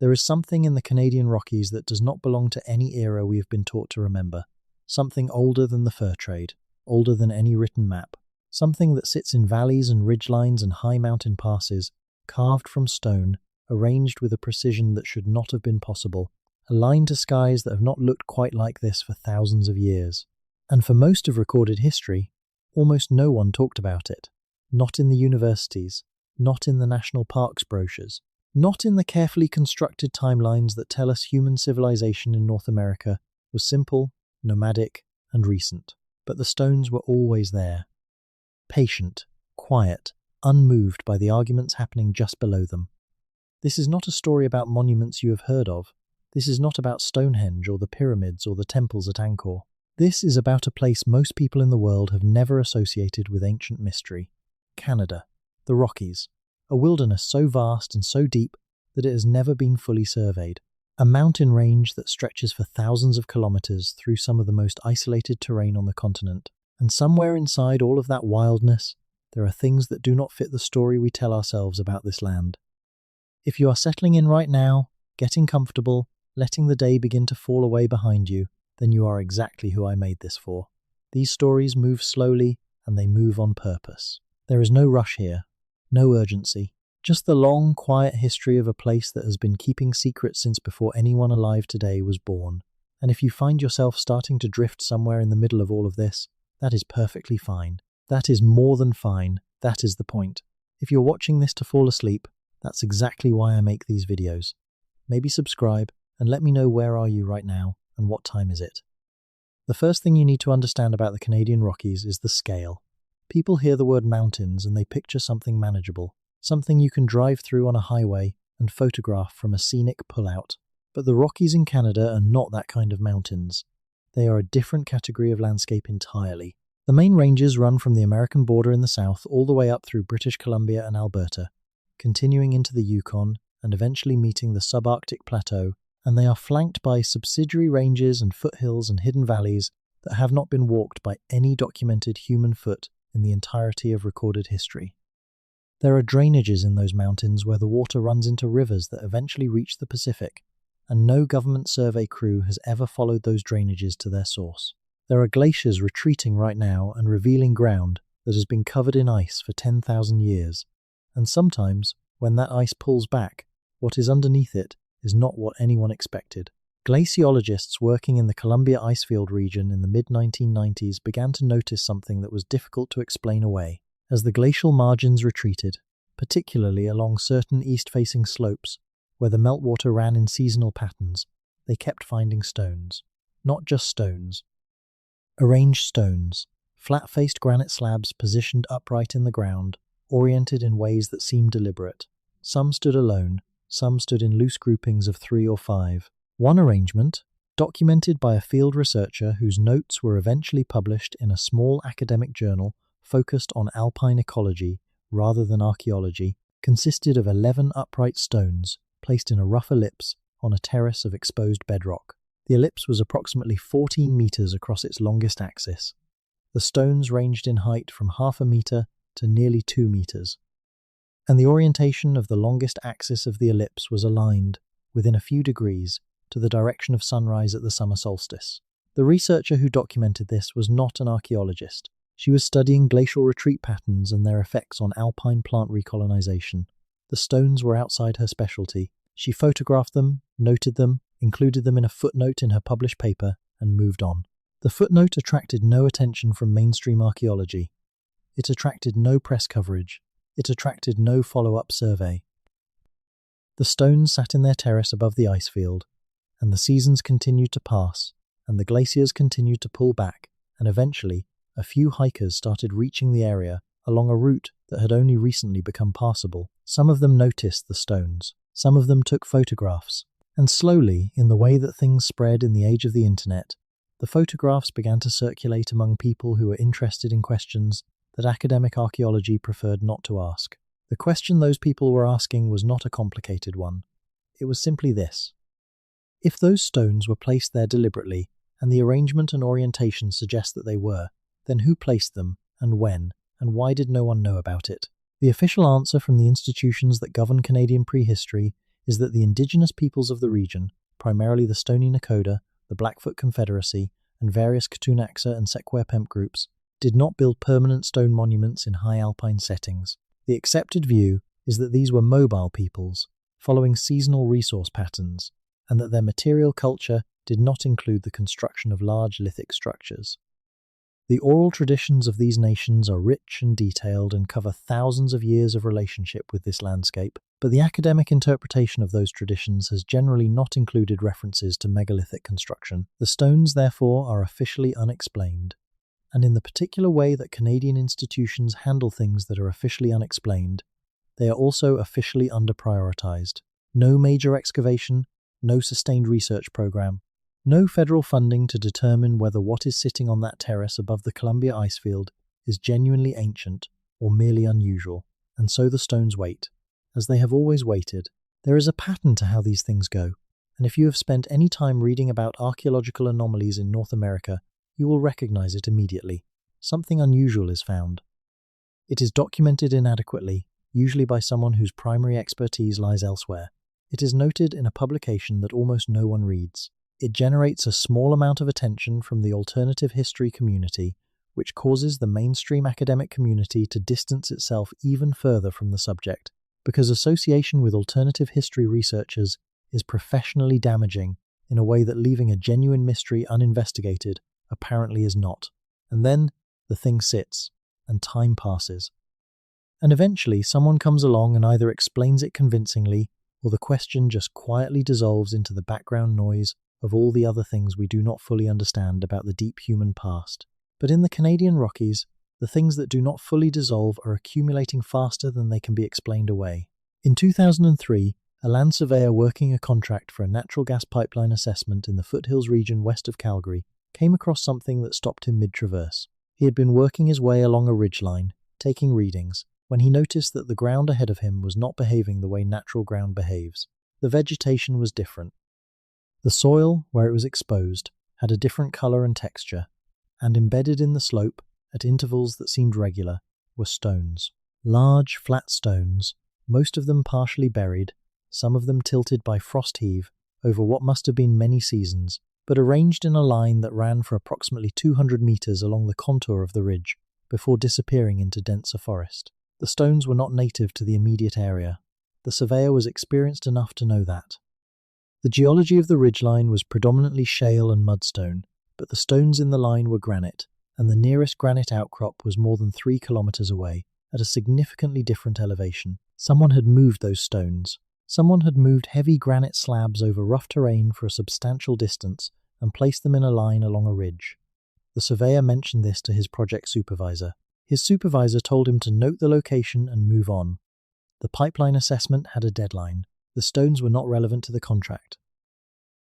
There is something in the Canadian Rockies that does not belong to any era we have been taught to remember. Something older than the fur trade, older than any written map. Something that sits in valleys and ridgelines and high mountain passes, carved from stone, arranged with a precision that should not have been possible, aligned to skies that have not looked quite like this for thousands of years. And for most of recorded history, almost no one talked about it. Not in the universities, not in the national parks brochures, not in the carefully constructed timelines that tell us human civilization in North America was simple, nomadic, and recent. But the stones were always there. Patient, quiet, unmoved by the arguments happening just below them. This is not a story about monuments you have heard of. This is not about Stonehenge or the pyramids or the temples at Angkor. This is about a place most people in the world have never associated with ancient mystery. Canada, the Rockies, a wilderness so vast and so deep that it has never been fully surveyed. A mountain range that stretches for thousands of kilometers through some of the most isolated terrain on the continent. And somewhere inside all of that wildness, there are things that do not fit the story we tell ourselves about this land. If you are settling in right now, getting comfortable, letting the day begin to fall away behind you, then you are exactly who I made this for. These stories move slowly, and they move on purpose. There is no rush here, no urgency, just the long, quiet history of a place that has been keeping secrets since before anyone alive today was born. And if you find yourself starting to drift somewhere in the middle of all of this, that is perfectly fine. That is more than fine. That is the point. If you're watching this to fall asleep, that's exactly why I make these videos. Maybe subscribe and let me know where are you right now and what time is it. The first thing you need to understand about the Canadian Rockies is the scale. People hear the word mountains and they picture something manageable, something you can drive through on a highway and photograph from a scenic pullout. But the Rockies in Canada are not that kind of mountains. They are a different category of landscape entirely. The main ranges run from the American border in the south all the way up through British Columbia and Alberta, continuing into the Yukon and eventually meeting the subarctic plateau, and they are flanked by subsidiary ranges and foothills and hidden valleys that have not been walked by any documented human foot in the entirety of recorded history. There are drainages in those mountains where the water runs into rivers that eventually reach the Pacific, and no government survey crew has ever followed those drainages to their source. There are glaciers retreating right now and revealing ground that has been covered in ice for 10,000 years, and sometimes, when that ice pulls back, what is underneath it is not what anyone expected. Glaciologists working in the Columbia Icefield region in the mid-1990s began to notice something that was difficult to explain away. As the glacial margins retreated, particularly along certain east-facing slopes, where the meltwater ran in seasonal patterns, they kept finding stones. Not just stones. Arranged stones, flat-faced granite slabs positioned upright in the ground, oriented in ways that seemed deliberate. Some stood alone, some stood in loose groupings of 3 or 5. One arrangement, documented by a field researcher whose notes were eventually published in a small academic journal focused on alpine ecology rather than archaeology, consisted of 11 upright stones placed in a rough ellipse on a terrace of exposed bedrock. The ellipse was approximately 14 meters across its longest axis. The stones ranged in height from half a meter to nearly 2 meters. And the orientation of the longest axis of the ellipse was aligned, within a few degrees, to the direction of sunrise at the summer solstice. The researcher who documented this was not an archaeologist. She was studying glacial retreat patterns and their effects on alpine plant recolonization. The stones were outside her specialty. She photographed them, noted them, included them in a footnote in her published paper, and moved on. The footnote attracted no attention from mainstream archaeology. It attracted no press coverage. It attracted no follow-up survey. The stones sat in their terrace above the ice field, and the seasons continued to pass, and the glaciers continued to pull back, and eventually, a few hikers started reaching the area along a route that had only recently become passable. Some of them noticed the stones. Some of them took photographs. And slowly, in the way that things spread in the age of the internet, the photographs began to circulate among people who were interested in questions that academic archaeology preferred not to ask. The question those people were asking was not a complicated one. It was simply this. If those stones were placed there deliberately, and the arrangement and orientation suggest that they were, then who placed them, and when, and why did no one know about it? The official answer from the institutions that govern Canadian prehistory is that the indigenous peoples of the region, primarily the Stoney Nakoda, the Blackfoot Confederacy, and various Ktunaxa and Secwepemc groups, did not build permanent stone monuments in high alpine settings. The accepted view is that these were mobile peoples, following seasonal resource patterns, and that their material culture did not include the construction of large lithic structures. The oral traditions of these nations are rich and detailed and cover thousands of years of relationship with this landscape, but the academic interpretation of those traditions has generally not included references to megalithic construction. The stones, therefore, are officially unexplained. And in the particular way that Canadian institutions handle things that are officially unexplained, they are also officially under-prioritized. No major excavation, no sustained research program, no federal funding to determine whether what is sitting on that terrace above the Columbia icefield is genuinely ancient or merely unusual, and so the stones wait, as they have always waited. There is a pattern to how these things go, and if you have spent any time reading about archaeological anomalies in North America, you will recognize it immediately. Something unusual is found. It is documented inadequately, usually by someone whose primary expertise lies elsewhere. It is noted in a publication that almost no one reads. It generates a small amount of attention from the alternative history community, which causes the mainstream academic community to distance itself even further from the subject, because association with alternative history researchers is professionally damaging in a way that leaving a genuine mystery uninvestigated apparently is not. And then the thing sits, and time passes. And eventually someone comes along and either explains it convincingly, or the question just quietly dissolves into the background noise of all the other things we do not fully understand about the deep human past. But in the Canadian Rockies, the things that do not fully dissolve are accumulating faster than they can be explained away. In 2003, a land surveyor working a contract for a natural gas pipeline assessment in the foothills region west of Calgary came across something that stopped him mid-traverse. He had been working his way along a ridgeline, taking readings, when he noticed that the ground ahead of him was not behaving the way natural ground behaves. The vegetation was different. The soil, where it was exposed, had a different color and texture, and embedded in the slope, at intervals that seemed regular, were stones. Large, flat stones, most of them partially buried, some of them tilted by frost heave over what must have been many seasons, but arranged in a line that ran for approximately 200 meters along the contour of the ridge, before disappearing into denser forest. The stones were not native to the immediate area. The surveyor was experienced enough to know that. The geology of the ridgeline was predominantly shale and mudstone, but the stones in the line were granite, and the nearest granite outcrop was more than 3 kilometers away, at a significantly different elevation. Someone had moved those stones. Someone had moved heavy granite slabs over rough terrain for a substantial distance and placed them in a line along a ridge. The surveyor mentioned this to his project supervisor. His supervisor told him to note the location and move on. The pipeline assessment had a deadline. The stones were not relevant to the contract.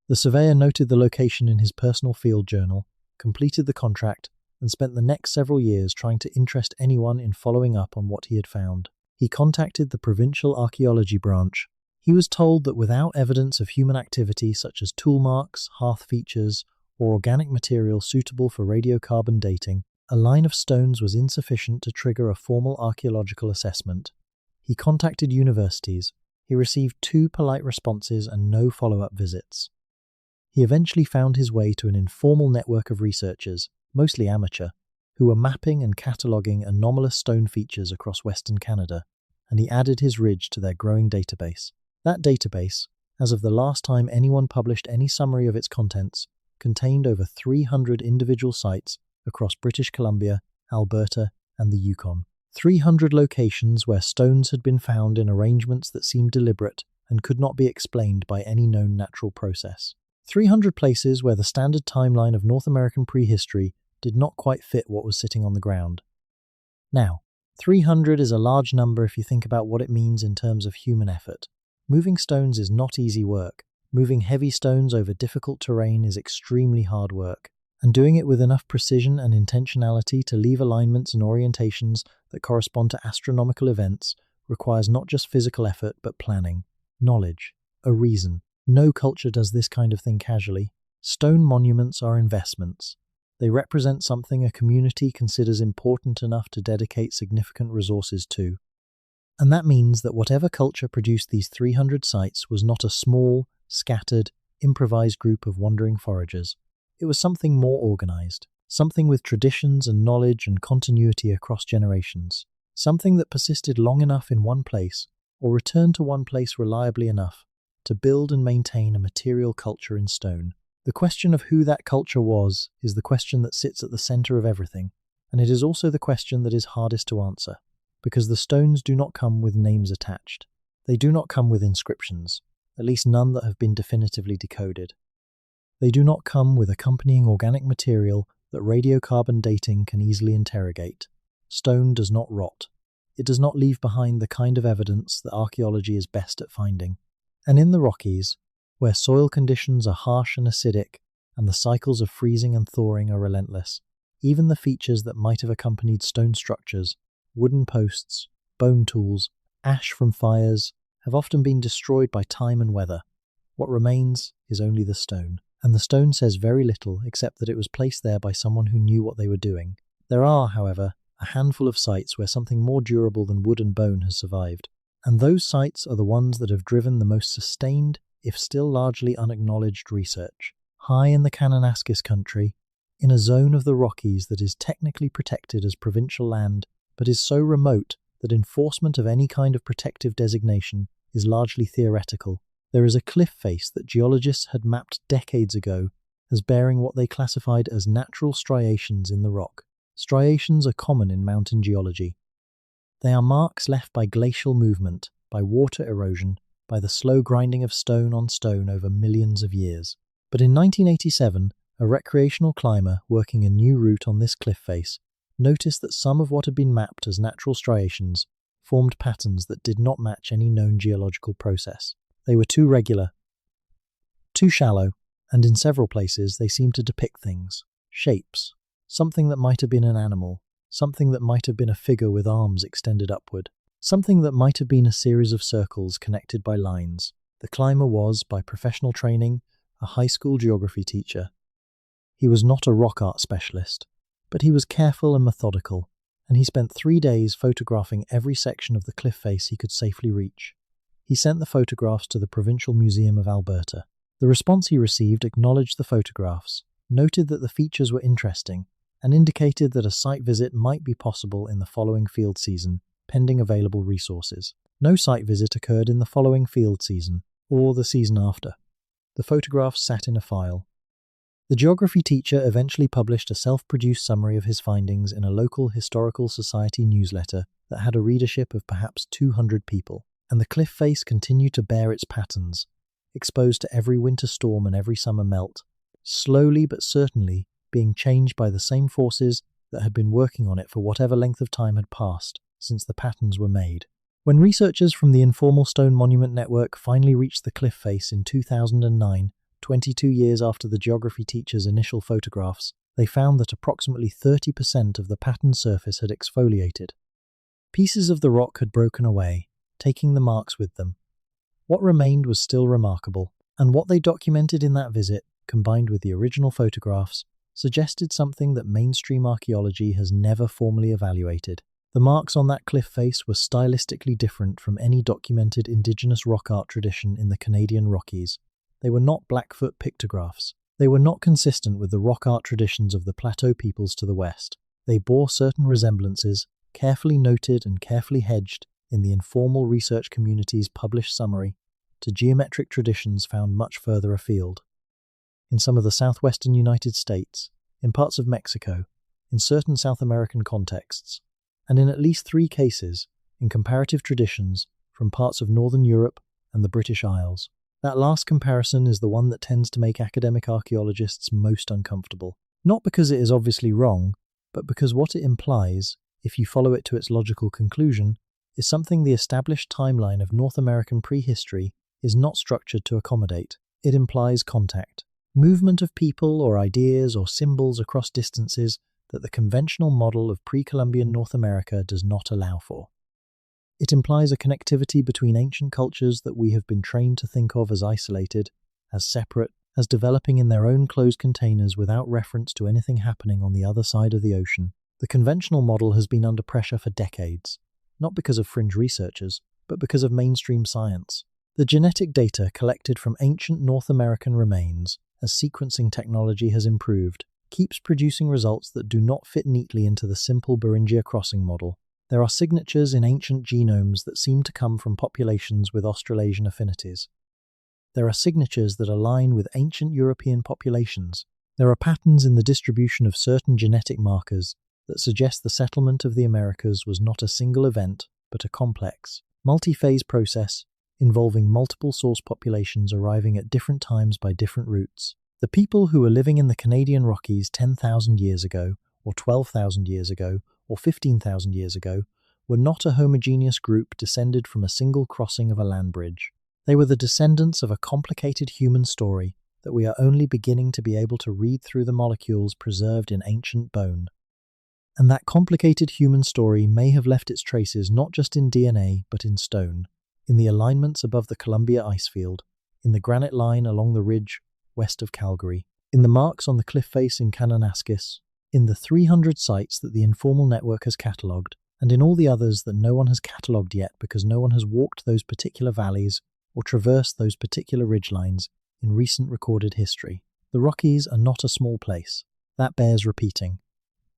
The surveyor noted the location in his personal field journal, completed the contract, and spent the next several years trying to interest anyone in following up on what he had found. He contacted the provincial archaeology branch. He was told that without evidence of human activity such as tool marks, hearth features, or organic material suitable for radiocarbon dating, a line of stones was insufficient to trigger a formal archaeological assessment. He contacted universities. He received 2 polite responses and no follow-up visits. He eventually found his way to an informal network of researchers, mostly amateur, who were mapping and cataloguing anomalous stone features across Western Canada, and he added his ridge to their growing database. That database, as of the last time anyone published any summary of its contents, contained over 300 individual sites across British Columbia, Alberta, and the Yukon. 300 locations where stones had been found in arrangements that seemed deliberate and could not be explained by any known natural process. 300 places where the standard timeline of North American prehistory did not quite fit what was sitting on the ground. Now, 300 is a large number if you think about what it means in terms of human effort. Moving stones is not easy work. Moving heavy stones over difficult terrain is extremely hard work. And doing it with enough precision and intentionality to leave alignments and orientations that correspond to astronomical events requires not just physical effort but planning, knowledge, a reason. No culture does this kind of thing casually. Stone monuments are investments. They represent something a community considers important enough to dedicate significant resources to. And that means that whatever culture produced these 300 sites was not a small, scattered, improvised group of wandering foragers. It was something more organized, something with traditions and knowledge and continuity across generations, something that persisted long enough in one place, or returned to one place reliably enough, to build and maintain a material culture in stone. The question of who that culture was is the question that sits at the center of everything, and it is also the question that is hardest to answer, because the stones do not come with names attached. They do not come with inscriptions, at least none that have been definitively decoded. They do not come with accompanying organic material that radiocarbon dating can easily interrogate. Stone does not rot. It does not leave behind the kind of evidence that archaeology is best at finding. And in the Rockies, where soil conditions are harsh and acidic, and the cycles of freezing and thawing are relentless, even the features that might have accompanied stone structures, wooden posts, bone tools, ash from fires, have often been destroyed by time and weather. What remains is only the stone. And the stone says very little except that it was placed there by someone who knew what they were doing. There are, however, a handful of sites where something more durable than wood and bone has survived. And those sites are the ones that have driven the most sustained, if still largely unacknowledged, research. High in the Kananaskis country, in a zone of the Rockies that is technically protected as provincial land, but is so remote that enforcement of any kind of protective designation is largely theoretical, there is a cliff face that geologists had mapped decades ago as bearing what they classified as natural striations in the rock. Striations are common in mountain geology. They are marks left by glacial movement, by water erosion, by the slow grinding of stone on stone over millions of years. But in 1987, a recreational climber working a new route on this cliff face noticed that some of what had been mapped as natural striations formed patterns that did not match any known geological process. They were too regular, too shallow, and in several places they seemed to depict things, shapes, something that might have been an animal, something that might have been a figure with arms extended upward, something that might have been a series of circles connected by lines. The climber was, by professional training, a high school geography teacher. He was not a rock art specialist, but he was careful and methodical, and he spent 3 days photographing every section of the cliff face he could safely reach. He sent the photographs to the Provincial Museum of Alberta. The response he received acknowledged the photographs, noted that the features were interesting, and indicated that a site visit might be possible in the following field season, pending available resources. No site visit occurred in the following field season, or the season after. The photographs sat in a file. The geography teacher eventually published a self-produced summary of his findings in a local historical society newsletter that had a readership of perhaps 200 people. And the cliff face continued to bear its patterns, exposed to every winter storm and every summer melt, slowly but certainly being changed by the same forces that had been working on it for whatever length of time had passed since the patterns were made. When researchers from the Informal Stone Monument Network finally reached the cliff face in 2009, 22 years after the geography teacher's initial photographs, they found that approximately 30% of the patterned surface had exfoliated. Pieces of the rock had broken away, taking the marks with them. What remained was still remarkable, and what they documented in that visit, combined with the original photographs, suggested something that mainstream archaeology has never formally evaluated. The marks on that cliff face were stylistically different from any documented Indigenous rock art tradition in the Canadian Rockies. They were not Blackfoot pictographs. They were not consistent with the rock art traditions of the Plateau peoples to the west. They bore certain resemblances, carefully noted and carefully hedged, in the informal research community's published summary, to geometric traditions found much further afield. In some of the southwestern United States, in parts of Mexico, in certain South American contexts, and in at least 3 cases, in comparative traditions from parts of Northern Europe and the British Isles. That last comparison is the one that tends to make academic archaeologists most uncomfortable. Not because it is obviously wrong, but because what it implies, if you follow it to its logical conclusion, is something the established timeline of North American prehistory is not structured to accommodate. It implies contact, movement of people or ideas or symbols across distances that the conventional model of pre-Columbian North America does not allow for. It implies a connectivity between ancient cultures that we have been trained to think of as isolated, as separate, as developing in their own closed containers without reference to anything happening on the other side of the ocean. The conventional model has been under pressure for decades. not because of fringe researchers, but because of mainstream science. The genetic data collected from ancient North American remains, as sequencing technology has improved, keeps producing results that do not fit neatly into the simple Beringia crossing model. There are signatures in ancient genomes that seem to come from populations with Australasian affinities. There are signatures that align with ancient European populations. There are patterns in the distribution of certain genetic markers that suggest the settlement of the Americas was not a single event, but a complex, multi-phase process involving multiple source populations arriving at different times by different routes. The people who were living in the Canadian Rockies 10,000 years ago, or 12,000 years ago, or 15,000 years ago, were not a homogeneous group descended from a single crossing of a land bridge. They were the descendants of a complicated human story that we are only beginning to be able to read through the molecules preserved in ancient bone. And that complicated human story may have left its traces not just in DNA, but in stone, in the alignments above the Columbia icefield, in the granite line along the ridge west of Calgary, in the marks on the cliff face in Kananaskis, in the 300 sites that the Informal Network has catalogued, and in all the others that no one has catalogued yet because no one has walked those particular valleys or traversed those particular ridgelines in recent recorded history. The Rockies are not a small place. That bears repeating.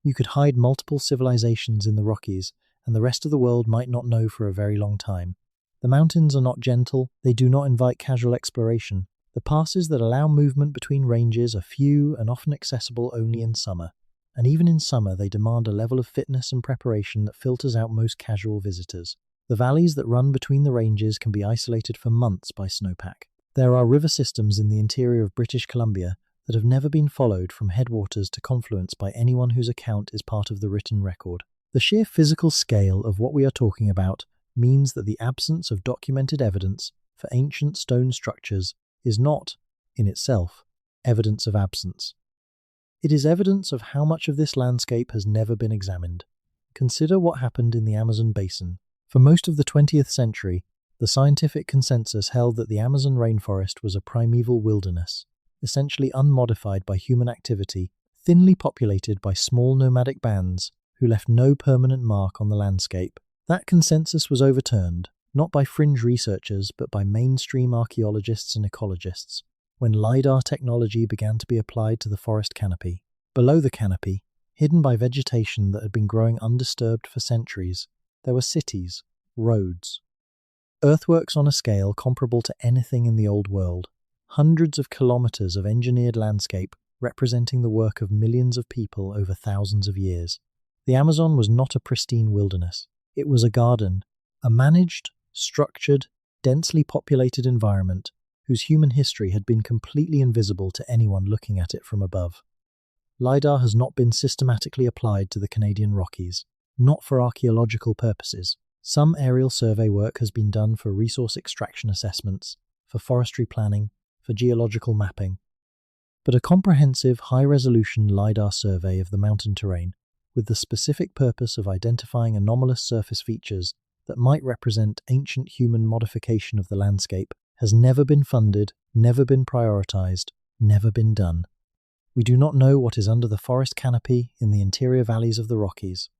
You could hide multiple civilizations in the Rockies, and the rest of the world might not know for a very long time. The mountains are not gentle, they do not invite casual exploration. The passes that allow movement between ranges are few and often accessible only in summer. And even in summer, they demand a level of fitness and preparation that filters out most casual visitors. The valleys that run between the ranges can be isolated for months by snowpack. There are river systems in the interior of British Columbia that have never been followed from headwaters to confluence by anyone whose account is part of the written record. The sheer physical scale of what we are talking about means that the absence of documented evidence for ancient stone structures is not, in itself, evidence of absence. It is evidence of how much of this landscape has never been examined. Consider what happened in the Amazon basin. For most of the 20th century, the scientific consensus held that the Amazon rainforest was a primeval wilderness, essentially unmodified by human activity, thinly populated by small nomadic bands who left no permanent mark on the landscape. That consensus was overturned, not by fringe researchers, but by mainstream archaeologists and ecologists, when LiDAR technology began to be applied to the forest canopy. Below the canopy, hidden by vegetation that had been growing undisturbed for centuries, there were cities, roads, earthworks on a scale comparable to anything in the Old World, hundreds of kilometers of engineered landscape representing the work of millions of people over thousands of years. The Amazon was not a pristine wilderness. It was a garden, a managed, structured, densely populated environment whose human history had been completely invisible to anyone looking at it from above. LiDAR has not been systematically applied to the Canadian Rockies, not for archaeological purposes. Some aerial survey work has been done for resource extraction assessments, for forestry planning, for geological mapping. But a comprehensive, high-resolution LiDAR survey of the mountain terrain, with the specific purpose of identifying anomalous surface features that might represent ancient human modification of the landscape, has never been funded, never been prioritized, never been done. We do not know what is under the forest canopy in the interior valleys of the Rockies.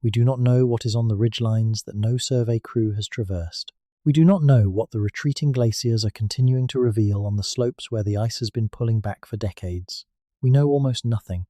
We do not know what is on the ridgelines that no survey crew has traversed. We do not know what the retreating glaciers are continuing to reveal on the slopes where the ice has been pulling back for decades. We know almost nothing.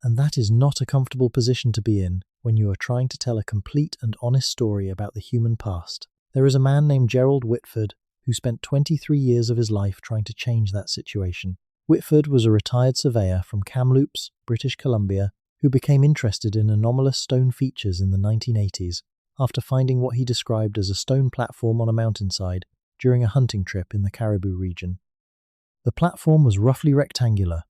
And that is not a comfortable position to be in when you are trying to tell a complete and honest story about the human past. There is a man named Gerald Whitford who spent 23 years of his life trying to change that situation. Whitford was a retired surveyor from Kamloops, British Columbia, who became interested in anomalous stone features in the 1980s after finding what he described as a stone platform on a mountainside during a hunting trip in the Caribou region. The platform was roughly rectangular,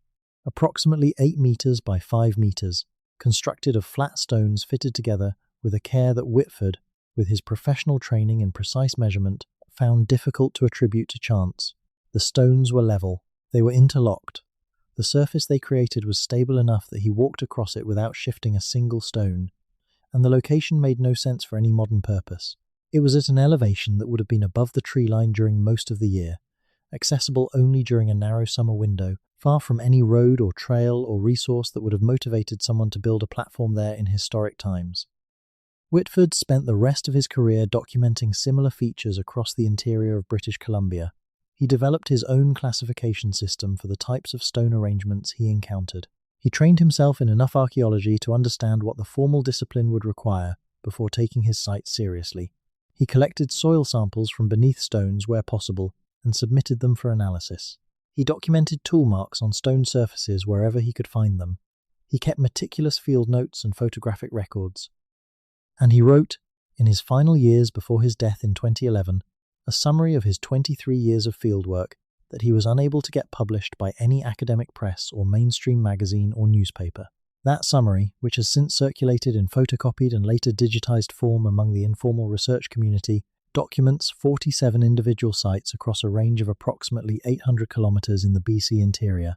approximately 8 meters by 5 meters, constructed of flat stones fitted together with a care that Whitford, with his professional training and precise measurement, found difficult to attribute to chance. The stones were level. They were interlocked. The surface they created was stable enough that he walked across it without shifting a single stone, and the location made no sense for any modern purpose. It was at an elevation that would have been above the tree line during most of the year, accessible only during a narrow summer window, far from any road or trail or resource that would have motivated someone to build a platform there in historic times. Whitford spent the rest of his career documenting similar features across the interior of British Columbia. He developed his own classification system for the types of stone arrangements he encountered. He trained himself in enough archaeology to understand what the formal discipline would require before taking his sites seriously. He collected soil samples from beneath stones where possible and submitted them for analysis. He documented tool marks on stone surfaces wherever he could find them. He kept meticulous field notes and photographic records. And he wrote, in his final years before his death in 2011, a summary of his 23 years of fieldwork that he was unable to get published by any academic press or mainstream magazine or newspaper. That summary, which has since circulated in photocopied and later digitized form among the informal research community, documents 47 individual sites across a range of approximately 800 kilometers in the BC interior.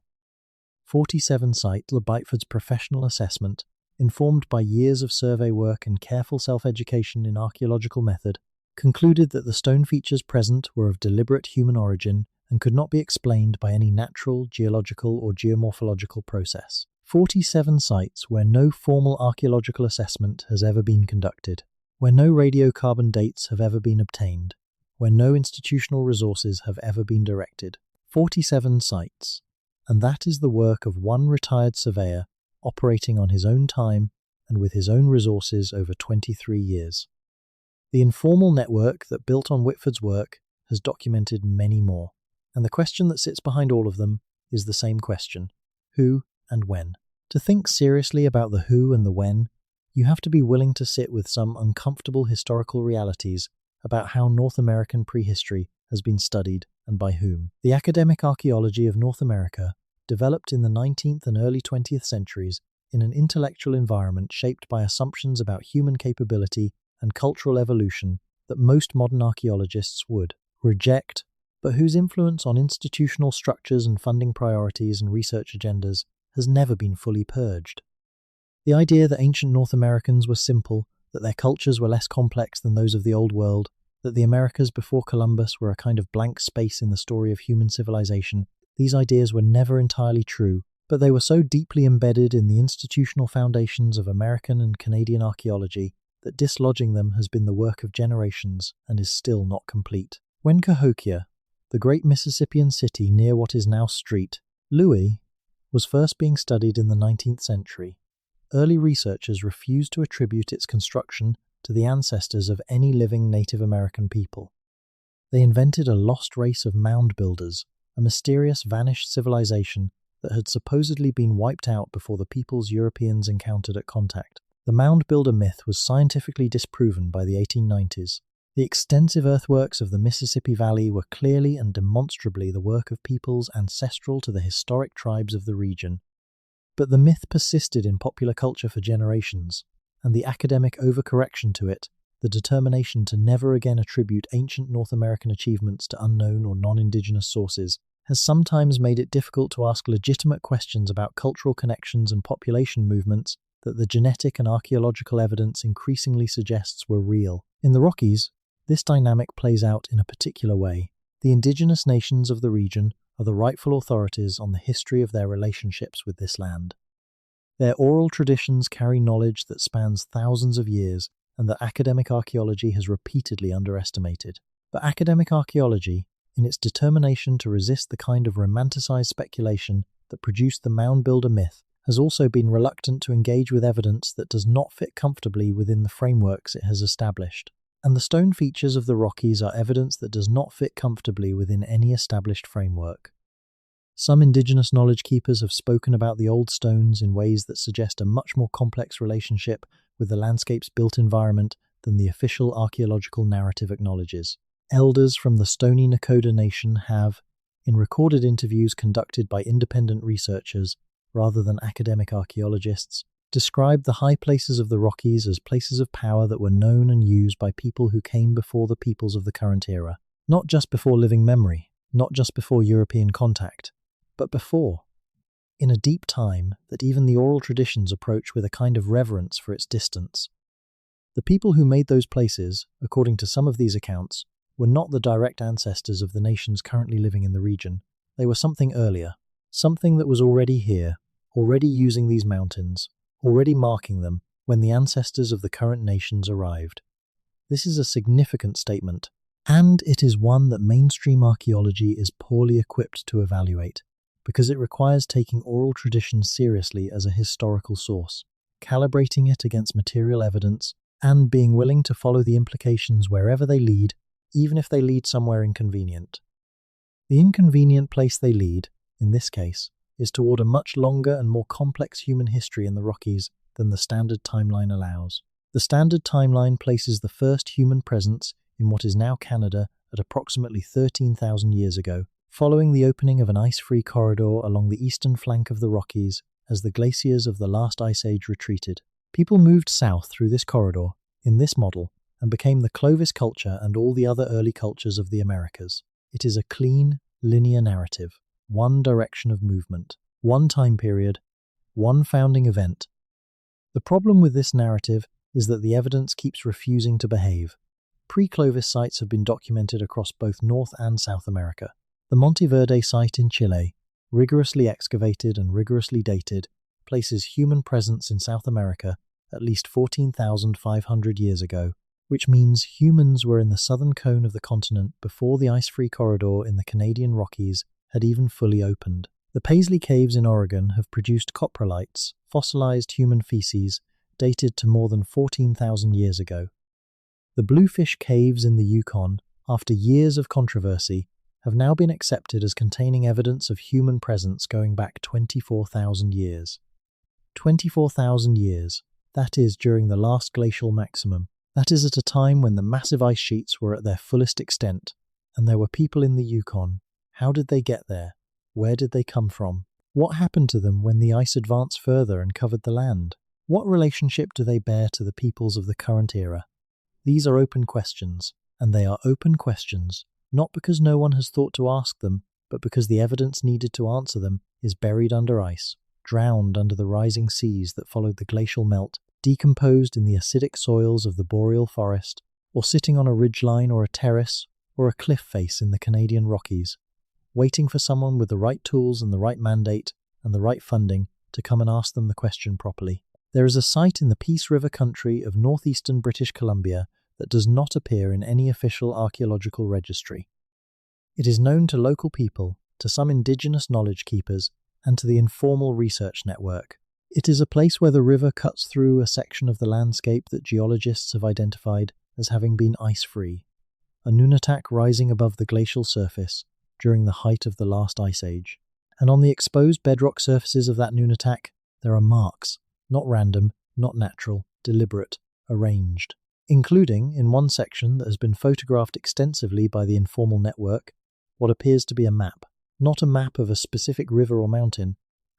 47 sites, Beitford's professional assessment, informed by years of survey work and careful self-education in archaeological method, concluded that the stone features present were of deliberate human origin and could not be explained by any natural, geological, or geomorphological process. 47 sites where no formal archaeological assessment has ever been conducted, where no radiocarbon dates have ever been obtained, where no institutional resources have ever been directed. 47 sites. And that is the work of one retired surveyor operating on his own time and with his own resources over 23 years. The informal network that built on Whitford's work has documented many more, and the question that sits behind all of them is the same question: who and when? To think seriously about the who and the when, you have to be willing to sit with some uncomfortable historical realities about how North American prehistory has been studied and by whom. The academic archaeology of North America developed in the 19th and early 20th centuries in an intellectual environment shaped by assumptions about human capability and cultural evolution that most modern archaeologists would reject, but whose influence on institutional structures and funding priorities and research agendas has never been fully purged. The idea that ancient North Americans were simple, that their cultures were less complex than those of the Old World, that the Americas before Columbus were a kind of blank space in the story of human civilization, these ideas were never entirely true, but they were so deeply embedded in the institutional foundations of American and Canadian archaeology that dislodging them has been the work of generations and is still not complete. When Cahokia, the great Mississippian city near what is now Street, Louis, was first being studied in the 19th century, early researchers refused to attribute its construction to the ancestors of any living Native American people. They invented a lost race of mound builders, a mysterious vanished civilization that had supposedly been wiped out before the peoples Europeans encountered at contact. The mound builder myth was scientifically disproven by the 1890s. The extensive earthworks of the Mississippi Valley were clearly and demonstrably the work of peoples ancestral to the historic tribes of the region. But the myth persisted in popular culture for generations, and the academic overcorrection to it, the determination to never again attribute ancient North American achievements to unknown or non-Indigenous sources, has sometimes made it difficult to ask legitimate questions about cultural connections and population movements that the genetic and archaeological evidence increasingly suggests were real. In the Rockies, this dynamic plays out in a particular way. The indigenous nations of the region are the rightful authorities on the history of their relationships with this land. Their oral traditions carry knowledge that spans thousands of years and that academic archaeology has repeatedly underestimated. But academic archaeology, in its determination to resist the kind of romanticized speculation that produced the mound builder myth, has also been reluctant to engage with evidence that does not fit comfortably within the frameworks it has established. And the stone features of the Rockies are evidence that does not fit comfortably within any established framework. Some Indigenous knowledge keepers have spoken about the old stones in ways that suggest a much more complex relationship with the landscape's built environment than the official archaeological narrative acknowledges. Elders from the Stoney Nakoda Nation have, in recorded interviews conducted by independent researchers rather than academic archaeologists, described the high places of the Rockies as places of power that were known and used by people who came before the peoples of the current era. Not just before living memory, not just before European contact, but before, in a deep time that even the oral traditions approach with a kind of reverence for its distance. The people who made those places, according to some of these accounts, were not the direct ancestors of the nations currently living in the region. They were something earlier, something that was already here, already using these mountains, already marking them, when the ancestors of the current nations arrived. This is a significant statement, and it is one that mainstream archaeology is poorly equipped to evaluate, because it requires taking oral traditions seriously as a historical source, calibrating it against material evidence, and being willing to follow the implications wherever they lead, even if they lead somewhere inconvenient. The inconvenient place they lead, in this case, is toward a much longer and more complex human history in the Rockies than the standard timeline allows. The standard timeline places the first human presence in what is now Canada at approximately 13,000 years ago, following the opening of an ice-free corridor along the eastern flank of the Rockies as the glaciers of the last ice age retreated. People moved south through this corridor, in this model, and became the Clovis culture and all the other early cultures of the Americas. It is a clean, linear narrative, one direction of movement, one time period, one founding event. The problem with this narrative is that the evidence keeps refusing to behave. Pre-Clovis sites have been documented across both North and South America. The Monteverde site in Chile, rigorously excavated and rigorously dated, places human presence in South America at least 14,500 years ago, which means humans were in the southern cone of the continent before the ice-free corridor in the Canadian Rockies had even fully opened. The Paisley Caves in Oregon have produced coprolites, fossilized human feces, dated to more than 14,000 years ago. The Bluefish Caves in the Yukon, after years of controversy, have now been accepted as containing evidence of human presence going back 24,000 years. 24,000 years. That is during the last glacial maximum. That is at a time when the massive ice sheets were at their fullest extent, and there were people in the Yukon. How did they get there? Where did they come from? What happened to them when the ice advanced further and covered the land? What relationship do they bear to the peoples of the current era? These are open questions, and they are open questions, not because no one has thought to ask them, but because the evidence needed to answer them is buried under ice, drowned under the rising seas that followed the glacial melt, decomposed in the acidic soils of the boreal forest, or sitting on a ridgeline or a terrace or a cliff face in the Canadian Rockies, waiting for someone with the right tools and the right mandate and the right funding to come and ask them the question properly. There is a site in the Peace River country of northeastern British Columbia that does not appear in any official archaeological registry. It is known to local people, to some Indigenous knowledge keepers, and to the informal research network. It is a place where the river cuts through a section of the landscape that geologists have identified as having been ice-free, a nunatak rising above the glacial surface during the height of the last ice age. And on the exposed bedrock surfaces of that nunatak, there are marks, not random, not natural, deliberate, arranged, including, in one section that has been photographed extensively by the informal network, what appears to be a map, not a map of a specific river or mountain,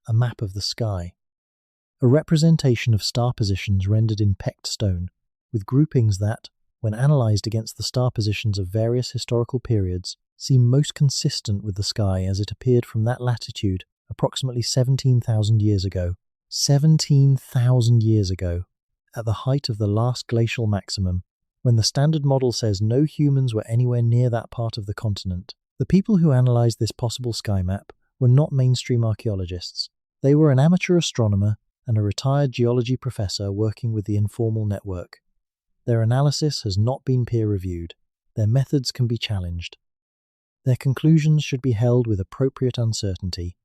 a map of the sky. A representation of star positions rendered in pecked stone, with groupings that, when analysed against the star positions of various historical periods, seem most consistent with the sky as it appeared from that latitude approximately 17,000 years ago. 17,000 years ago, at the height of the last glacial maximum, when the standard model says no humans were anywhere near that part of the continent. The people who analysed this possible sky map were not mainstream archaeologists. They were an amateur astronomer and a retired geology professor working with the informal network. Their analysis has not been peer-reviewed. Their methods can be challenged. Their conclusions should be held with appropriate uncertainty,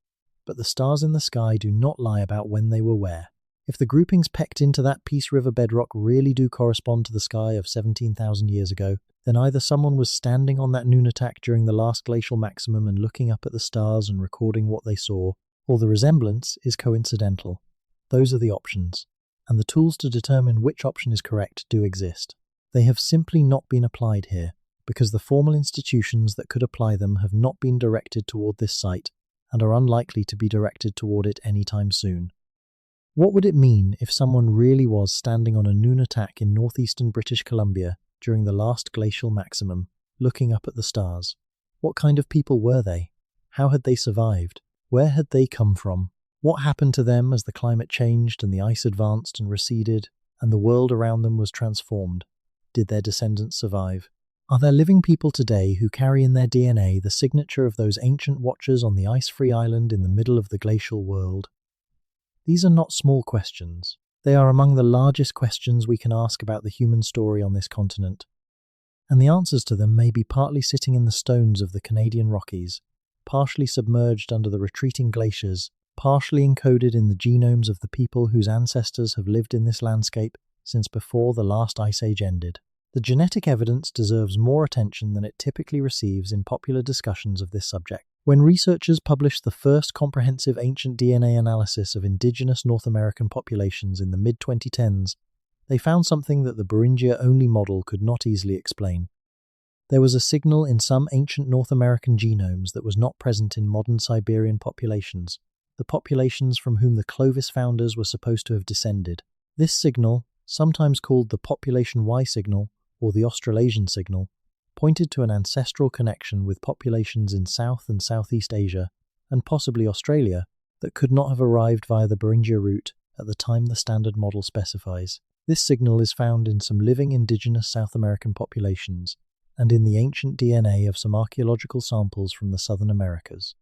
but the stars in the sky do not lie about when they were where. If the groupings pecked into that Peace River bedrock really do correspond to the sky of 17,000 years ago, then either someone was standing on that nunatak during the last glacial maximum and looking up at the stars and recording what they saw, or the resemblance is coincidental. Those are the options, and the tools to determine which option is correct do exist. They have simply not been applied here, because the formal institutions that could apply them have not been directed toward this site, and are unlikely to be directed toward it anytime soon. What would it mean if someone really was standing on a nunatak in northeastern British Columbia during the last glacial maximum, looking up at the stars? What kind of people were they? How had they survived? Where had they come from? What happened to them as the climate changed and the ice advanced and receded, and the world around them was transformed? Did their descendants survive? Are there living people today who carry in their DNA the signature of those ancient watchers on the ice-free island in the middle of the glacial world? These are not small questions. They are among the largest questions we can ask about the human story on this continent, and the answers to them may be partly sitting in the stones of the Canadian Rockies, partially submerged under the retreating glaciers, partially encoded in the genomes of the people whose ancestors have lived in this landscape since before the last ice age ended. The genetic evidence deserves more attention than it typically receives in popular discussions of this subject. When researchers published the first comprehensive ancient DNA analysis of indigenous North American populations in the mid-2010s, they found something that the Beringia-only model could not easily explain. There was a signal in some ancient North American genomes that was not present in modern Siberian populations, the populations from whom the Clovis founders were supposed to have descended. This signal, sometimes called the population Y signal or the Australasian signal, pointed to an ancestral connection with populations in South and Southeast Asia, and possibly Australia, that could not have arrived via the Beringia route at the time the standard model specifies. This signal is found in some living indigenous South American populations, and in the ancient DNA of some archaeological samples from the Southern Americas.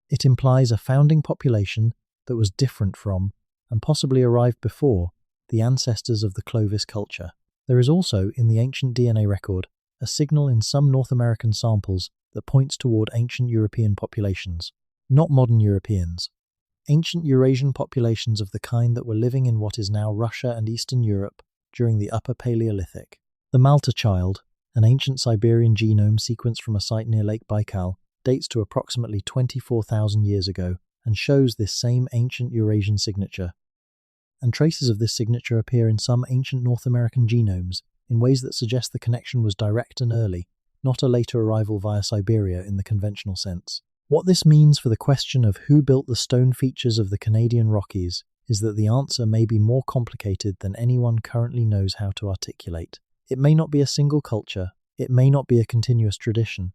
It implies a founding population that was different from, and possibly arrived before, the ancestors of the Clovis culture. There is also, in the ancient DNA record, a signal in some North American samples that points toward ancient European populations, not modern Europeans. Ancient Eurasian populations of the kind that were living in what is now Russia and Eastern Europe during the Upper Paleolithic. The Malta child, an ancient Siberian genome sequenced from a site near Lake Baikal, dates to approximately 24,000 years ago and shows this same ancient Eurasian signature. And traces of this signature appear in some ancient North American genomes in ways that suggest the connection was direct and early, not a later arrival via Siberia in the conventional sense. What this means for the question of who built the stone features of the Canadian Rockies is that the answer may be more complicated than anyone currently knows how to articulate. It may not be a single culture, it may not be a continuous tradition.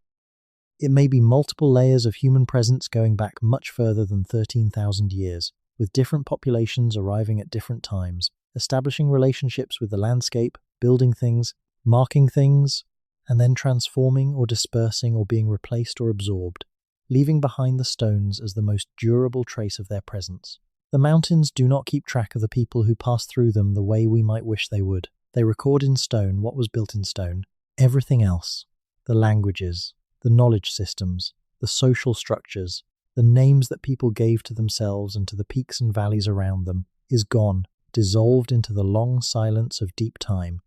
It may be multiple layers of human presence going back much further than 13,000 years, with different populations arriving at different times, establishing relationships with the landscape, building things, marking things, and then transforming or dispersing or being replaced or absorbed, leaving behind the stones as the most durable trace of their presence. The mountains do not keep track of the people who pass through them the way we might wish they would. They record in stone what was built in stone. Everything else, the languages, the knowledge systems, the social structures, the names that people gave to themselves and to the peaks and valleys around them, is gone, dissolved into the long silence of deep time.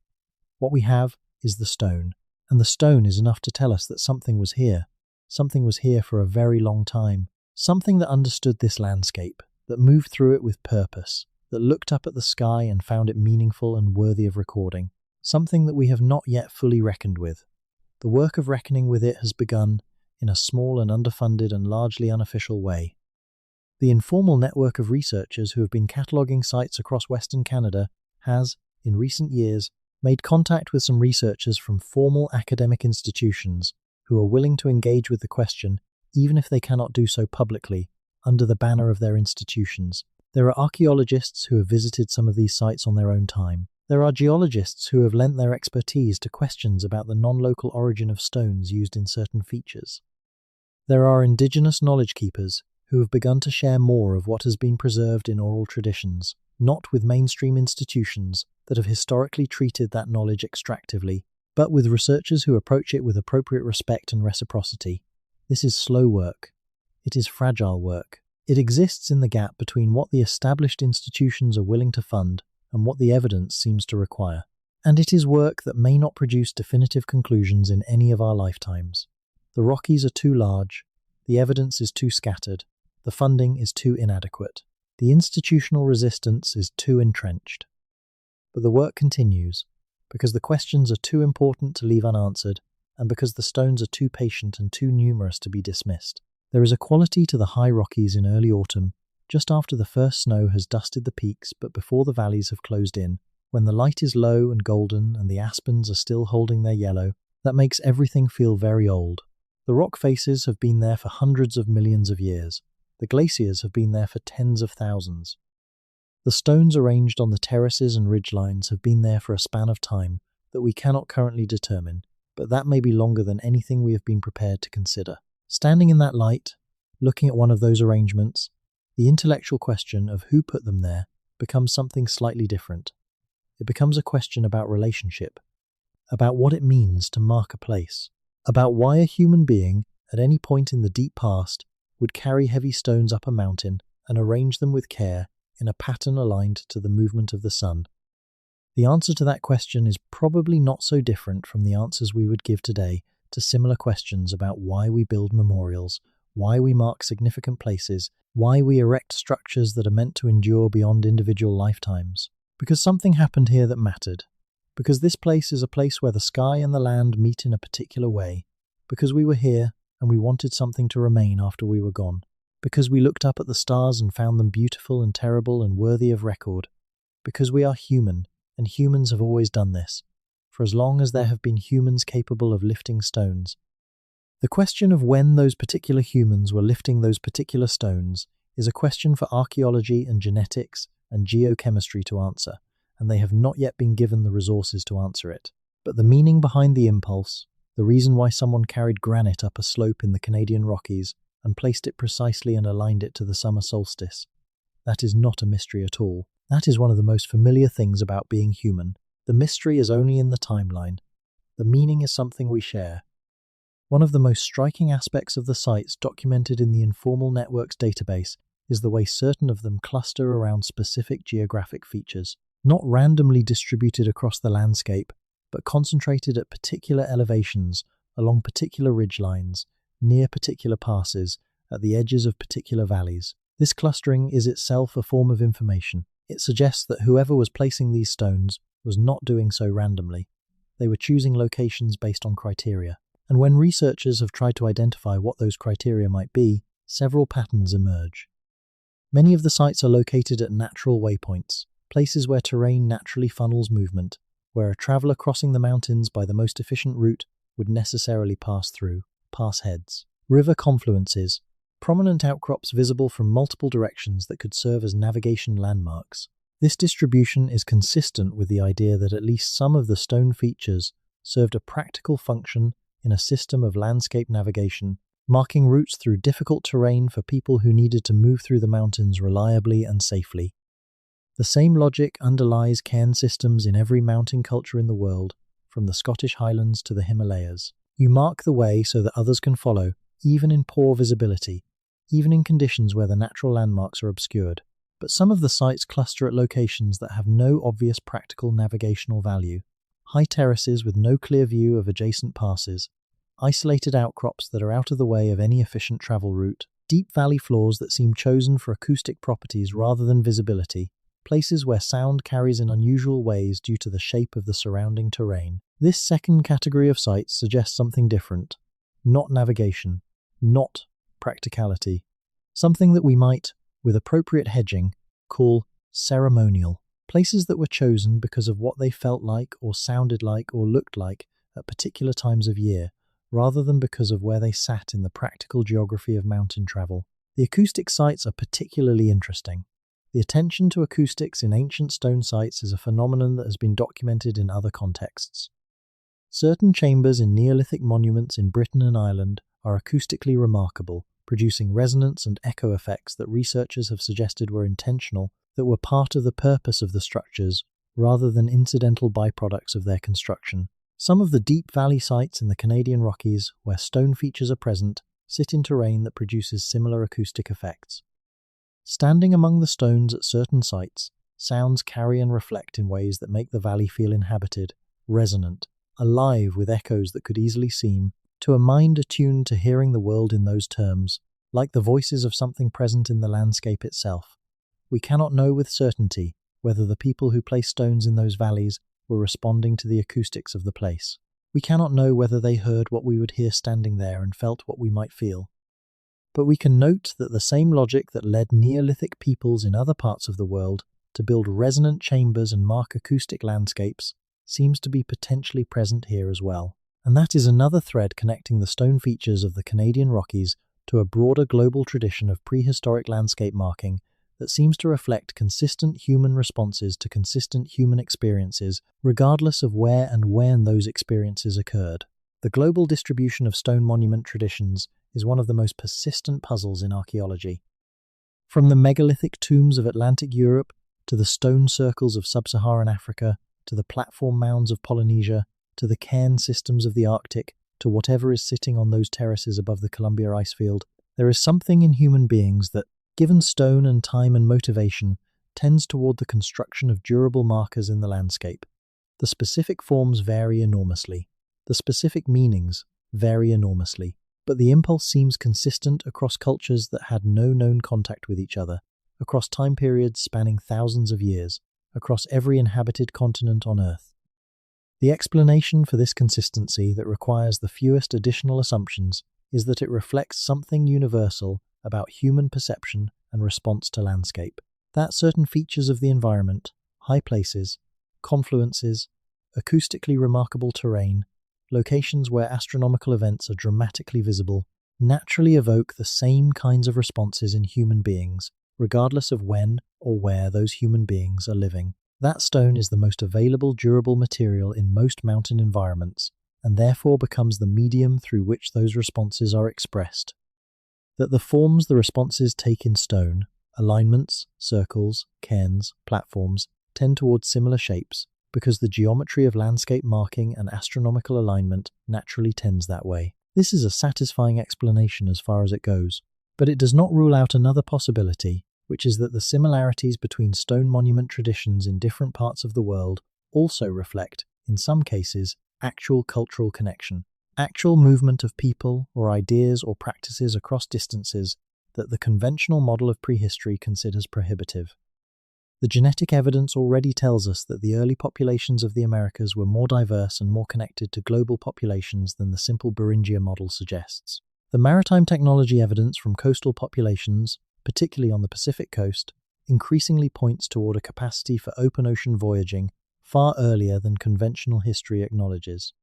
What we have is the stone, and the stone is enough to tell us that something was here for a very long time, something that understood this landscape, that moved through it with purpose, that looked up at the sky and found it meaningful and worthy of recording, something that we have not yet fully reckoned with. The work of reckoning with it has begun in a small and underfunded and largely unofficial way. The informal network of researchers who have been cataloguing sites across Western Canada has, in recent years, made contact with some researchers from formal academic institutions who are willing to engage with the question, even if they cannot do so publicly, under the banner of their institutions. There are archaeologists who have visited some of these sites on their own time. There are geologists who have lent their expertise to questions about the non-local origin of stones used in certain features. There are Indigenous knowledge keepers who have begun to share more of what has been preserved in oral traditions, not with mainstream institutions that have historically treated that knowledge extractively, but with researchers who approach it with appropriate respect and reciprocity. This is slow work. It is fragile work. It exists in the gap between what the established institutions are willing to fund and what the evidence seems to require. And it is work that may not produce definitive conclusions in any of our lifetimes. The Rockies are too large, the evidence is too scattered, the funding is too inadequate, the institutional resistance is too entrenched. But the work continues, because the questions are too important to leave unanswered, and because the stones are too patient and too numerous to be dismissed. There is a quality to the high Rockies in early autumn, just after the first snow has dusted the peaks but before the valleys have closed in, when the light is low and golden and the aspens are still holding their yellow, that makes everything feel very old. The rock faces have been there for hundreds of millions of years. The glaciers have been there for tens of thousands. The stones arranged on the terraces and ridgelines have been there for a span of time that we cannot currently determine, but that may be longer than anything we have been prepared to consider. Standing in that light, looking at one of those arrangements, the intellectual question of who put them there becomes something slightly different. It becomes a question about relationship, about what it means to mark a place, about why a human being, at any point in the deep past, would carry heavy stones up a mountain and arrange them with care in a pattern aligned to the movement of the sun. The answer to that question is probably not so different from the answers we would give today to similar questions about why we build memorials, why we mark significant places, why we erect structures that are meant to endure beyond individual lifetimes. Because something happened here that mattered. Because this place is a place where the sky and the land meet in a particular way. Because we were here and we wanted something to remain after we were gone. Because we looked up at the stars and found them beautiful and terrible and worthy of record. Because we are human, and humans have always done this, for as long as there have been humans capable of lifting stones. The question of when those particular humans were lifting those particular stones is a question for archaeology and genetics and geochemistry to answer, and they have not yet been given the resources to answer it. But the meaning behind the impulse, the reason why someone carried granite up a slope in the Canadian Rockies and placed it precisely and aligned it to the summer solstice, that is not a mystery at all. That is one of the most familiar things about being human. The mystery is only in the timeline. The meaning is something we share. One of the most striking aspects of the sites documented in the Informal Networks database is the way certain of them cluster around specific geographic features, not randomly distributed across the landscape, but concentrated at particular elevations, along particular ridgelines, near particular passes, at the edges of particular valleys. This clustering is itself a form of information. It suggests that whoever was placing these stones was not doing so randomly. They were choosing locations based on criteria. And when researchers have tried to identify what those criteria might be, several patterns emerge. Many of the sites are located at natural waypoints, places where terrain naturally funnels movement, where a traveller crossing the mountains by the most efficient route would necessarily pass heads. River confluences, prominent outcrops visible from multiple directions that could serve as navigation landmarks. This distribution is consistent with the idea that at least some of the stone features served a practical function in a system of landscape navigation, marking routes through difficult terrain for people who needed to move through the mountains reliably and safely. The same logic underlies cairn systems in every mountain culture in the world, from the Scottish Highlands to the Himalayas. You mark the way so that others can follow, even in poor visibility, even in conditions where the natural landmarks are obscured. But some of the sites cluster at locations that have no obvious practical navigational value. High terraces with no clear view of adjacent passes, isolated outcrops that are out of the way of any efficient travel route, deep valley floors that seem chosen for acoustic properties rather than visibility, places where sound carries in unusual ways due to the shape of the surrounding terrain. This second category of sites suggests something different. Not navigation, not practicality. Something that we might, with appropriate hedging, call ceremonial. Places that were chosen because of what they felt like or sounded like or looked like at particular times of year, rather than because of where they sat in the practical geography of mountain travel. The acoustic sites are particularly interesting. The attention to acoustics in ancient stone sites is a phenomenon that has been documented in other contexts. Certain chambers in Neolithic monuments in Britain and Ireland are acoustically remarkable, producing resonance and echo effects that researchers have suggested were intentional, that were part of the purpose of the structures, rather than incidental byproducts of their construction. Some of the deep valley sites in the Canadian Rockies, where stone features are present, sit in terrain that produces similar acoustic effects. Standing among the stones at certain sites, sounds carry and reflect in ways that make the valley feel inhabited, resonant, alive with echoes that could easily seem, to a mind attuned to hearing the world in those terms, like the voices of something present in the landscape itself. We cannot know with certainty whether the people who placed stones in those valleys were responding to the acoustics of the place. We cannot know whether they heard what we would hear standing there and felt what we might feel. But we can note that the same logic that led Neolithic peoples in other parts of the world to build resonant chambers and mark acoustic landscapes seems to be potentially present here as well. And that is another thread connecting the stone features of the Canadian Rockies to a broader global tradition of prehistoric landscape marking that seems to reflect consistent human responses to consistent human experiences, regardless of where and when those experiences occurred. The global distribution of stone monument traditions is one of the most persistent puzzles in archaeology. From the megalithic tombs of Atlantic Europe to the stone circles of sub-Saharan Africa, to the platform mounds of Polynesia, to the cairn systems of the Arctic, to whatever is sitting on those terraces above the Columbia icefield, there is something in human beings that, given stone and time and motivation, tends toward the construction of durable markers in the landscape. The specific forms vary enormously. The specific meanings vary enormously. But the impulse seems consistent across cultures that had no known contact with each other, across time periods spanning thousands of years, across every inhabited continent on Earth. The explanation for this consistency that requires the fewest additional assumptions is that it reflects something universal about human perception and response to landscape. That certain features of the environment, high places, confluences, acoustically remarkable terrain, locations where astronomical events are dramatically visible, naturally evoke the same kinds of responses in human beings, regardless of when or where those human beings are living. That stone is the most available durable material in most mountain environments, and therefore becomes the medium through which those responses are expressed. That the forms the responses take in stone, alignments, circles, cairns, platforms, tend towards similar shapes, because the geometry of landscape marking and astronomical alignment naturally tends that way. This is a satisfying explanation as far as it goes, but it does not rule out another possibility, which is that the similarities between stone monument traditions in different parts of the world also reflect, in some cases, actual cultural connection, actual movement of people or ideas or practices across distances that the conventional model of prehistory considers prohibitive. The genetic evidence already tells us that the early populations of the Americas were more diverse and more connected to global populations than the simple Beringia model suggests. The maritime technology evidence from coastal populations, particularly on the Pacific coast, increasingly points toward a capacity for open ocean voyaging far earlier than conventional history acknowledges.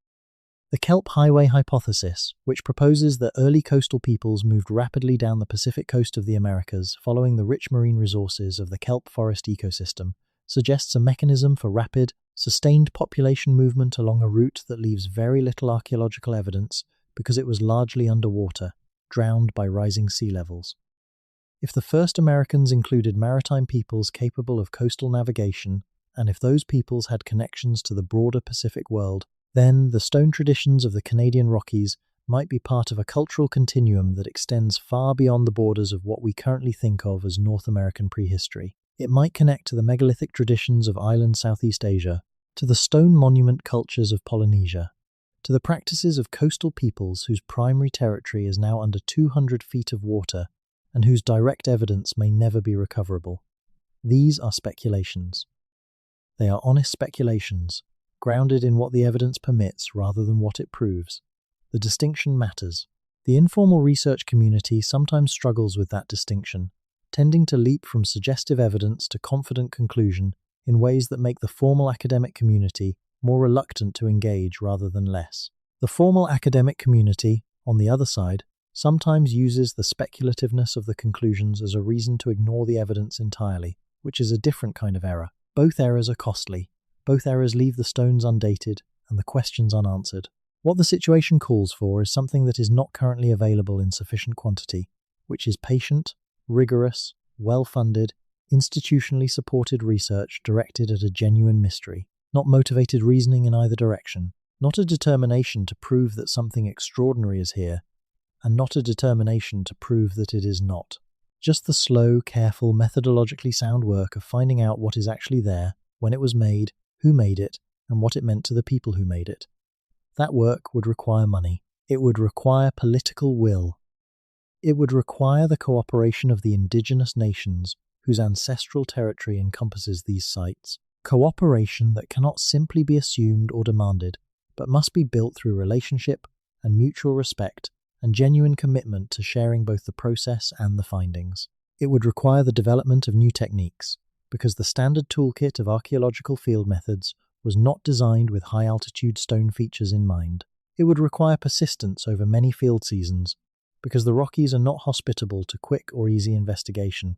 The Kelp Highway hypothesis, which proposes that early coastal peoples moved rapidly down the Pacific coast of the Americas following the rich marine resources of the kelp forest ecosystem, suggests a mechanism for rapid, sustained population movement along a route that leaves very little archaeological evidence because it was largely underwater, drowned by rising sea levels. If the first Americans included maritime peoples capable of coastal navigation, and if those peoples had connections to the broader Pacific world, then the stone traditions of the Canadian Rockies might be part of a cultural continuum that extends far beyond the borders of what we currently think of as North American prehistory. It might connect to the megalithic traditions of island Southeast Asia, to the stone monument cultures of Polynesia, to the practices of coastal peoples whose primary territory is now under 200 feet of water and whose direct evidence may never be recoverable. These are speculations. They are honest speculations, grounded in what the evidence permits rather than what it proves. The distinction matters. The informal research community sometimes struggles with that distinction, tending to leap from suggestive evidence to confident conclusion in ways that make the formal academic community more reluctant to engage rather than less. The formal academic community, on the other side, sometimes uses the speculativeness of the conclusions as a reason to ignore the evidence entirely, which is a different kind of error. Both errors are costly. Both errors leave the stones undated and the questions unanswered. What the situation calls for is something that is not currently available in sufficient quantity, which is patient, rigorous, well-funded, institutionally supported research directed at a genuine mystery, not motivated reasoning in either direction, not a determination to prove that something extraordinary is here, and not a determination to prove that it is not. Just the slow, careful, methodologically sound work of finding out what is actually there, when it was made, who made it, and what it meant to the people who made it. That work would require money. It would require political will. It would require the cooperation of the indigenous nations whose ancestral territory encompasses these sites. Cooperation that cannot simply be assumed or demanded, but must be built through relationship and mutual respect and genuine commitment to sharing both the process and the findings. It would require the development of new techniques, because the standard toolkit of archaeological field methods was not designed with high-altitude stone features in mind. It would require persistence over many field seasons, because the Rockies are not hospitable to quick or easy investigation.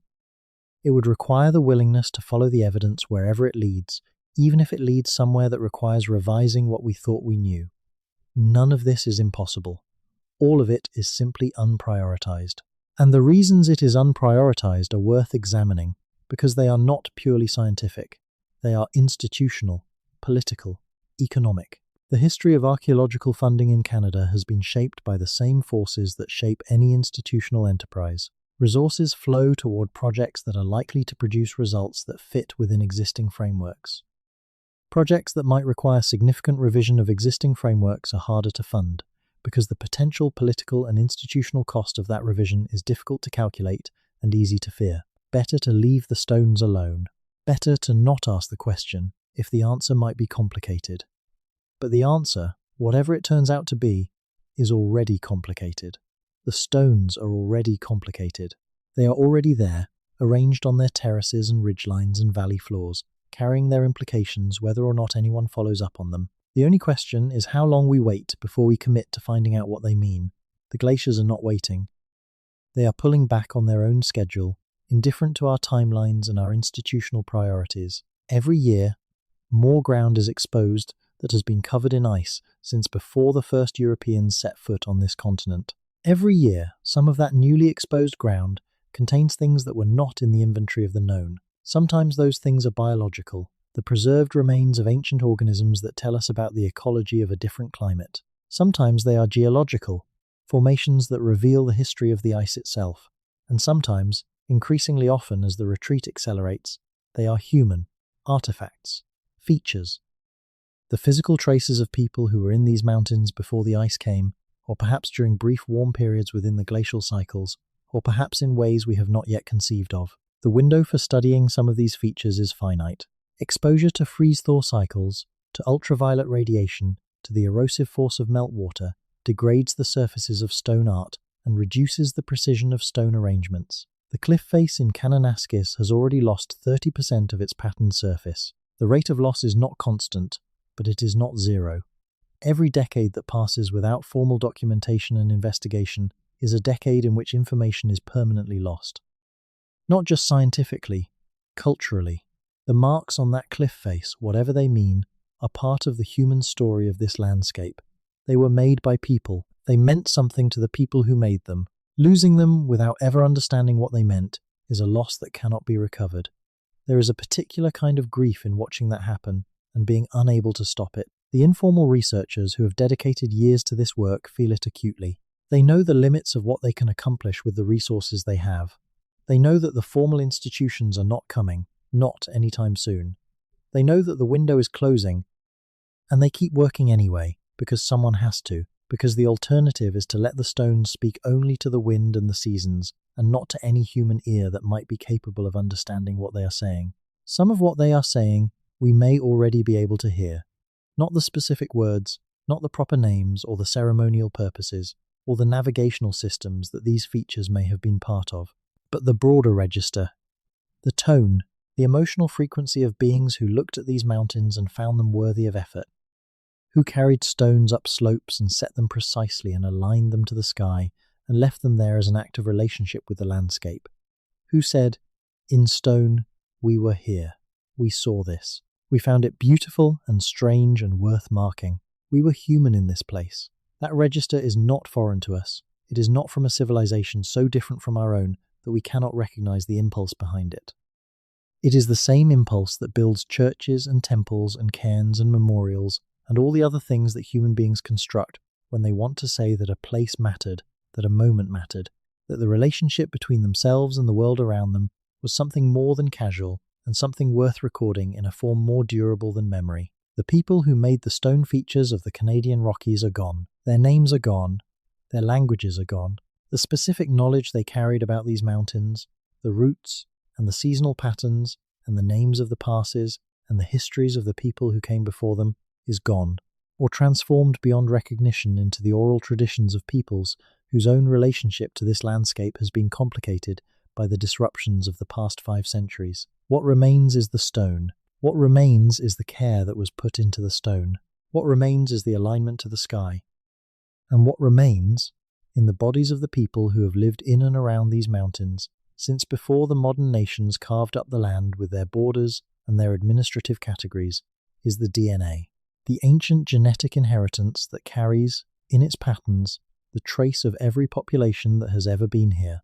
It would require the willingness to follow the evidence wherever it leads, even if it leads somewhere that requires revising what we thought we knew. None of this is impossible. All of it is simply unprioritized. And the reasons it is unprioritized are worth examining. because they are not purely scientific. They are institutional, political, economic. The history of archaeological funding in Canada has been shaped by the same forces that shape any institutional enterprise. Resources flow toward projects that are likely to produce results that fit within existing frameworks. Projects that might require significant revision of existing frameworks are harder to fund, because the potential political and institutional cost of that revision is difficult to calculate and easy to fear. Better to leave the stones alone. Better to not ask the question if the answer might be complicated. But the answer, whatever it turns out to be, is already complicated. The stones are already complicated. They are already there, arranged on their terraces and ridgelines and valley floors, carrying their implications whether or not anyone follows up on them. The only question is how long we wait before we commit to finding out what they mean. The glaciers are not waiting. They are pulling back on their own schedule, indifferent to our timelines and our institutional priorities. Every year, more ground is exposed that has been covered in ice since before the first Europeans set foot on this continent. Every year, some of that newly exposed ground contains things that were not in the inventory of the known. Sometimes those things are biological, the preserved remains of ancient organisms that tell us about the ecology of a different climate. Sometimes they are geological, formations that reveal the history of the ice itself. And sometimes, increasingly often as the retreat accelerates, they are human, artifacts, features. The physical traces of people who were in these mountains before the ice came, or perhaps during brief warm periods within the glacial cycles, or perhaps in ways we have not yet conceived of. The window for studying some of these features is finite. Exposure to freeze-thaw cycles, to ultraviolet radiation, to the erosive force of meltwater, degrades the surfaces of stone art and reduces the precision of stone arrangements. The cliff face in Kananaskis has already lost 30% of its patterned surface. The rate of loss is not constant, but it is not zero. Every decade that passes without formal documentation and investigation is a decade in which information is permanently lost. Not just scientifically, culturally. The marks on that cliff face, whatever they mean, are part of the human story of this landscape. They were made by people. They meant something to the people who made them. Losing them without ever understanding what they meant is a loss that cannot be recovered. There is a particular kind of grief in watching that happen and being unable to stop it. The informal researchers who have dedicated years to this work feel it acutely. They know the limits of what they can accomplish with the resources they have. They know that the formal institutions are not coming, not anytime soon. They know that the window is closing, and they keep working anyway, because someone has to, because the alternative is to let the stones speak only to the wind and the seasons, and not to any human ear that might be capable of understanding what they are saying. Some of what they are saying we may already be able to hear. Not the specific words, not the proper names or the ceremonial purposes, or the navigational systems that these features may have been part of, but the broader register, the tone, the emotional frequency of beings who looked at these mountains and found them worthy of effort, who carried stones up slopes and set them precisely and aligned them to the sky and left them there as an act of relationship with the landscape, who said, "In stone, we were here. We saw this. We found it beautiful and strange and worth marking. We were human in this place." That register is not foreign to us. It is not from a civilization so different from our own that we cannot recognize the impulse behind it. It is the same impulse that builds churches and temples and cairns and memorials and all the other things that human beings construct when they want to say that a place mattered, that a moment mattered, that the relationship between themselves and the world around them was something more than casual and something worth recording in a form more durable than memory. The people who made the stone features of the Canadian Rockies are gone. Their names are gone. Their languages are gone. The specific knowledge they carried about these mountains, the routes and the seasonal patterns and the names of the passes and the histories of the people who came before them is gone, or transformed beyond recognition into the oral traditions of peoples whose own relationship to this landscape has been complicated by the disruptions of the past 5 centuries. What remains is the stone. What remains is the care that was put into the stone. What remains is the alignment to the sky. And what remains, in the bodies of the people who have lived in and around these mountains since before the modern nations carved up the land with their borders and their administrative categories, is the DNA, the ancient genetic inheritance that carries, in its patterns, the trace of every population that has ever been here.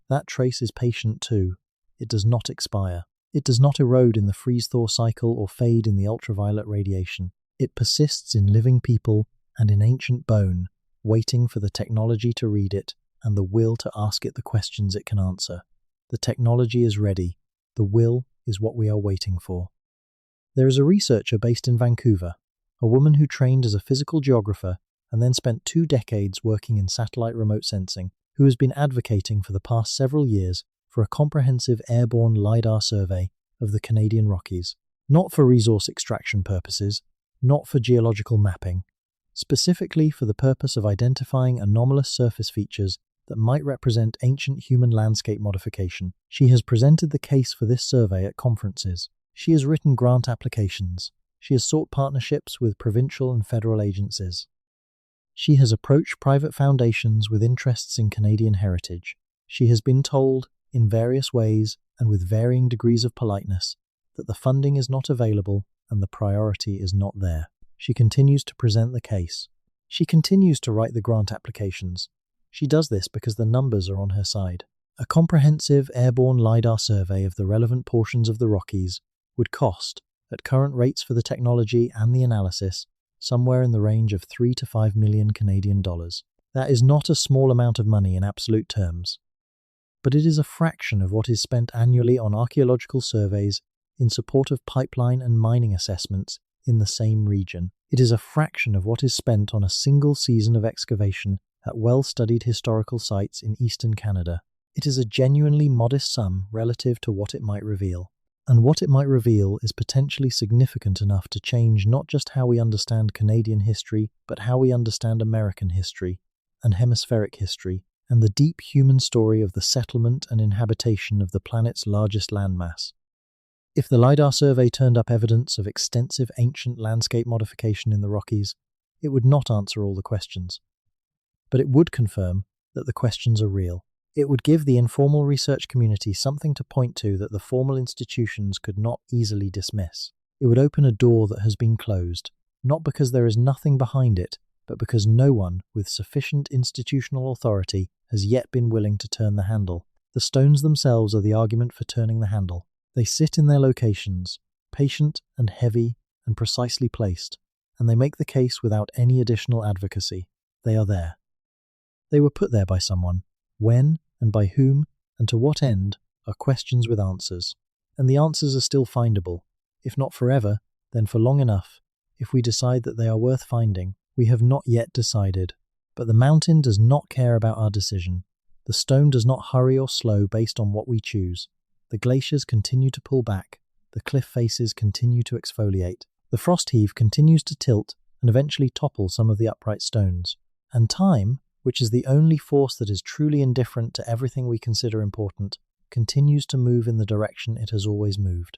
That trace is patient too. It does not expire. It does not erode in the freeze-thaw cycle or fade in the ultraviolet radiation. It persists in living people and in ancient bone, waiting for the technology to read it and the will to ask it the questions it can answer. The technology is ready. The will is what we are waiting for. There is a researcher based in Vancouver, a woman who trained as a physical geographer and then spent 2 decades working in satellite remote sensing, who has been advocating for the past several years for a comprehensive airborne LiDAR survey of the Canadian Rockies, not for resource extraction purposes, not for geological mapping, specifically for the purpose of identifying anomalous surface features that might represent ancient human landscape modification. She has presented the case for this survey at conferences. She has written grant applications. She has sought partnerships with provincial and federal agencies. She has approached private foundations with interests in Canadian heritage. She has been told, in various ways and with varying degrees of politeness, that the funding is not available and the priority is not there. She continues to present the case. She continues to write the grant applications. She does this because the numbers are on her side. A comprehensive airborne LiDAR survey of the relevant portions of the Rockies would cost, at current rates for the technology and the analysis, somewhere in the range of 3 to 5 million Canadian dollars. That is not a small amount of money in absolute terms, but it is a fraction of what is spent annually on archaeological surveys in support of pipeline and mining assessments in the same region. It is a fraction of what is spent on a single season of excavation at well-studied historical sites in eastern Canada. It is a genuinely modest sum relative to what it might reveal. And what it might reveal is potentially significant enough to change not just how we understand Canadian history, but how we understand American history and hemispheric history, and the deep human story of the settlement and inhabitation of the planet's largest landmass. If the LiDAR survey turned up evidence of extensive ancient landscape modification in the Rockies, it would not answer all the questions. But it would confirm that the questions are real. It would give the informal research community something to point to that the formal institutions could not easily dismiss. It would open a door that has been closed, not because there is nothing behind it, but because no one with sufficient institutional authority has yet been willing to turn the handle. The stones themselves are the argument for turning the handle. They sit in their locations, patient and heavy and precisely placed, and they make the case without any additional advocacy. They are there. They were put there by someone. When and by whom and to what end are questions with answers. And the answers are still findable. If not forever, then for long enough. If we decide that they are worth finding, we have not yet decided. But the mountain does not care about our decision. The stone does not hurry or slow based on what we choose. The glaciers continue to pull back. The cliff faces continue to exfoliate. The frost heave continues to tilt and eventually topple some of the upright stones. And time, which is the only force that is truly indifferent to everything we consider important, continues to move in the direction it has always moved.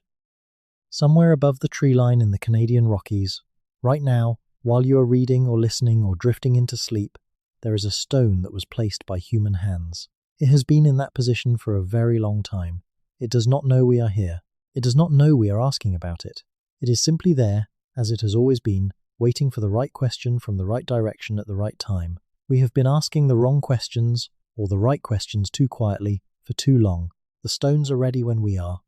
Somewhere above the tree line in the Canadian Rockies, right now, while you are reading or listening or drifting into sleep, there is a stone that was placed by human hands. It has been in that position for a very long time. It does not know we are here. It does not know we are asking about it. It is simply there, as it has always been, waiting for the right question from the right direction at the right time. We have been asking the wrong questions, or the right questions too quietly, for too long. The stones are ready when we are.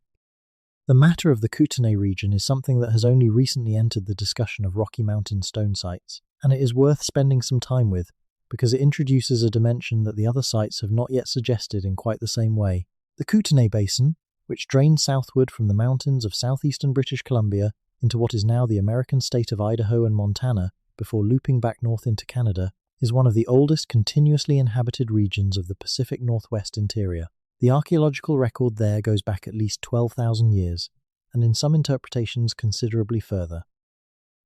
The matter of the Kootenay region is something that has only recently entered the discussion of Rocky Mountain stone sites, and it is worth spending some time with, because it introduces a dimension that the other sites have not yet suggested in quite the same way. The Kootenay Basin, which drains southward from the mountains of southeastern British Columbia into what is now the American state of Idaho and Montana, before looping back north into Canada, is one of the oldest continuously inhabited regions of the Pacific Northwest interior. The archaeological record there goes back at least 12,000 years, and in some interpretations considerably further.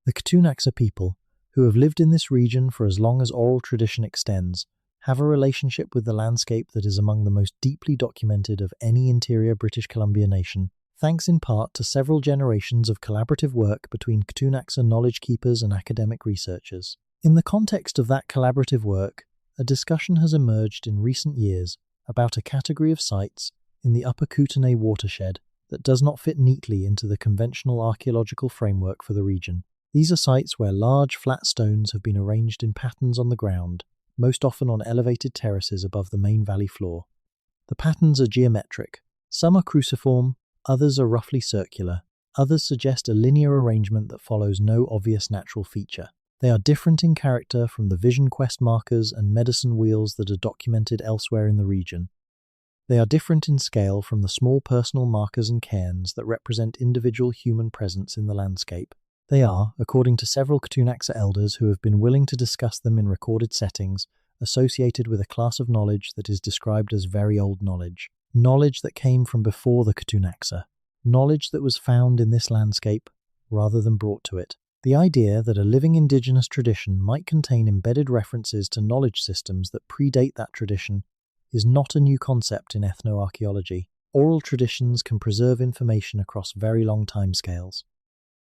The Ktunax are people who have lived in this region for as long as oral tradition extends, have a relationship with the landscape that is among the most deeply documented of any interior British Columbia nation, thanks in part to several generations of collaborative work between Ktunax knowledge keepers and academic researchers. In the context of that collaborative work, a discussion has emerged in recent years about a category of sites in the Upper Kootenay watershed that does not fit neatly into the conventional archaeological framework for the region. These are sites where large flat stones have been arranged in patterns on the ground, most often on elevated terraces above the main valley floor. The patterns are geometric. Some are cruciform, Others are roughly circular. Others suggest a linear arrangement that follows no obvious natural feature. They are different in character from the vision quest markers and medicine wheels that are documented elsewhere in the region. They are different in scale from the small personal markers and cairns that represent individual human presence in the landscape. They are, according to several Ktunaxa elders who have been willing to discuss them in recorded settings, associated with a class of knowledge that is described as very old knowledge. Knowledge that came from before the Ktunaxa. Knowledge that was found in this landscape rather than brought to it. The idea that a living indigenous tradition might contain embedded references to knowledge systems that predate that tradition is not a new concept in ethnoarchaeology. Oral traditions can preserve information across very long timescales.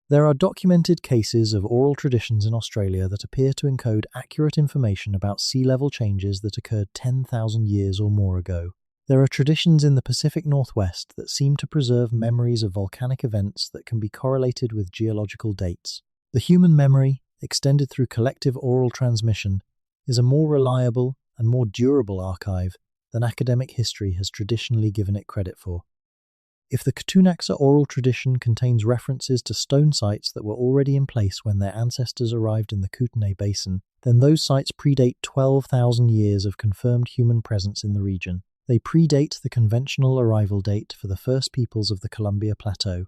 There are documented cases of oral traditions in Australia that appear to encode accurate information about sea level changes that occurred 10,000 years or more ago. There are traditions in the Pacific Northwest that seem to preserve memories of volcanic events that can be correlated with geological dates. The human memory, extended through collective oral transmission, is a more reliable and more durable archive than academic history has traditionally given it credit for. If the Ktunaxa oral tradition contains references to stone sites that were already in place when their ancestors arrived in the Kootenay Basin, then those sites predate 12,000 years of confirmed human presence in the region. They predate the conventional arrival date for the first peoples of the Columbia Plateau.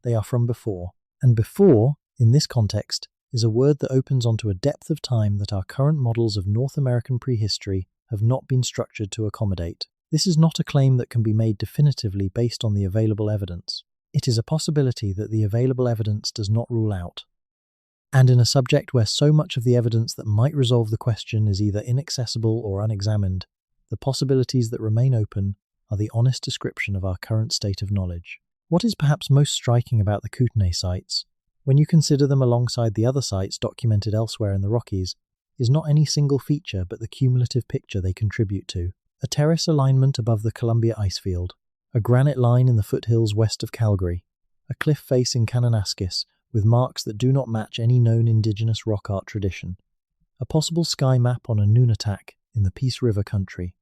They are from before. And before, in this context, is a word that opens onto a depth of time that our current models of North American prehistory have not been structured to accommodate. This is not a claim that can be made definitively based on the available evidence. It is a possibility that the available evidence does not rule out. And in a subject where so much of the evidence that might resolve the question is either inaccessible or unexamined, the possibilities that remain open are the honest description of our current state of knowledge. What is perhaps most striking about the Kootenay sites, when you consider them alongside the other sites documented elsewhere in the Rockies, is not any single feature but the cumulative picture they contribute to. A terrace alignment above the Columbia icefield, a granite line in the foothills west of Calgary, a cliff face in Kananaskis with marks that do not match any known Indigenous rock art tradition, a possible sky map on a Nunatak in the Peace River country.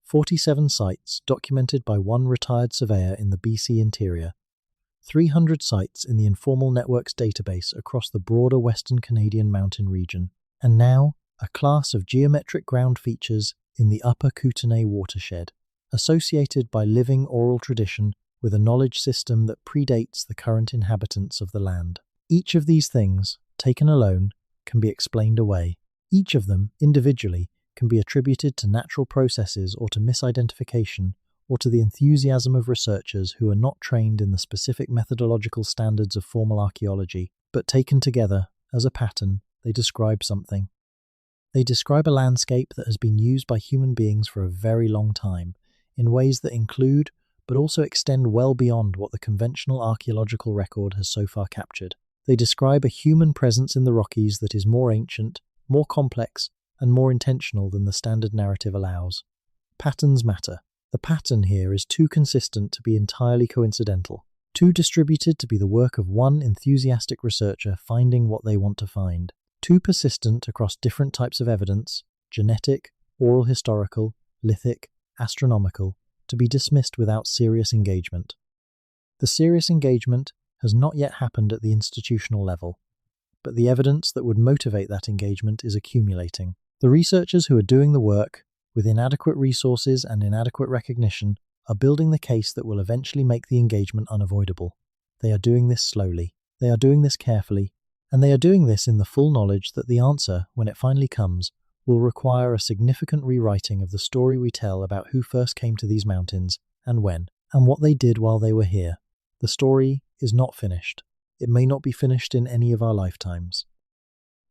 47 sites documented by one retired surveyor in the BC interior, 300 sites in the Informal Networks database across the broader Western Canadian mountain region, and now a class of geometric ground features in the Upper Kootenay watershed, associated by living oral tradition with a knowledge system that predates the current inhabitants of the land. Each of these things, taken alone, can be explained away. Each of them, individually, can be attributed to natural processes or to misidentification or to the enthusiasm of researchers who are not trained in the specific methodological standards of formal archaeology, but taken together, as a pattern, they describe something. They describe a landscape that has been used by human beings for a very long time, in ways that include, but also extend well beyond what the conventional archaeological record has so far captured. They describe a human presence in the Rockies that is more ancient, more complex, and more intentional than the standard narrative allows. Patterns matter. The pattern here is too consistent to be entirely coincidental, too distributed to be the work of one enthusiastic researcher finding what they want to find, too persistent across different types of evidence, genetic, oral historical, lithic, astronomical, to be dismissed without serious engagement. The serious engagement has not yet happened at the institutional level, but the evidence that would motivate that engagement is accumulating. The researchers who are doing the work, with inadequate resources and inadequate recognition, are building the case that will eventually make the engagement unavoidable. They are doing this slowly. They are doing this carefully. And they are doing this in the full knowledge that the answer, when it finally comes, will require a significant rewriting of the story we tell about who first came to these mountains, and when, and what they did while they were here. The story is not finished. It may not be finished in any of our lifetimes.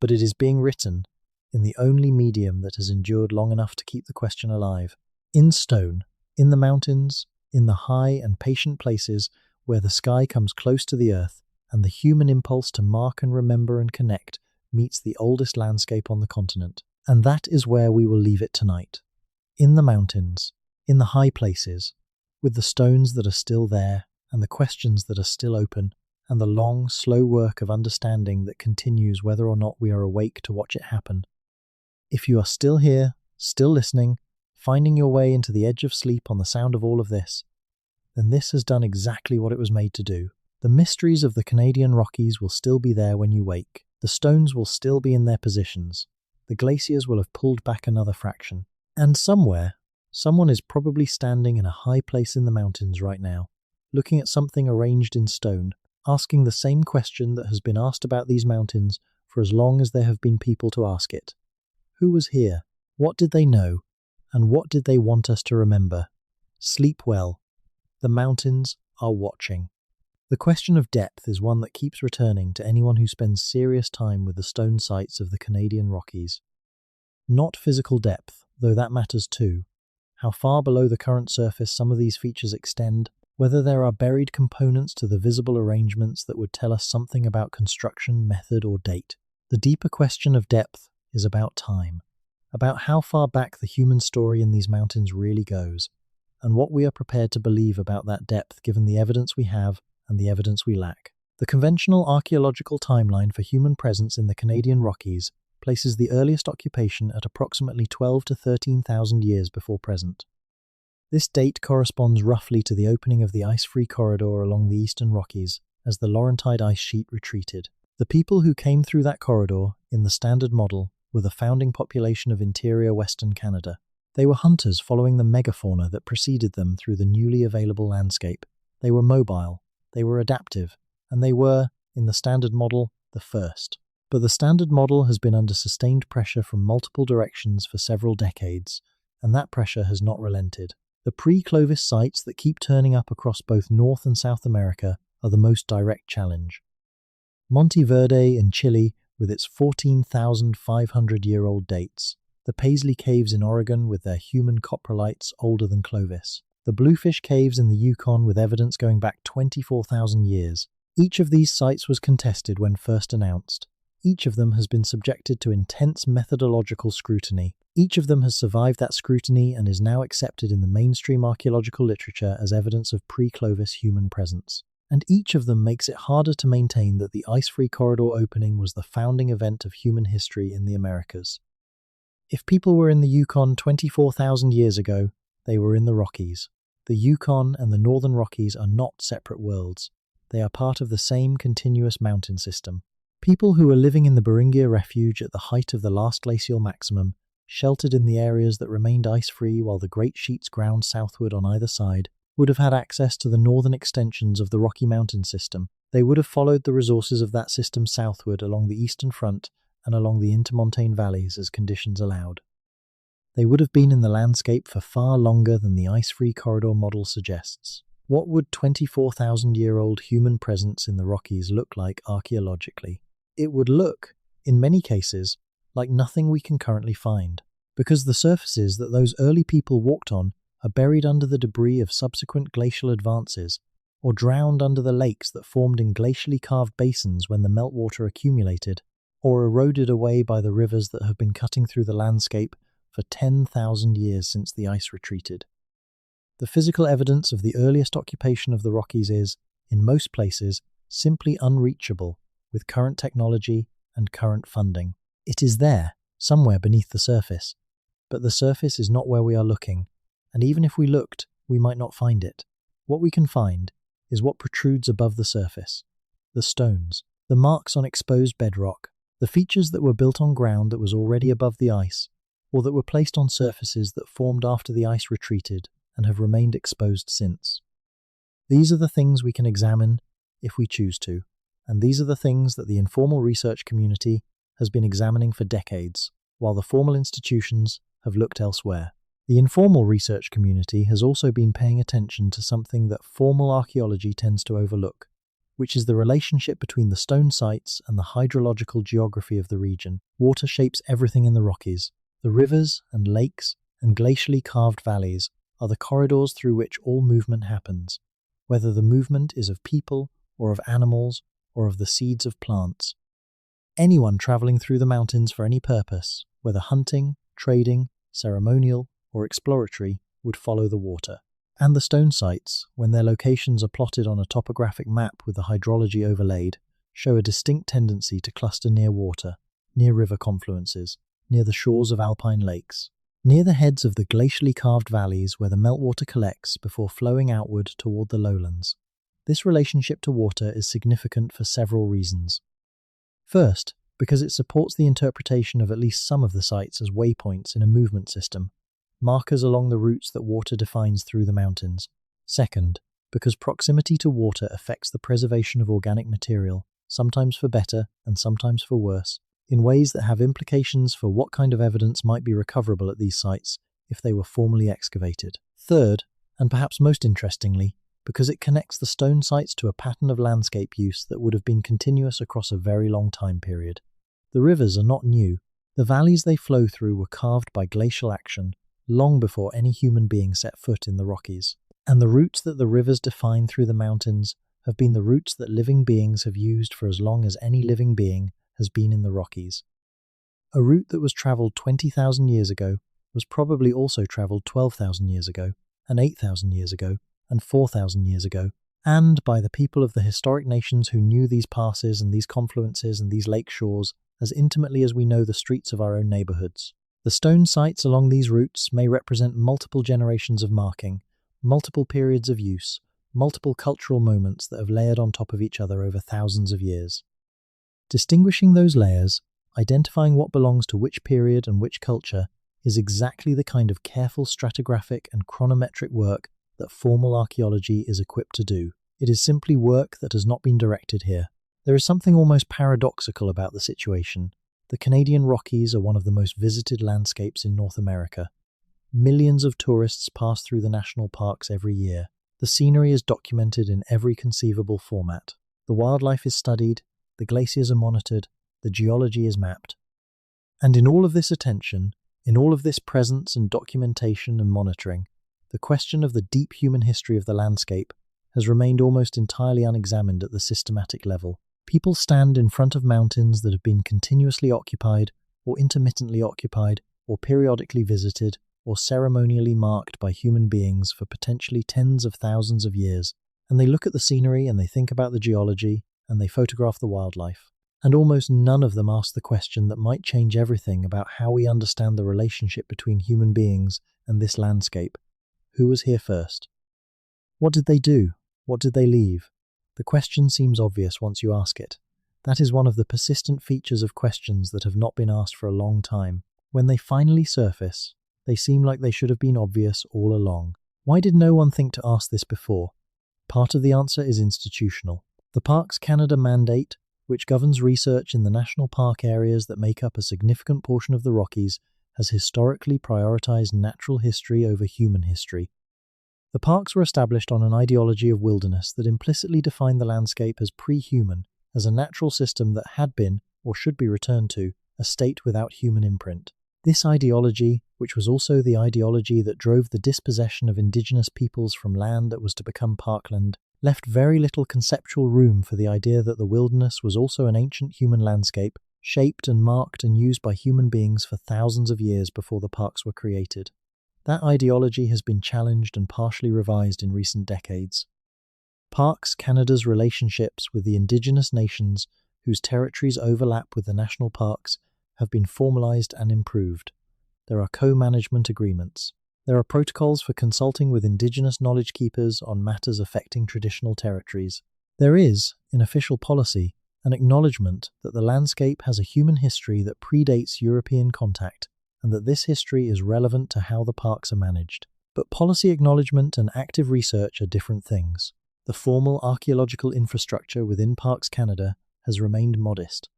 But it is being written in the only medium that has endured long enough to keep the question alive. In stone, in the mountains, in the high and patient places where the sky comes close to the earth, and the human impulse to mark and remember and connect meets the oldest landscape on the continent. And that is where we will leave it tonight. In the mountains, in the high places, with the stones that are still there, and the questions that are still open, and the long, slow work of understanding that continues whether or not we are awake to watch it happen. If you are still here, still listening, finding your way into the edge of sleep on the sound of all of this, then this has done exactly what it was made to do. The mysteries of the Canadian Rockies will still be there when you wake. The stones will still be in their positions. The glaciers will have pulled back another fraction. And somewhere, someone is probably standing in a high place in the mountains right now, looking at something arranged in stone, asking the same question that has been asked about these mountains for as long as there have been people to ask it. Who was here? What did they know? And what did they want us to remember? Sleep well. The mountains are watching. The question of depth is one that keeps returning to anyone who spends serious time with the stone sites of the Canadian Rockies. Not physical depth, though that matters too. How far below the current surface some of these features extend, whether there are buried components to the visible arrangements that would tell us something about construction, method, or date. The deeper question of depth is about time, about how far back the human story in these mountains really goes, and what we are prepared to believe about that depth given the evidence we have and the evidence we lack. The conventional archaeological timeline for human presence in the Canadian Rockies places the earliest occupation at approximately 12 to 13,000 years before present. This date corresponds roughly to the opening of the ice-free corridor along the eastern Rockies as the Laurentide ice sheet retreated. The people who came through that corridor, in the standard model, were the founding population of interior Western Canada. They were hunters following the megafauna that preceded them through the newly available landscape. They were mobile, they were adaptive, and they were, in the standard model, the first. But the standard model has been under sustained pressure from multiple directions for several decades, and that pressure has not relented. The pre-Clovis sites that keep turning up across both North and South America are the most direct challenge. Monte Verde in Chile, with its 14,500-year-old dates. The Paisley Caves in Oregon with their human coprolites older than Clovis. The Bluefish Caves in the Yukon with evidence going back 24,000 years. Each of these sites was contested when first announced. Each of them has been subjected to intense methodological scrutiny. Each of them has survived that scrutiny and is now accepted in the mainstream archaeological literature as evidence of pre-Clovis human presence. And each of them makes it harder to maintain that the ice-free corridor opening was the founding event of human history in the Americas. If people were in the Yukon 24,000 years ago, they were in the Rockies. The Yukon and the Northern Rockies are not separate worlds. They are part of the same continuous mountain system. People who were living in the Beringia Refuge at the height of the last glacial maximum, sheltered in the areas that remained ice-free while the great sheets ground southward on either side, would have had access to the northern extensions of the Rocky Mountain system. They would have followed the resources of that system southward along the eastern front and along the intermontane valleys as conditions allowed. They would have been in the landscape for far longer than the ice-free corridor model suggests. What would 24,000-year-old human presence in the Rockies look like archaeologically? It would look, in many cases, like nothing we can currently find, because the surfaces that those early people walked on are buried under the debris of subsequent glacial advances, or drowned under the lakes that formed in glacially carved basins when the meltwater accumulated, or eroded away by the rivers that have been cutting through the landscape for 10,000 years since the ice retreated. The physical evidence of the earliest occupation of the Rockies is, in most places, simply unreachable with current technology and current funding. It is there, somewhere beneath the surface, but the surface is not where we are looking, and even if we looked, we might not find it. What we can find is what protrudes above the surface: the stones, the marks on exposed bedrock, the features that were built on ground that was already above the ice, or that were placed on surfaces that formed after the ice retreated and have remained exposed since. These are the things we can examine if we choose to, and these are the things that the informal research community has been examining for decades, while the formal institutions have looked elsewhere. The informal research community has also been paying attention to something that formal archaeology tends to overlook, which is the relationship between the stone sites and the hydrological geography of the region. Water shapes everything in the Rockies. The rivers and lakes and glacially carved valleys are the corridors through which all movement happens, whether the movement is of people or of animals or of the seeds of plants. Anyone traveling through the mountains for any purpose, whether hunting, trading, ceremonial, or exploratory, would follow the water. And the stone sites, when their locations are plotted on a topographic map with the hydrology overlaid, show a distinct tendency to cluster near water, near river confluences, near the shores of alpine lakes, near the heads of the glacially carved valleys where the meltwater collects before flowing outward toward the lowlands. This relationship to water is significant for several reasons. First, because it supports the interpretation of at least some of the sites as waypoints in a movement system, markers along the routes that water defines through the mountains. Second, because proximity to water affects the preservation of organic material, sometimes for better and sometimes for worse, in ways that have implications for what kind of evidence might be recoverable at these sites if they were formally excavated. Third, and perhaps most interestingly, because it connects the stone sites to a pattern of landscape use that would have been continuous across a very long time period. The rivers are not new. The valleys they flow through were carved by glacial action long before any human being set foot in the Rockies. And the routes that the rivers define through the mountains have been the routes that living beings have used for as long as any living being has been in the Rockies. A route that was travelled 20,000 years ago was probably also travelled 12,000 years ago, and 8,000 years ago, and 4,000 years ago, and by the people of the historic nations who knew these passes and these confluences and these lake shores as intimately as we know the streets of our own neighbourhoods. The stone sites along these routes may represent multiple generations of marking, multiple periods of use, multiple cultural moments that have layered on top of each other over thousands of years. Distinguishing those layers, identifying what belongs to which period and which culture, is exactly the kind of careful stratigraphic and chronometric work that formal archaeology is equipped to do. It is simply work that has not been directed here. There is something almost paradoxical about the situation. The Canadian Rockies are one of the most visited landscapes in North America. Millions of tourists pass through the national parks every year. The scenery is documented in every conceivable format. The wildlife is studied, the glaciers are monitored, the geology is mapped. And in all of this attention, in all of this presence and documentation and monitoring, the question of the deep human history of the landscape has remained almost entirely unexamined at the systematic level. People stand in front of mountains that have been continuously occupied, or intermittently occupied, or periodically visited, or ceremonially marked by human beings for potentially tens of thousands of years, and they look at the scenery and they think about the geology, and they photograph the wildlife. And almost none of them ask the question that might change everything about how we understand the relationship between human beings and this landscape. Who was here first? What did they do? What did they leave? The question seems obvious once you ask it. That is one of the persistent features of questions that have not been asked for a long time. When they finally surface, they seem like they should have been obvious all along. Why did no one think to ask this before? Part of the answer is institutional. The Parks Canada mandate, which governs research in the national park areas that make up a significant portion of the Rockies, has historically prioritized natural history over human history. The parks were established on an ideology of wilderness that implicitly defined the landscape as pre-human, as a natural system that had been, or should be returned to, a state without human imprint. This ideology, which was also the ideology that drove the dispossession of Indigenous peoples from land that was to become parkland, left very little conceptual room for the idea that the wilderness was also an ancient human landscape, shaped and marked and used by human beings for thousands of years before the parks were created. That ideology has been challenged and partially revised in recent decades. Parks Canada's relationships with the Indigenous nations whose territories overlap with the national parks have been formalized and improved. There are co-management agreements. There are protocols for consulting with Indigenous knowledge keepers on matters affecting traditional territories. There is, in official policy, an acknowledgement that the landscape has a human history that predates European contact, and that this history is relevant to how the parks are managed. But policy acknowledgement and active research are different things. The formal archaeological infrastructure within Parks Canada has remained modest.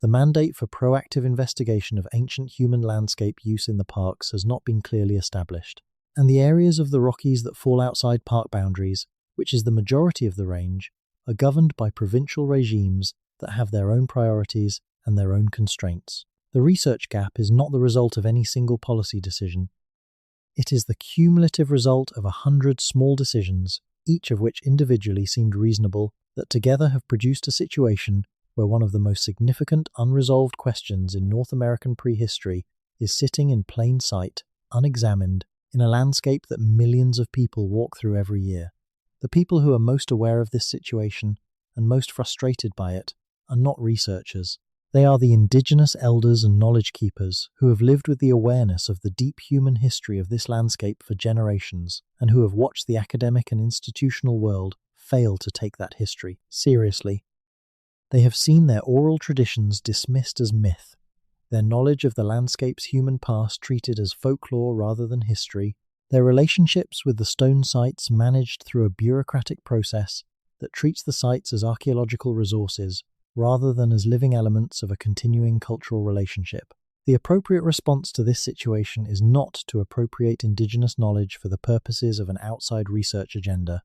The mandate for proactive investigation of ancient human landscape use in the parks has not been clearly established, and the areas of the Rockies that fall outside park boundaries, which is the majority of the range, are governed by provincial regimes that have their own priorities and their own constraints. The research gap is not the result of any single policy decision. It is the cumulative result of 100 small decisions, each of which individually seemed reasonable, that together have produced a situation where one of the most significant unresolved questions in North American prehistory is sitting in plain sight, unexamined, in a landscape that millions of people walk through every year. The people who are most aware of this situation and most frustrated by it are not researchers. They are the Indigenous elders and knowledge keepers who have lived with the awareness of the deep human history of this landscape for generations and who have watched the academic and institutional world fail to take that history seriously. They have seen their oral traditions dismissed as myth, their knowledge of the landscape's human past treated as folklore rather than history, their relationships with the stone sites managed through a bureaucratic process that treats the sites as archaeological resources rather than as living elements of a continuing cultural relationship. The appropriate response to this situation is not to appropriate Indigenous knowledge for the purposes of an outside research agenda.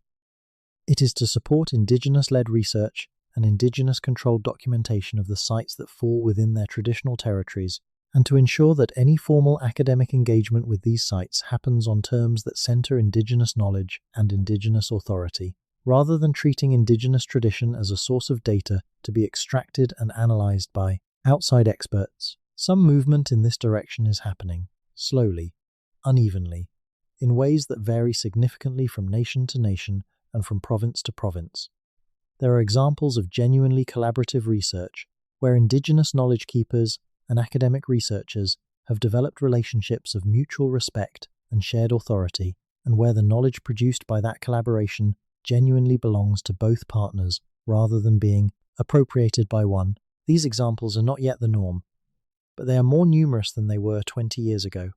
It is to support Indigenous-led research and Indigenous-controlled documentation of the sites that fall within their traditional territories, and to ensure that any formal academic engagement with these sites happens on terms that centre Indigenous knowledge and Indigenous authority, rather than treating Indigenous tradition as a source of data to be extracted and analysed by outside experts. Some movement in this direction is happening, slowly, unevenly, in ways that vary significantly from nation to nation and from province to province. There are examples of genuinely collaborative research where Indigenous knowledge keepers and academic researchers have developed relationships of mutual respect and shared authority, and where the knowledge produced by that collaboration genuinely belongs to both partners rather than being appropriated by one. These examples are not yet the norm, but they are more numerous than they were 20 years ago.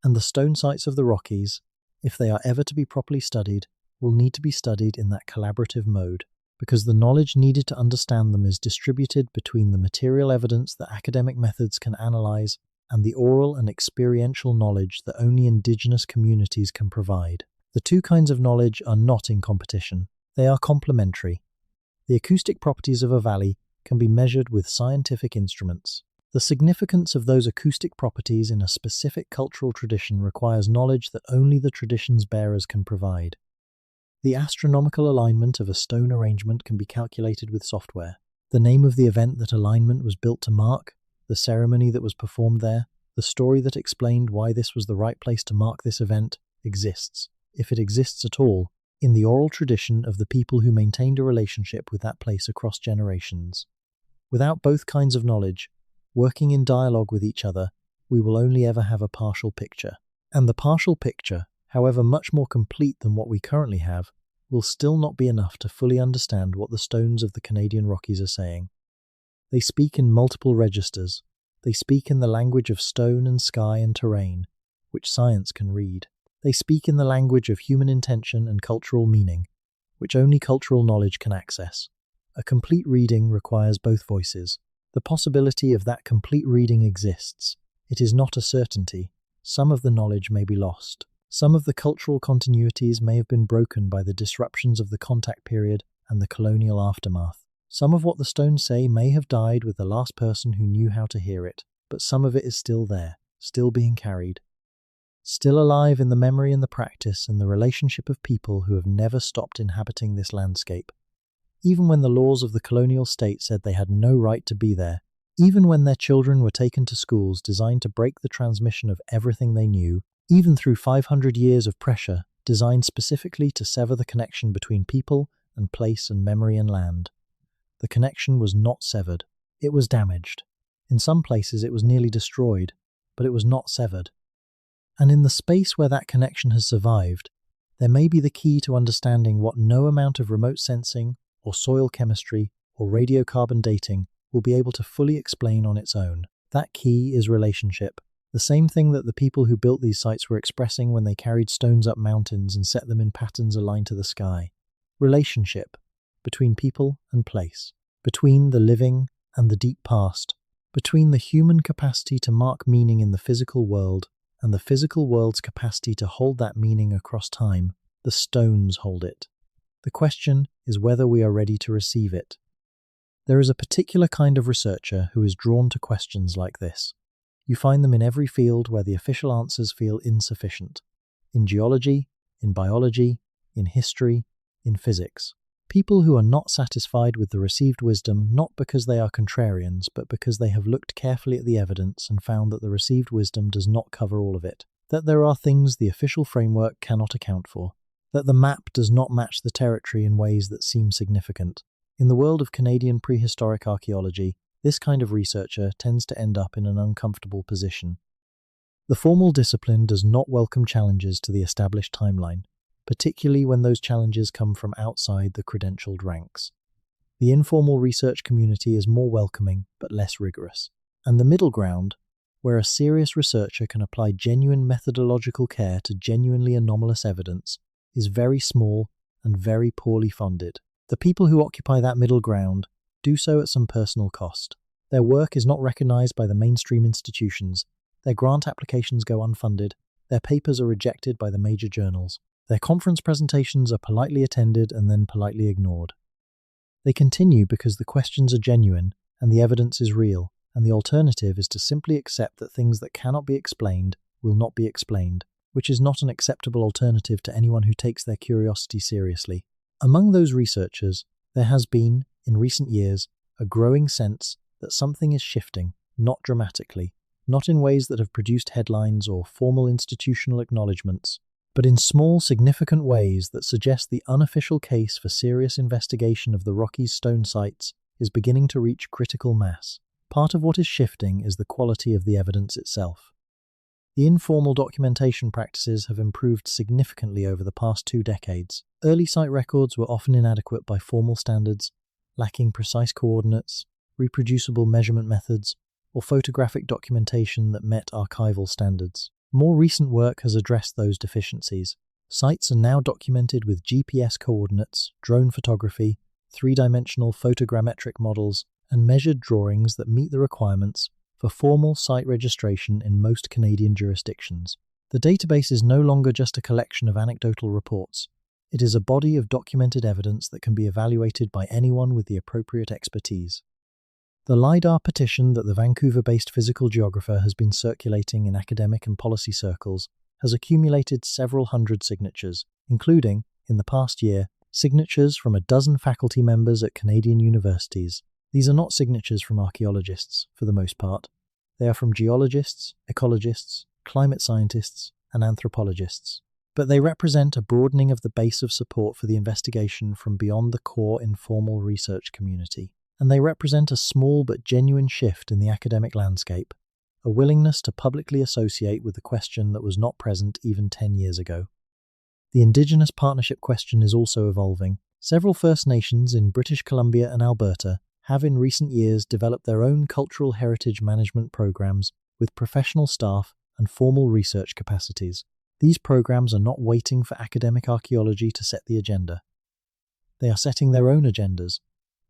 And the stone sites of the Rockies, if they are ever to be properly studied, will need to be studied in that collaborative mode, because the knowledge needed to understand them is distributed between the material evidence that academic methods can analyse and the oral and experiential knowledge that only Indigenous communities can provide. The two kinds of knowledge are not in competition. They are complementary. The acoustic properties of a valley can be measured with scientific instruments. The significance of those acoustic properties in a specific cultural tradition requires knowledge that only the tradition's bearers can provide. The astronomical alignment of a stone arrangement can be calculated with software. The name of the event that alignment was built to mark, the ceremony that was performed there, the story that explained why this was the right place to mark this event, exists, if it exists at all, in the oral tradition of the people who maintained a relationship with that place across generations. Without both kinds of knowledge, working in dialogue with each other, we will only ever have a partial picture. And the partial picture, however much more complete than what we currently have, will still not be enough to fully understand what the stones of the Canadian Rockies are saying. They speak in multiple registers. They speak in the language of stone and sky and terrain, which science can read. They speak in the language of human intention and cultural meaning, which only cultural knowledge can access. A complete reading requires both voices. The possibility of that complete reading exists. It is not a certainty. Some of the knowledge may be lost. Some of the cultural continuities may have been broken by the disruptions of the contact period and the colonial aftermath. Some of what the stones say may have died with the last person who knew how to hear it, but some of it is still there, still being carried. Still alive in the memory and the practice and the relationship of people who have never stopped inhabiting this landscape. Even when the laws of the colonial state said they had no right to be there, even when their children were taken to schools designed to break the transmission of everything they knew, even through 500 years of pressure designed specifically to sever the connection between people and place and memory and land. The connection was not severed. It was damaged. In some places it was nearly destroyed, but it was not severed. And in the space where that connection has survived, there may be the key to understanding what no amount of remote sensing, or soil chemistry, or radiocarbon dating will be able to fully explain on its own. That key is relationship. The same thing that the people who built these sites were expressing when they carried stones up mountains and set them in patterns aligned to the sky. Relationship between people and place, between the living and the deep past, between the human capacity to mark meaning in the physical world and the physical world's capacity to hold that meaning across time. The stones hold it. The question is whether we are ready to receive it. There is a particular kind of researcher who is drawn to questions like this. You find them in every field where the official answers feel insufficient. In geology, in biology, in history, in physics. People who are not satisfied with the received wisdom not because they are contrarians, but because they have looked carefully at the evidence and found that the received wisdom does not cover all of it. That there are things the official framework cannot account for. That the map does not match the territory in ways that seem significant. In the world of Canadian prehistoric archaeology, this kind of researcher tends to end up in an uncomfortable position. The formal discipline does not welcome challenges to the established timeline, particularly when those challenges come from outside the credentialed ranks. The informal research community is more welcoming but less rigorous. And the middle ground, where a serious researcher can apply genuine methodological care to genuinely anomalous evidence, is very small and very poorly funded. The people who occupy that middle ground do so at some personal cost. Their work is not recognized by the mainstream institutions, their grant applications go unfunded, their papers are rejected by the major journals, their conference presentations are politely attended and then politely ignored. They continue because the questions are genuine and the evidence is real, and the alternative is to simply accept that things that cannot be explained will not be explained, which is not an acceptable alternative to anyone who takes their curiosity seriously. Among those researchers, there has been, in recent years, a growing sense that something is shifting, not dramatically, not in ways that have produced headlines or formal institutional acknowledgements, but in small, significant ways that suggest the unofficial case for serious investigation of the Rockies stone sites is beginning to reach critical mass. Part of what is shifting is the quality of the evidence itself. The informal documentation practices have improved significantly over the past 2 decades. Early site records were often inadequate by formal standards, lacking precise coordinates, reproducible measurement methods, or photographic documentation that met archival standards. More recent work has addressed those deficiencies. Sites are now documented with GPS coordinates, drone photography, 3-dimensional photogrammetric models, and measured drawings that meet the requirements for formal site registration in most Canadian jurisdictions. The database is no longer just a collection of anecdotal reports. It is a body of documented evidence that can be evaluated by anyone with the appropriate expertise. The LiDAR petition that the Vancouver-based physical geographer has been circulating in academic and policy circles has accumulated several hundred signatures, including, in the past year, signatures from a dozen faculty members at Canadian universities. These are not signatures from archaeologists, for the most part. They are from geologists, ecologists, climate scientists, and anthropologists. But they represent a broadening of the base of support for the investigation from beyond the core informal research community. And they represent a small but genuine shift in the academic landscape, a willingness to publicly associate with the question that was not present even 10 years ago. The Indigenous partnership question is also evolving. Several First Nations in British Columbia and Alberta have in recent years developed their own cultural heritage management programs with professional staff and formal research capacities. These programs are not waiting for academic archaeology to set the agenda. They are setting their own agendas,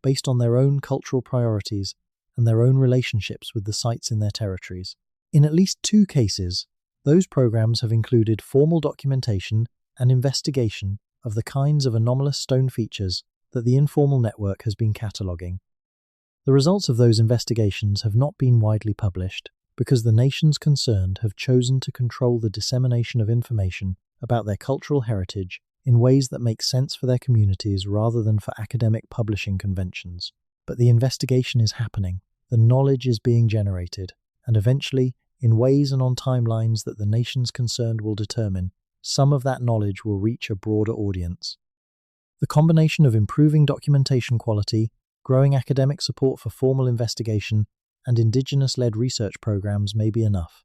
based on their own cultural priorities and their own relationships with the sites in their territories. In at least 2 cases, those programs have included formal documentation and investigation of the kinds of anomalous stone features that the informal network has been cataloguing. The results of those investigations have not been widely published because the nations concerned have chosen to control the dissemination of information about their cultural heritage in ways that make sense for their communities rather than for academic publishing conventions. But the investigation is happening, the knowledge is being generated, and eventually, in ways and on timelines that the nations concerned will determine, some of that knowledge will reach a broader audience. The combination of improving documentation quality, growing academic support for formal investigation, and Indigenous-led research programs may be enough,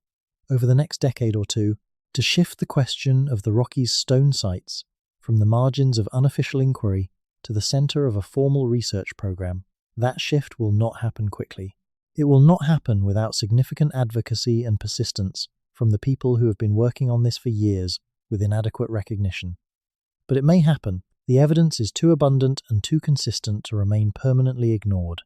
over the next decade or two, to shift the question of the Rockies stone sites from the margins of unofficial inquiry to the center of a formal research program. That shift will not happen quickly. It will not happen without significant advocacy and persistence from the people who have been working on this for years with inadequate recognition. But it may happen. The evidence is too abundant and too consistent to remain permanently ignored.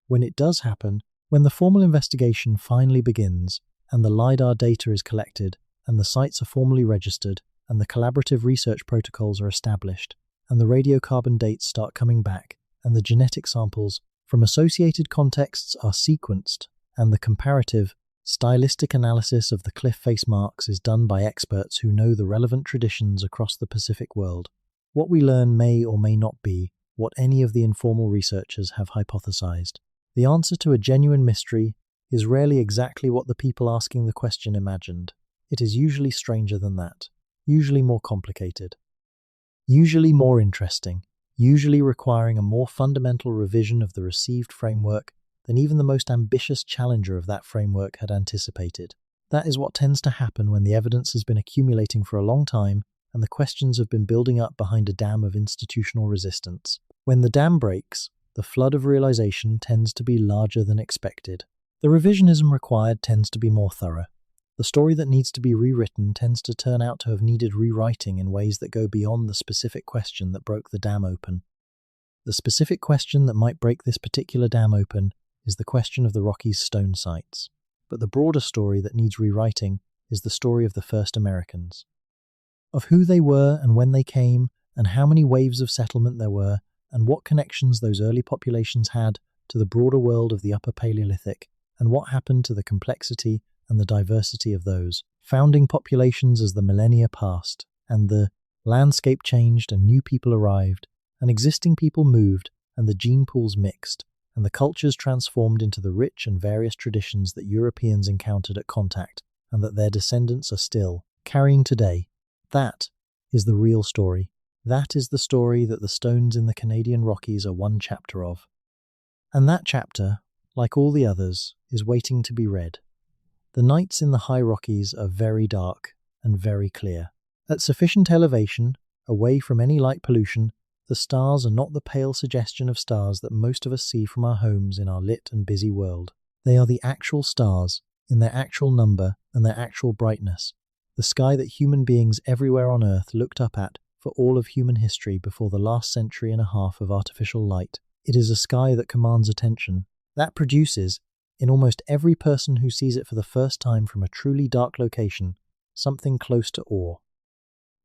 When it does happen, when the formal investigation finally begins, and the LiDAR data is collected, and the sites are formally registered, and the collaborative research protocols are established, and the radiocarbon dates start coming back, and the genetic samples from associated contexts are sequenced, and the comparative, stylistic analysis of the cliff face marks is done by experts who know the relevant traditions across the Pacific world, what we learn may or may not be what any of the informal researchers have hypothesized. The answer to a genuine mystery is rarely exactly what the people asking the question imagined. It is usually stranger than that, usually more complicated, usually more interesting, usually requiring a more fundamental revision of the received framework than even the most ambitious challenger of that framework had anticipated. That is what tends to happen when the evidence has been accumulating for a long time and the questions have been building up behind a dam of institutional resistance. When the dam breaks, the flood of realization tends to be larger than expected. The revisionism required tends to be more thorough. The story that needs to be rewritten tends to turn out to have needed rewriting in ways that go beyond the specific question that broke the dam open. The specific question that might break this particular dam open is the question of the Rockies' stone sites. But the broader story that needs rewriting is the story of the first Americans. Of who they were and when they came, and how many waves of settlement there were, and what connections those early populations had to the broader world of the Upper Paleolithic, and what happened to the complexity and the diversity of those founding populations as the millennia passed, and the landscape changed and new people arrived, and existing people moved, and the gene pools mixed, and the cultures transformed into the rich and various traditions that Europeans encountered at contact, and that their descendants are still carrying today. That is the real story. That is the story that the stones in the Canadian Rockies are one chapter of. And that chapter, like all the others, is waiting to be read. The nights in the high Rockies are very dark and very clear. At sufficient elevation, away from any light pollution, the stars are not the pale suggestion of stars that most of us see from our homes in our lit and busy world. They are the actual stars, in their actual number and their actual brightness, the sky that human beings everywhere on Earth looked up at for all of human history before the last century and a half of artificial light. It is a sky that commands attention, that produces, in almost every person who sees it for the first time from a truly dark location, something close to awe.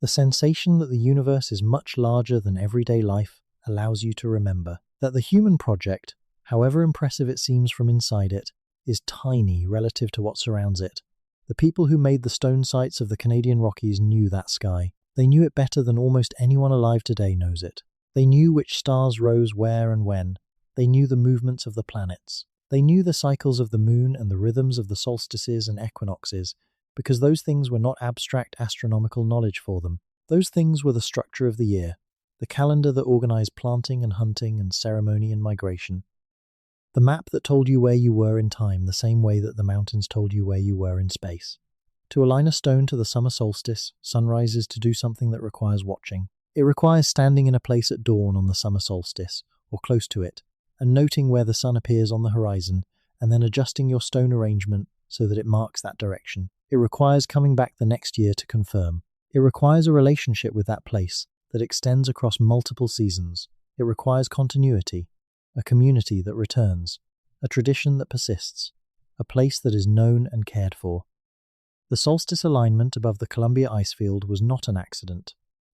The sensation that the universe is much larger than everyday life allows you to remember that the human project, however impressive it seems from inside it, is tiny relative to what surrounds it. The people who made the stone sites of the Canadian Rockies knew that sky. They knew it better than almost anyone alive today knows it. They knew which stars rose where and when. They knew the movements of the planets. They knew the cycles of the moon and the rhythms of the solstices and equinoxes, because those things were not abstract astronomical knowledge for them. Those things were the structure of the year, the calendar that organized planting and hunting and ceremony and migration. The map that told you where you were in time the same way that the mountains told you where you were in space. To align a stone to the summer solstice, sunrise is to do something that requires watching. It requires standing in a place at dawn on the summer solstice, or close to it, and noting where the sun appears on the horizon, and then adjusting your stone arrangement so that it marks that direction. It requires coming back the next year to confirm. It requires a relationship with that place that extends across multiple seasons. It requires continuity, a community that returns, a tradition that persists, a place that is known and cared for. The solstice alignment above the Columbia icefield was not an accident.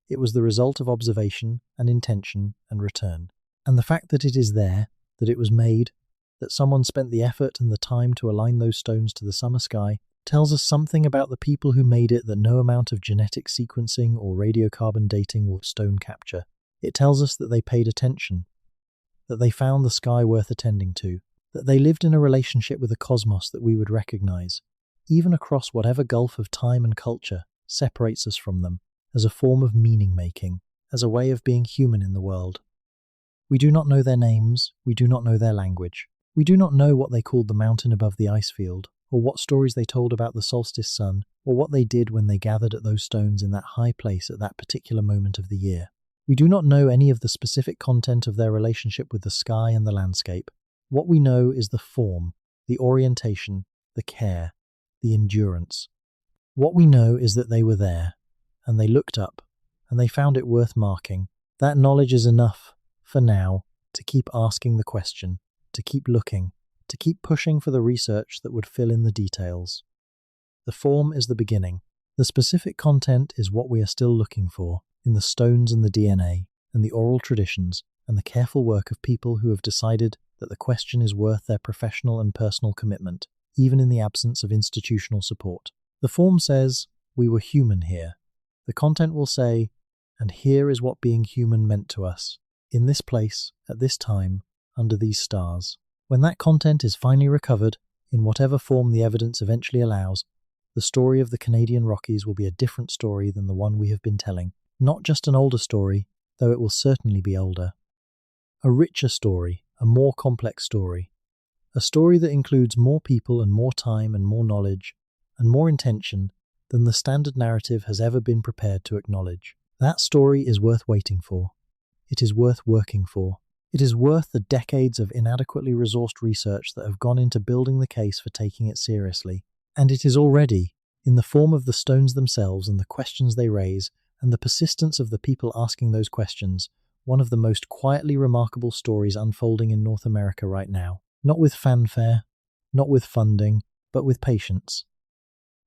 It was the result of observation and intention and return. And the fact that it is there, that it was made, that someone spent the effort and the time to align those stones to the summer sky, tells us something about the people who made it that no amount of genetic sequencing or radiocarbon dating will stone capture. It tells us that they paid attention, that they found the sky worth attending to, that they lived in a relationship with the cosmos that we would recognize, even across whatever gulf of time and culture separates us from them, as a form of meaning-making, as a way of being human in the world. We do not know their names, we do not know their language. We do not know what they called the mountain above the icefield, or what stories they told about the solstice sun, or what they did when they gathered at those stones in that high place at that particular moment of the year. We do not know any of the specific content of their relationship with the sky and the landscape. What we know is the form, the orientation, the care, the endurance. What we know is that they were there, and they looked up, and they found it worth marking. That knowledge is enough, for now, to keep asking the question, to keep looking, to keep pushing for the research that would fill in the details. The form is the beginning. The specific content is what we are still looking for, in the stones and the DNA, and the oral traditions, and the careful work of people who have decided that the question is worth their professional and personal commitment, even in the absence of institutional support. The form says, we were human here. The content will say, and here is what being human meant to us, in this place, at this time, under these stars. When that content is finally recovered, in whatever form the evidence eventually allows, the story of the Canadian Rockies will be a different story than the one we have been telling. Not just an older story, though it will certainly be older. A richer story, a more complex story. A story that includes more people and more time and more knowledge and more intention than the standard narrative has ever been prepared to acknowledge. That story is worth waiting for. It is worth working for. It is worth the decades of inadequately resourced research that have gone into building the case for taking it seriously. And it is already, in the form of the stones themselves and the questions they raise, and the persistence of the people asking those questions, one of the most quietly remarkable stories unfolding in North America right now. Not with fanfare, not with funding, but with patience.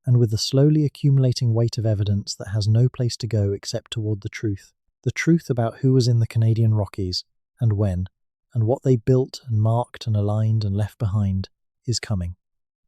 And with the slowly accumulating weight of evidence that has no place to go except toward the truth. The truth about who was in the Canadian Rockies, and when, and what they built and marked and aligned and left behind, is coming.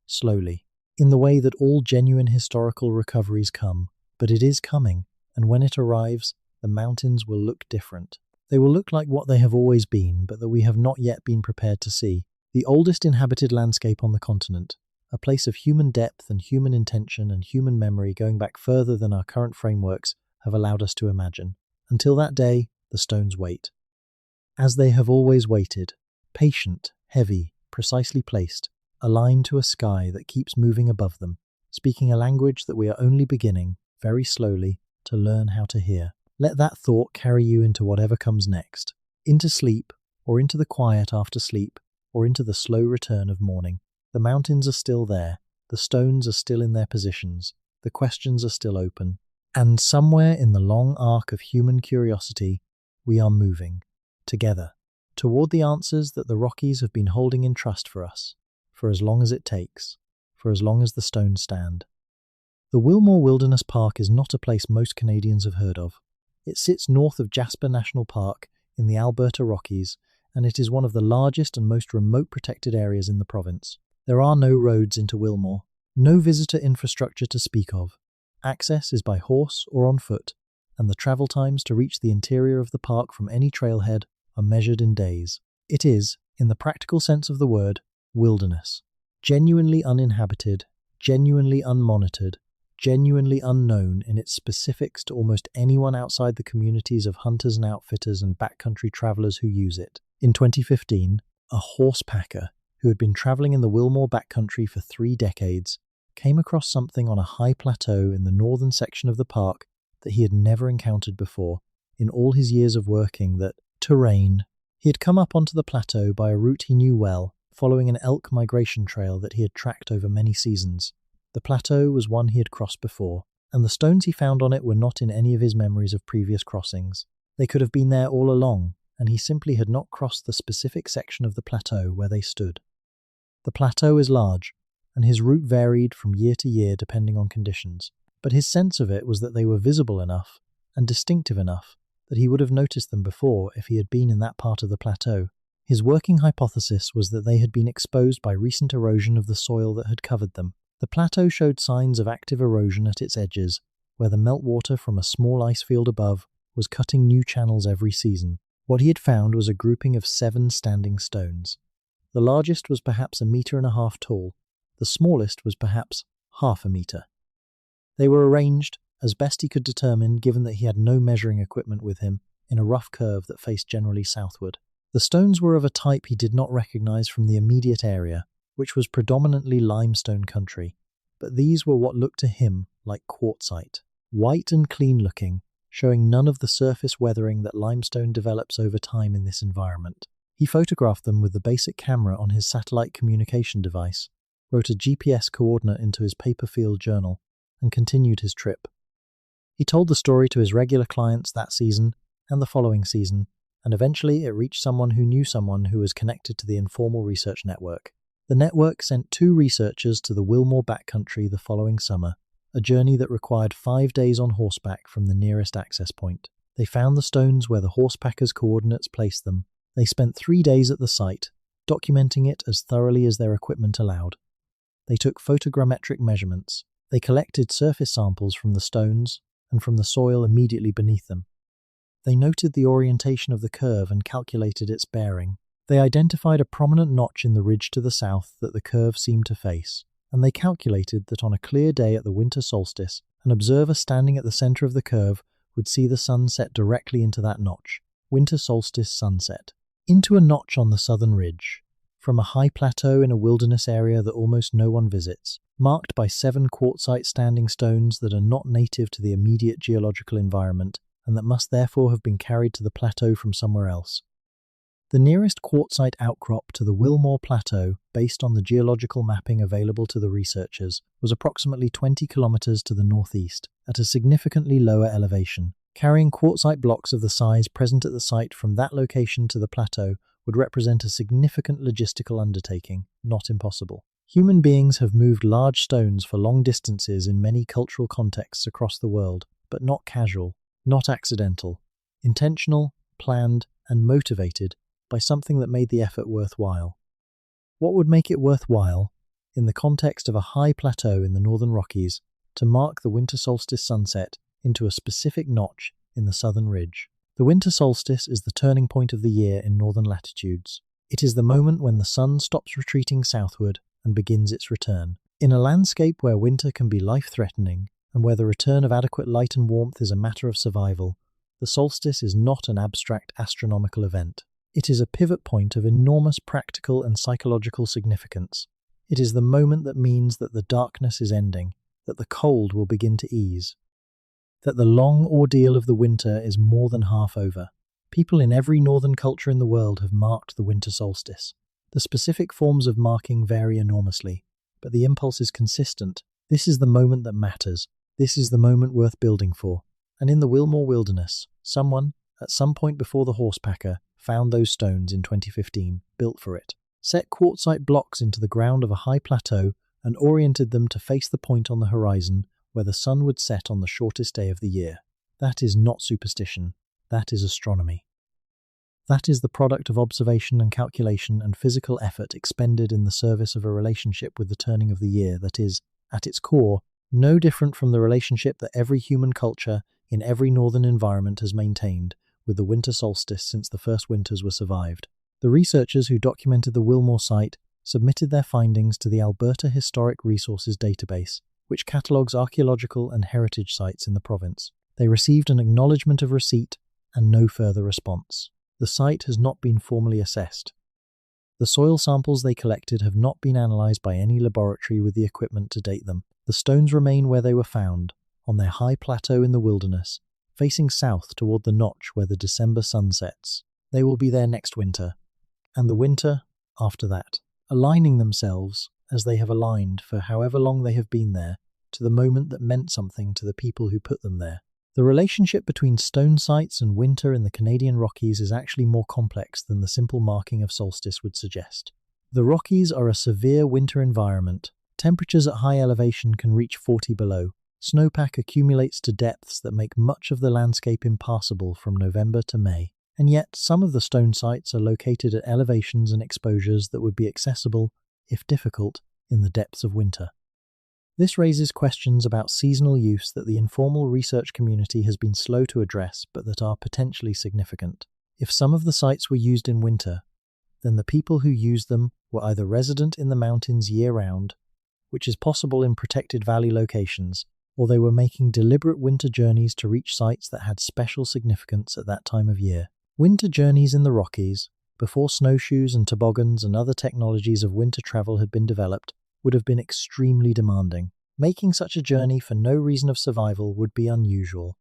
Slowly. In the way that all genuine historical recoveries come. But it is coming, and when it arrives, the mountains will look different. They will look like what they have always been, but that we have not yet been prepared to see. The oldest inhabited landscape on the continent, a place of human depth and human intention and human memory going back further than our current frameworks have allowed us to imagine. Until that day, the stones wait. As they have always waited, patient, heavy, precisely placed, aligned to a sky that keeps moving above them, speaking a language that we are only beginning, very slowly, to learn how to hear. Let that thought carry you into whatever comes next, into sleep, or into the quiet after sleep, or into the slow return of morning. The mountains are still there, the stones are still in their positions, the questions are still open, and somewhere in the long arc of human curiosity, we are moving, together, toward the answers that the Rockies have been holding in trust for us, for as long as it takes, for as long as the stones stand. The Wilmore Wilderness Park is not a place most Canadians have heard of. It sits north of Jasper National Park in the Alberta Rockies, and it is one of the largest and most remote protected areas in the province. There are no roads into Wilmore, no visitor infrastructure to speak of. Access is by horse or on foot, and the travel times to reach the interior of the park from any trailhead are measured in days. It is, in the practical sense of the word, wilderness. Genuinely uninhabited, genuinely unmonitored, genuinely unknown in its specifics to almost anyone outside the communities of hunters and outfitters and backcountry travelers who use it. In 2015, a horse packer who had been traveling in the Wilmore backcountry for 3 decades came across something on a high plateau in the northern section of the park that he had never encountered before in all his years of working. That terrain. He had come up onto the plateau by a route he knew well, following an elk migration trail that he had tracked over many seasons. The plateau was one he had crossed before, and the stones he found on it were not in any of his memories of previous crossings. They could have been there all along, and he simply had not crossed the specific section of the plateau where they stood. The plateau is large, and his route varied from year to year depending on conditions, but his sense of it was that they were visible enough and distinctive enough that he would have noticed them before if he had been in that part of the plateau. His working hypothesis was that they had been exposed by recent erosion of the soil that had covered them. The plateau showed signs of active erosion at its edges, where the meltwater from a small ice field above was cutting new channels every season. What he had found was a grouping of 7 standing stones. The largest was perhaps 1.5 meters tall. The smallest was perhaps 0.5 meters. They were arranged, as best he could determine given that he had no measuring equipment with him, in a rough curve that faced generally southward. The stones were of a type he did not recognize from the immediate area, which was predominantly limestone country, but these were what looked to him like quartzite, white and clean-looking, showing none of the surface weathering that limestone develops over time in this environment. He photographed them with the basic camera on his satellite communication device, wrote a GPS coordinate into his paper field journal, and continued his trip. He told the story to his regular clients that season and the following season, and eventually it reached someone who knew someone who was connected to the informal research network. The network sent 2 researchers to the Wilmore backcountry the following summer, a journey that required 5 days on horseback from the nearest access point. They found the stones where the horsepackers' coordinates placed them. They spent 3 days at the site, documenting it as thoroughly as their equipment allowed. They took photogrammetric measurements. They collected surface samples from the stones and from the soil immediately beneath them. They noted the orientation of the curve and calculated its bearing. They identified a prominent notch in the ridge to the south that the curve seemed to face, and they calculated that on a clear day at the winter solstice, an observer standing at the center of the curve would see the sun set directly into that notch, winter solstice sunset, into a notch on the southern ridge. from a high plateau in a wilderness area that almost no one visits, marked by 7 quartzite standing stones that are not native to the immediate geological environment and that must therefore have been carried to the plateau from somewhere else. The nearest quartzite outcrop to the Wilmore Plateau, based on the geological mapping available to the researchers, was approximately 20 kilometers to the northeast, at a significantly lower elevation. Carrying quartzite blocks of the size present at the site from that location to the plateau would represent a significant logistical undertaking, not impossible. Human beings have moved large stones for long distances in many cultural contexts across the world, but not casual, not accidental, intentional, planned, and motivated by something that made the effort worthwhile. What would make it worthwhile, in the context of a high plateau in the Northern Rockies, to mark the winter solstice sunset into a specific notch in the southern ridge? The winter solstice is the turning point of the year in northern latitudes. It is the moment when the sun stops retreating southward and begins its return. In a landscape where winter can be life-threatening, and where the return of adequate light and warmth is a matter of survival, the solstice is not an abstract astronomical event. It is a pivot point of enormous practical and psychological significance. It is the moment that means that the darkness is ending, that the cold will begin to ease, that the long ordeal of the winter is more than half over. People in every northern culture in the world have marked the winter solstice. The specific forms of marking vary enormously, but the impulse is consistent. This is the moment that matters. This is the moment worth building for. And in the Wilmore Wilderness, someone, at some point before the horsepacker, found those stones in 2015, built for it, set quartzite blocks into the ground of a high plateau and oriented them to face the point on the horizon where the sun would set on the shortest day of the year. That is not superstition. That is astronomy. That is the product of observation and calculation and physical effort expended in the service of a relationship with the turning of the year that is, at its core, no different from the relationship that every human culture in every northern environment has maintained with the winter solstice since the first winters were survived. The researchers who documented the Wilmore site submitted their findings to the Alberta Historic Resources Database, which catalogues archaeological and heritage sites in the province. They received an acknowledgement of receipt and no further response. The site has not been formally assessed. The soil samples they collected have not been analysed by any laboratory with the equipment to date them. The stones remain where they were found, on their high plateau in the wilderness, facing south toward the notch where the December sun sets. They will be there next winter, and the winter after that, aligning themselves, as they have aligned for however long they have been there, to the moment that meant something to the people who put them there. The relationship between stone sites and winter in the Canadian Rockies is actually more complex than the simple marking of solstice would suggest. The Rockies are a severe winter environment. Temperatures at high elevation can reach 40 below. Snowpack accumulates to depths that make much of the landscape impassable from November to May. And yet, some of the stone sites are located at elevations and exposures that would be accessible, if difficult, in the depths of winter. This raises questions about seasonal use that the informal research community has been slow to address, but that are potentially significant. If some of the sites were used in winter, then the people who used them were either resident in the mountains year-round, which is possible in protected valley locations, or they were making deliberate winter journeys to reach sites that had special significance at that time of year. Winter journeys in the Rockies, before snowshoes and toboggans and other technologies of winter travel had been developed, would have been extremely demanding. Making such a journey for no reason of survival would be unusual.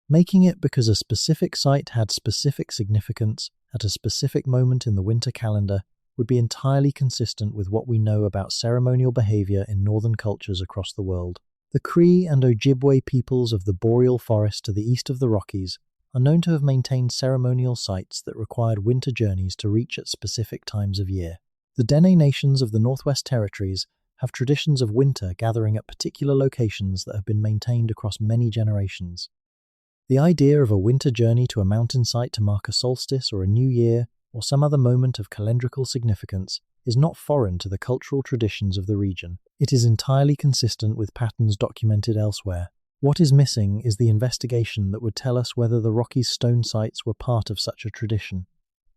Making it because a specific site had specific significance at a specific moment in the winter calendar would be entirely consistent with what we know about ceremonial behavior in northern cultures across the world. The Cree and Ojibwe peoples of the boreal forest to the east of the Rockies are known to have maintained ceremonial sites that required winter journeys to reach at specific times of year. The Dene nations of the Northwest Territories have traditions of winter gathering at particular locations that have been maintained across many generations. The idea of a winter journey to a mountain site to mark a solstice or a new year or some other moment of calendrical significance is not foreign to the cultural traditions of the region. It is entirely consistent with patterns documented elsewhere. What is missing is the investigation that would tell us whether the Rockies stone sites were part of such a tradition.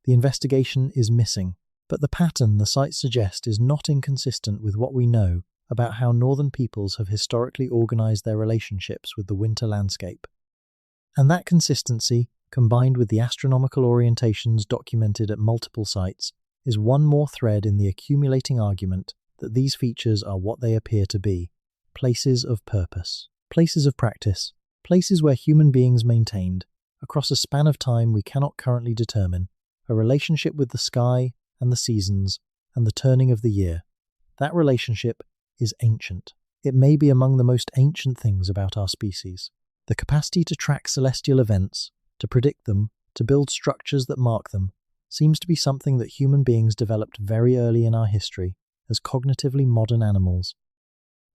The investigation is missing, but the pattern the sites suggest is not inconsistent with what we know about how northern peoples have historically organized their relationships with the winter landscape. And that consistency, combined with the astronomical orientations documented at multiple sites, is one more thread in the accumulating argument that these features are what they appear to be: places of purpose, places of practice, places where human beings maintained, across a span of time we cannot currently determine, a relationship with the sky and the seasons and the turning of the year. That relationship is ancient. It may be among the most ancient things about our species. The capacity to track celestial events, to predict them, to build structures that mark them, seems to be something that human beings developed very early in our history as cognitively modern animals.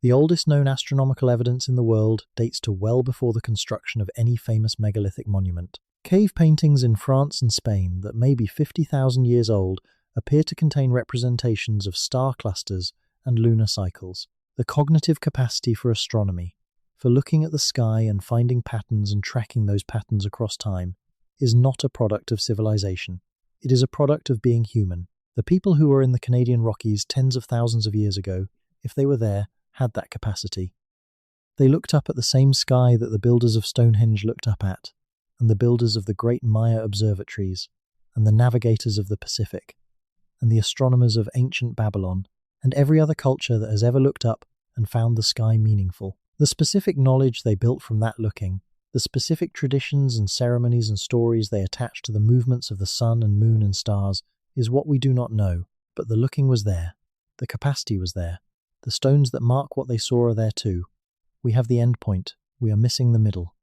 The oldest known astronomical evidence in the world dates to well before the construction of any famous megalithic monument. Cave paintings in France and Spain that may be 50,000 years old appear to contain representations of star clusters and lunar cycles. The cognitive capacity for astronomy, for looking at the sky and finding patterns and tracking those patterns across time, is not a product of civilization. It is a product of being human. The people who were in the Canadian Rockies tens of thousands of years ago, if they were there, had that capacity. They looked up at the same sky that the builders of Stonehenge looked up at, and the builders of the great Maya observatories, and the navigators of the Pacific, and the astronomers of ancient Babylon, and every other culture that has ever looked up and found the sky meaningful. The specific knowledge they built from that looking, the specific traditions and ceremonies and stories they attached to the movements of the sun and moon and stars, is what we do not know, but the looking was there. The capacity was there. The stones that mark what they saw are there too. We have the end point. We are missing the middle.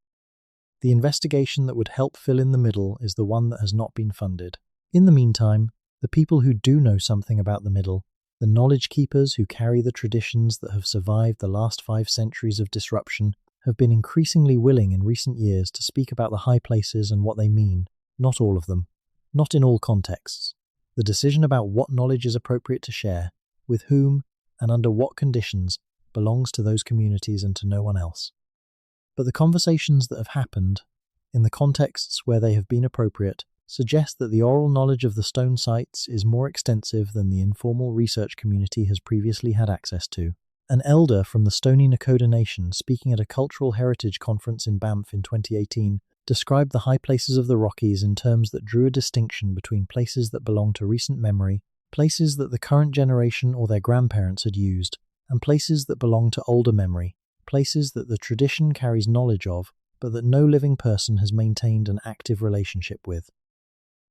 The investigation that would help fill in the middle is the one that has not been funded. In the meantime, the people who do know something about the middle, the knowledge keepers who carry the traditions that have survived the last 5 centuries of disruption, have been increasingly willing in recent years to speak about the high places and what they mean. Not all of them. Not in all contexts. The decision about what knowledge is appropriate to share, with whom, and under what conditions, belongs to those communities and to no one else. But the conversations that have happened, in the contexts where they have been appropriate, suggest that the oral knowledge of the stone sites is more extensive than the informal research community has previously had access to. An elder from the Stoney Nakoda Nation, speaking at a cultural heritage conference in Banff in 2018, described the high places of the Rockies in terms that drew a distinction between places that belong to recent memory, places that the current generation or their grandparents had used, and places that belong to older memory, places that the tradition carries knowledge of, but that no living person has maintained an active relationship with.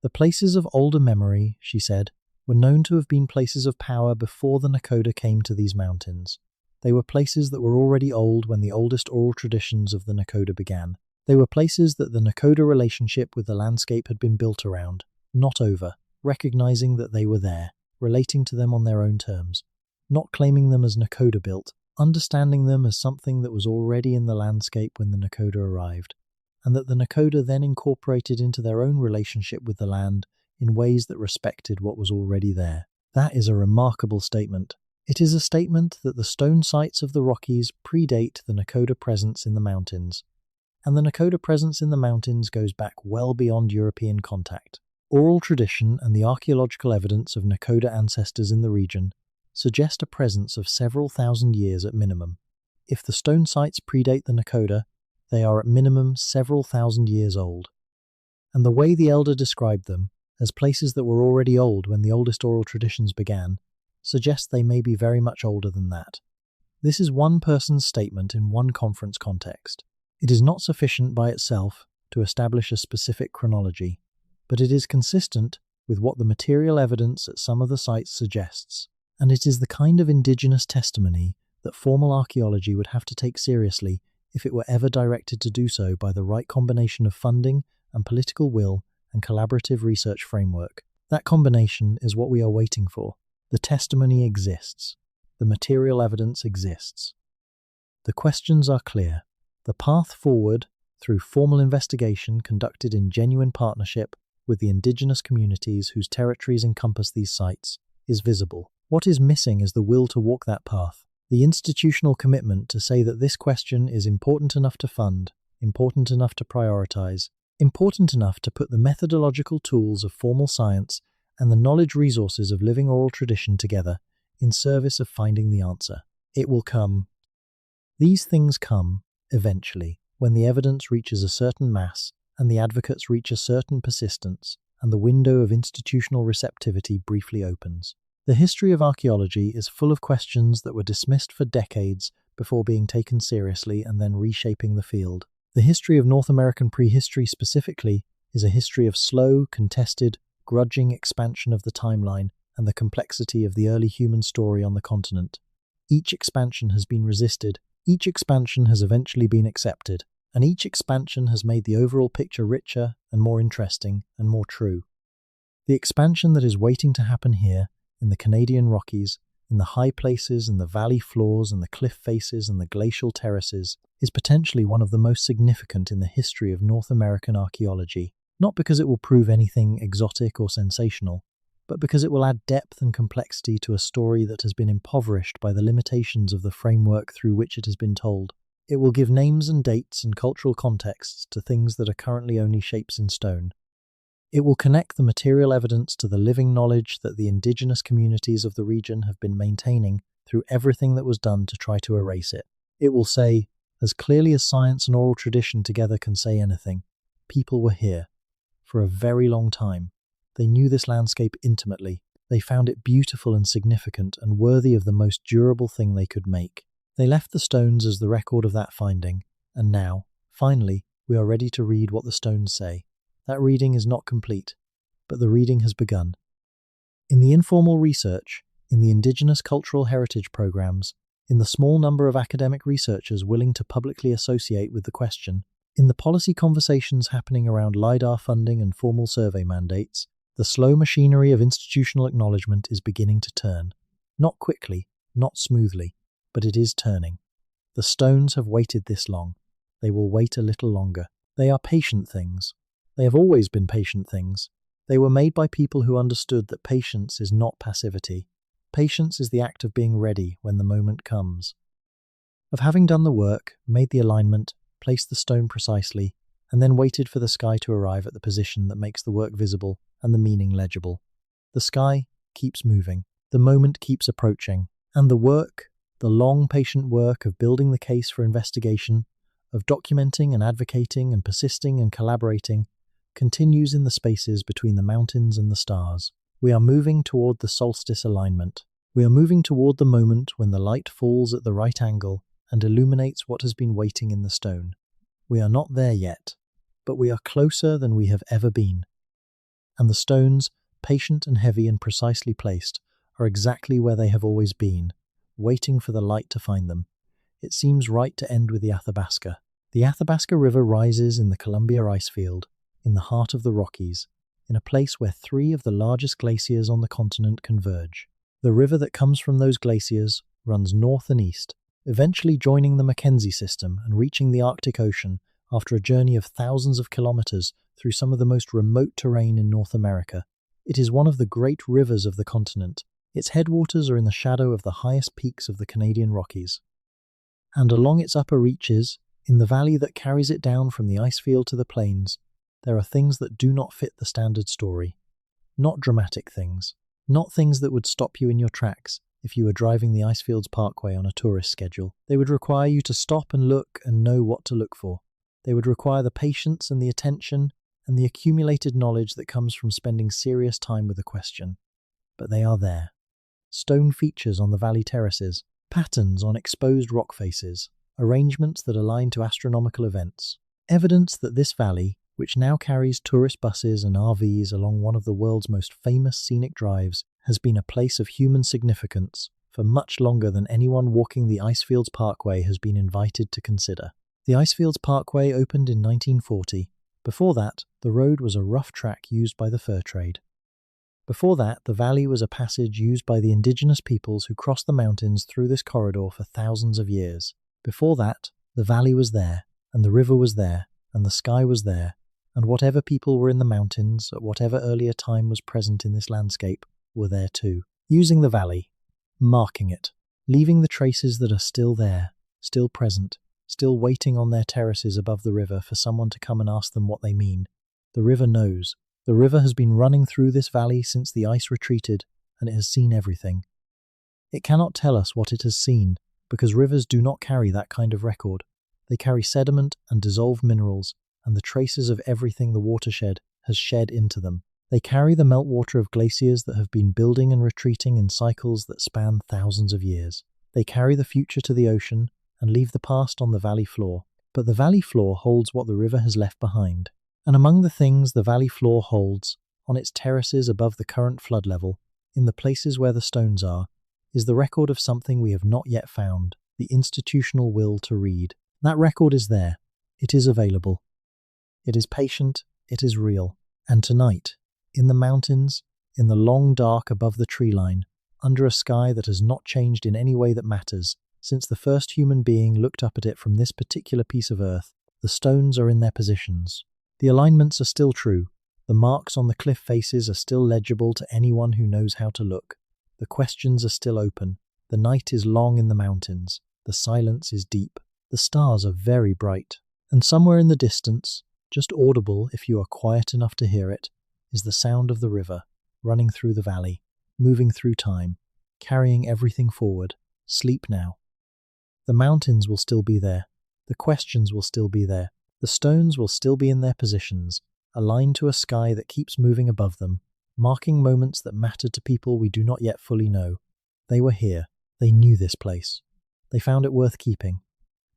The places of older memory, she said, were known to have been places of power before the Nakoda came to these mountains. They were places that were already old when the oldest oral traditions of the Nakoda began. They were places that the Nakoda relationship with the landscape had been built around, not over, recognizing that they were there, relating to them on their own terms, not claiming them as Nakoda built, understanding them as something that was already in the landscape when the Nakoda arrived, and that the Nakoda then incorporated into their own relationship with the land in ways that respected what was already there. That is a remarkable statement. It is a statement that the stone sites of the Rockies predate the Nakoda presence in the mountains, and the Nakoda presence in the mountains goes back well beyond European contact. Oral tradition and the archaeological evidence of Nakoda ancestors in the region suggest a presence of several thousand years at minimum. If the stone sites predate the Nakoda, they are at minimum several thousand years old. And the way the elder described them, as places that were already old when the oldest oral traditions began, suggests they may be very much older than that. This is one person's statement in one conference context. It is not sufficient by itself to establish a specific chronology, but it is consistent with what the material evidence at some of the sites suggests, and it is the kind of indigenous testimony that formal archaeology would have to take seriously if it were ever directed to do so by the right combination of funding and political will and collaborative research framework. That combination is what we are waiting for. The testimony exists. The material evidence exists. The questions are clear. The path forward, through formal investigation conducted in genuine partnership with the indigenous communities whose territories encompass these sites, is visible. What is missing is the will to walk that path, the institutional commitment to say that this question is important enough to fund, important enough to prioritize, important enough to put the methodological tools of formal science and the knowledge resources of living oral tradition together in service of finding the answer. It will come. These things come, eventually, when the evidence reaches a certain mass and the advocates reach a certain persistence, and the window of institutional receptivity briefly opens. The history of archaeology is full of questions that were dismissed for decades before being taken seriously and then reshaping the field. The history of North American prehistory specifically is a history of slow, contested, grudging expansion of the timeline and the complexity of the early human story on the continent. Each expansion has been resisted, each expansion has eventually been accepted, and each expansion has made the overall picture richer and more interesting and more true. The expansion that is waiting to happen here, in the Canadian Rockies, in the high places and the valley floors and the cliff faces and the glacial terraces, is potentially one of the most significant in the history of North American archaeology, not because it will prove anything exotic or sensational, but because it will add depth and complexity to a story that has been impoverished by the limitations of the framework through which it has been told. It will give names and dates and cultural contexts to things that are currently only shapes in stone. It will connect the material evidence to the living knowledge that the Indigenous communities of the region have been maintaining through everything that was done to try to erase it. It will say, as clearly as science and oral tradition together can say anything, people were here. For a very long time. They knew this landscape intimately. They found it beautiful and significant and worthy of the most durable thing they could make. They left the stones as the record of that finding, and now, finally, we are ready to read what the stones say. That reading is not complete, but the reading has begun. In the informal research, in the Indigenous cultural heritage programs, in the small number of academic researchers willing to publicly associate with the question, in the policy conversations happening around LIDAR funding and formal survey mandates, the slow machinery of institutional acknowledgement is beginning to turn. Not quickly, not smoothly, but it is turning. The stones have waited this long. They will wait a little longer. They are patient things. They have always been patient things. They were made by people who understood that patience is not passivity. Patience is the act of being ready when the moment comes. Of having done the work, made the alignment, placed the stone precisely, and then waited for the sky to arrive at the position that makes the work visible and the meaning legible. The sky keeps moving. The moment keeps approaching. And the work, the long, patient work of building the case for investigation, of documenting and advocating and persisting and collaborating, continues in the spaces between the mountains and the stars. We are moving toward the solstice alignment. We are moving toward the moment when the light falls at the right angle and illuminates what has been waiting in the stone. We are not there yet, but we are closer than we have ever been. And the stones, patient and heavy and precisely placed, are exactly where they have always been, waiting for the light to find them. It seems right to end with the Athabasca. The Athabasca River rises in the Columbia icefield, in the heart of the Rockies, in a place where 3 of the largest glaciers on the continent converge. The river that comes from those glaciers runs north and east, eventually joining the Mackenzie system and reaching the Arctic Ocean after a journey of thousands of kilometers through some of the most remote terrain in North America. It is one of the great rivers of the continent. Its headwaters are in the shadow of the highest peaks of the Canadian Rockies. And along its upper reaches, in the valley that carries it down from the icefield to the plains, there are things that do not fit the standard story. Not dramatic things. Not things that would stop you in your tracks if you were driving the Icefields Parkway on a tourist schedule. They would require you to stop and look and know what to look for. They would require the patience and the attention and the accumulated knowledge that comes from spending serious time with a question. But they are there. Stone features on the valley terraces, patterns on exposed rock faces, arrangements that align to astronomical events. Evidence that this valley, which now carries tourist buses and RVs along one of the world's most famous scenic drives, has been a place of human significance for much longer than anyone walking the Icefields Parkway has been invited to consider. The Icefields Parkway opened in 1940. Before that, the road was a rough track used by the fur trade. Before that, the valley was a passage used by the Indigenous peoples who crossed the mountains through this corridor for thousands of years. Before that, the valley was there, and the river was there, and the sky was there, and whatever people were in the mountains at whatever earlier time was present in this landscape were there too. Using the valley, marking it, leaving the traces that are still there, still present, still waiting on their terraces above the river for someone to come and ask them what they mean. The river knows. The river has been running through this valley since the ice retreated, and it has seen everything. It cannot tell us what it has seen, because rivers do not carry that kind of record. They carry sediment and dissolved minerals, and the traces of everything the watershed has shed into them. They carry the meltwater of glaciers that have been building and retreating in cycles that span thousands of years. They carry the future to the ocean and leave the past on the valley floor. But the valley floor holds what the river has left behind. And among the things the valley floor holds, on its terraces above the current flood level, in the places where the stones are, is the record of something we have not yet found, the institutional will to read. That record is there. It is available. It is patient. It is real. And tonight, in the mountains, in the long dark above the tree line, under a sky that has not changed in any way that matters, since the first human being looked up at it from this particular piece of earth, the stones are in their positions. The alignments are still true. The marks on the cliff faces are still legible to anyone who knows how to look. The questions are still open. The night is long in the mountains. The silence is deep. The stars are very bright. And somewhere in the distance, just audible if you are quiet enough to hear it, is the sound of the river, running through the valley, moving through time, carrying everything forward. Sleep now. The mountains will still be there. The questions will still be there. The stones will still be in their positions, aligned to a sky that keeps moving above them, marking moments that matter to people we do not yet fully know. They were here. They knew this place. They found it worth keeping.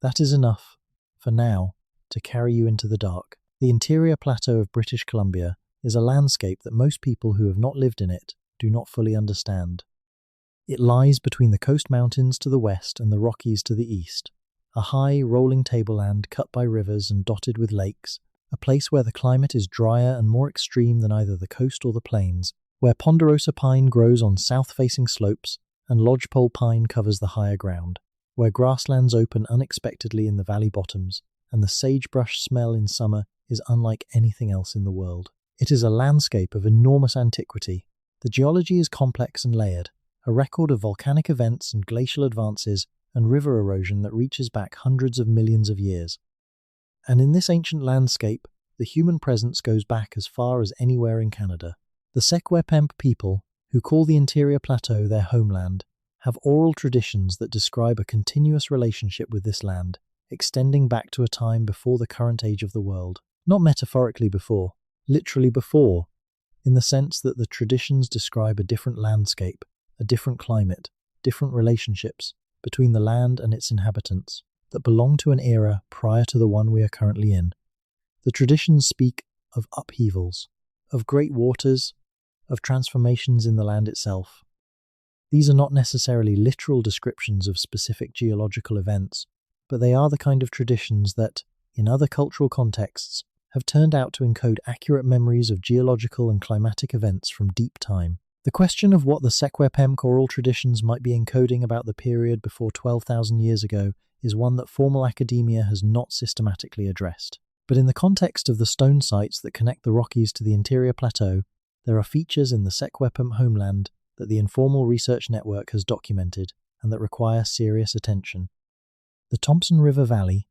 That is enough, for now, to carry you into the dark. The interior plateau of British Columbia is a landscape that most people who have not lived in it do not fully understand. It lies between the coast mountains to the west and the Rockies to the east, a high, rolling tableland cut by rivers and dotted with lakes, a place where the climate is drier and more extreme than either the coast or the plains, where ponderosa pine grows on south-facing slopes and lodgepole pine covers the higher ground, where grasslands open unexpectedly in the valley bottoms, and the sagebrush smell in summer is unlike anything else in the world. It is a landscape of enormous antiquity. The geology is complex and layered, a record of volcanic events and glacial advances and river erosion that reaches back hundreds of millions of years. And in this ancient landscape, the human presence goes back as far as anywhere in Canada. The Secwepemc people, who call the interior plateau their homeland, have oral traditions that describe a continuous relationship with this land, extending back to a time before the current age of the world. Not metaphorically before, literally before, in the sense that the traditions describe a different landscape, a different climate, different relationships between the land and its inhabitants that belong to an era prior to the one we are currently in. The traditions speak of upheavals, of great waters, of transformations in the land itself. These are not necessarily literal descriptions of specific geological events, but they are the kind of traditions that, in other cultural contexts, have turned out to encode accurate memories of geological and climatic events from deep time. The question of what the Secwepemc oral traditions might be encoding about the period before 12,000 years ago is one that formal academia has not systematically addressed. But in the context of the stone sites that connect the Rockies to the interior plateau, there are features in the Secwepemc homeland that the informal research network has documented and that require serious attention. The Thompson River Valley,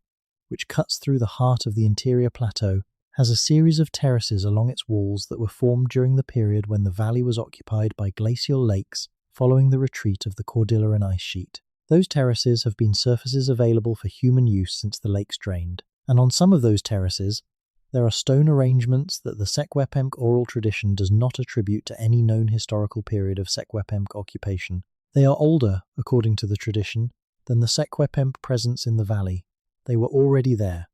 which cuts through the heart of the interior plateau, has a series of terraces along its walls that were formed during the period when the valley was occupied by glacial lakes following the retreat of the Cordilleran ice sheet. Those terraces have been surfaces available for human use since the lakes drained, and on some of those terraces, there are stone arrangements that the Secwepemc oral tradition does not attribute to any known historical period of Secwepemc occupation. They are older, according to the tradition, than the Secwepemc presence in the valley. They were already there.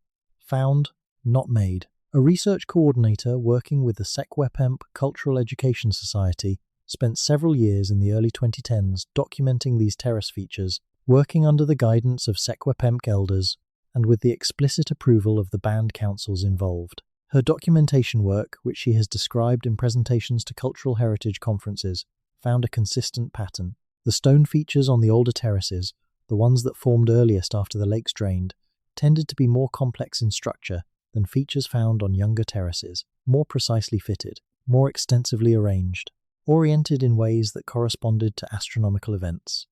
Found, not made. A research coordinator working with the Secwepemc Cultural Education Society spent several years in the early 2010s documenting these terrace features, working under the guidance of Secwepemc elders and with the explicit approval of the band councils involved. Her documentation work, which she has described in presentations to cultural heritage conferences, found a consistent pattern. The stone features on the older terraces, the ones that formed earliest after the lakes drained, tended to be more complex in structure than features found on younger terraces, more precisely fitted, more extensively arranged, oriented in ways that corresponded to astronomical events,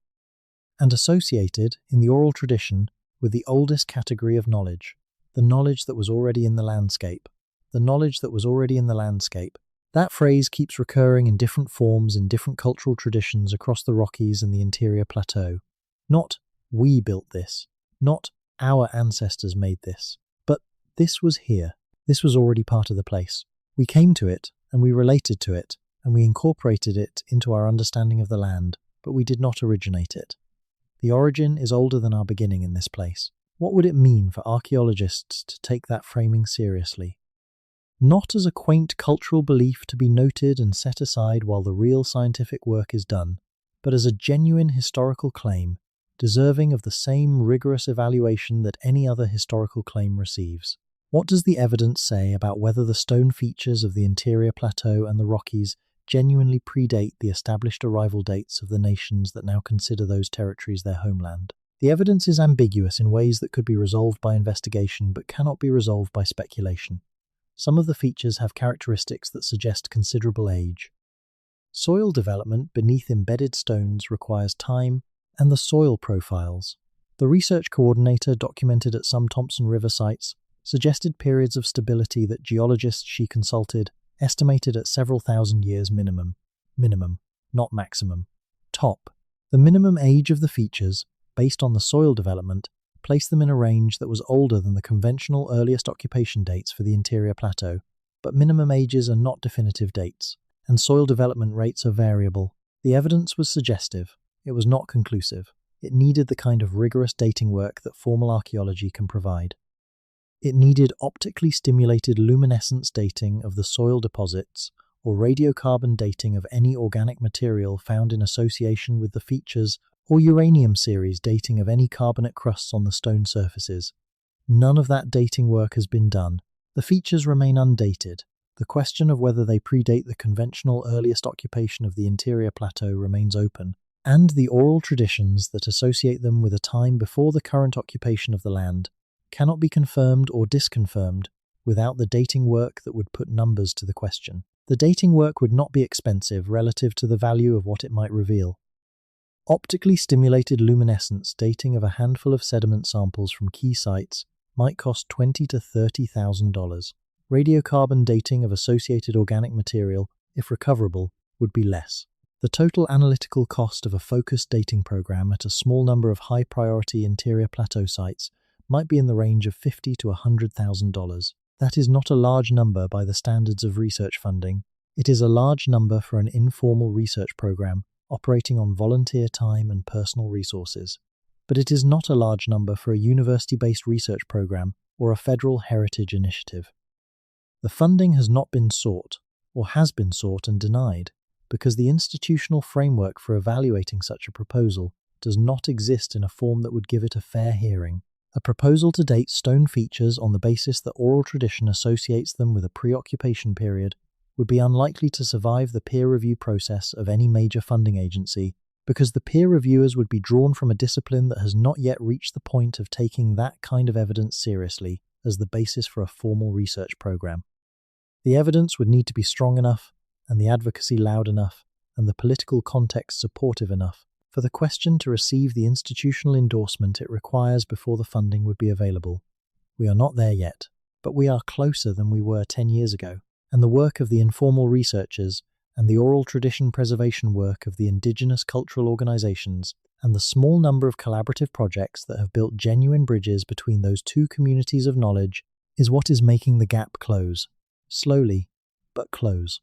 and associated, in the oral tradition, with the oldest category of knowledge, the knowledge that was already in the landscape. The knowledge that was already in the landscape. That phrase keeps recurring in different forms in different cultural traditions across the Rockies and the interior plateau. Not, we built this, not, our ancestors made this, but this was here. This was already part of the place. We came to it, and we related to it, and we incorporated it into our understanding of the land, but we did not originate it. The origin is older than our beginning in this place. What would it mean for archaeologists to take that framing seriously? Not as a quaint cultural belief to be noted and set aside while the real scientific work is done, but as a genuine historical claim, deserving of the same rigorous evaluation that any other historical claim receives. What does the evidence say about whether the stone features of the interior plateau and the Rockies genuinely predate the established arrival dates of the nations that now consider those territories their homeland? The evidence is ambiguous in ways that could be resolved by investigation but cannot be resolved by speculation. Some of the features have characteristics that suggest considerable age. Soil development beneath embedded stones requires time and the soil profiles. The research coordinator documented at some Thompson River sites suggested periods of stability that geologists she consulted estimated at several thousand years minimum, not maximum. Top. The minimum age of the features, based on the soil development, placed them in a range that was older than the conventional earliest occupation dates for the interior plateau, but minimum ages are not definitive dates, and soil development rates are variable. The evidence was suggestive. It was not conclusive. It needed the kind of rigorous dating work that formal archaeology can provide. It needed optically stimulated luminescence dating of the soil deposits or radiocarbon dating of any organic material found in association with the features or uranium series dating of any carbonate crusts on the stone surfaces. None of that dating work has been done. The features remain undated. The question of whether they predate the conventional earliest occupation of the interior plateau remains open, and the oral traditions that associate them with a time before the current occupation of the land cannot be confirmed or disconfirmed without the dating work that would put numbers to the question. The dating work would not be expensive relative to the value of what it might reveal. Optically stimulated luminescence dating of a handful of sediment samples from key sites might cost $20,000 to $30,000. Radiocarbon dating of associated organic material, if recoverable, would be less. The total analytical cost of a focused dating program at a small number of high-priority interior plateau sites might be in the range of $50,000 to $100,000. That is not a large number by the standards of research funding. It is a large number for an informal research program operating on volunteer time and personal resources. But it is not a large number for a university-based research program or a federal heritage initiative. The funding has not been sought, or has been sought and denied, because the institutional framework for evaluating such a proposal does not exist in a form that would give it a fair hearing. A proposal to date stone features on the basis that oral tradition associates them with a preoccupation period would be unlikely to survive the peer review process of any major funding agency, because the peer reviewers would be drawn from a discipline that has not yet reached the point of taking that kind of evidence seriously as the basis for a formal research program. The evidence would need to be strong enough, and the advocacy loud enough, and the political context supportive enough for the question to receive the institutional endorsement it requires before the funding would be available. We are not there yet, but we are closer than we were 10 years ago, and the work of the informal researchers and the oral tradition preservation work of the Indigenous cultural organizations and the small number of collaborative projects that have built genuine bridges between those two communities of knowledge is what is making the gap close. Slowly, but close.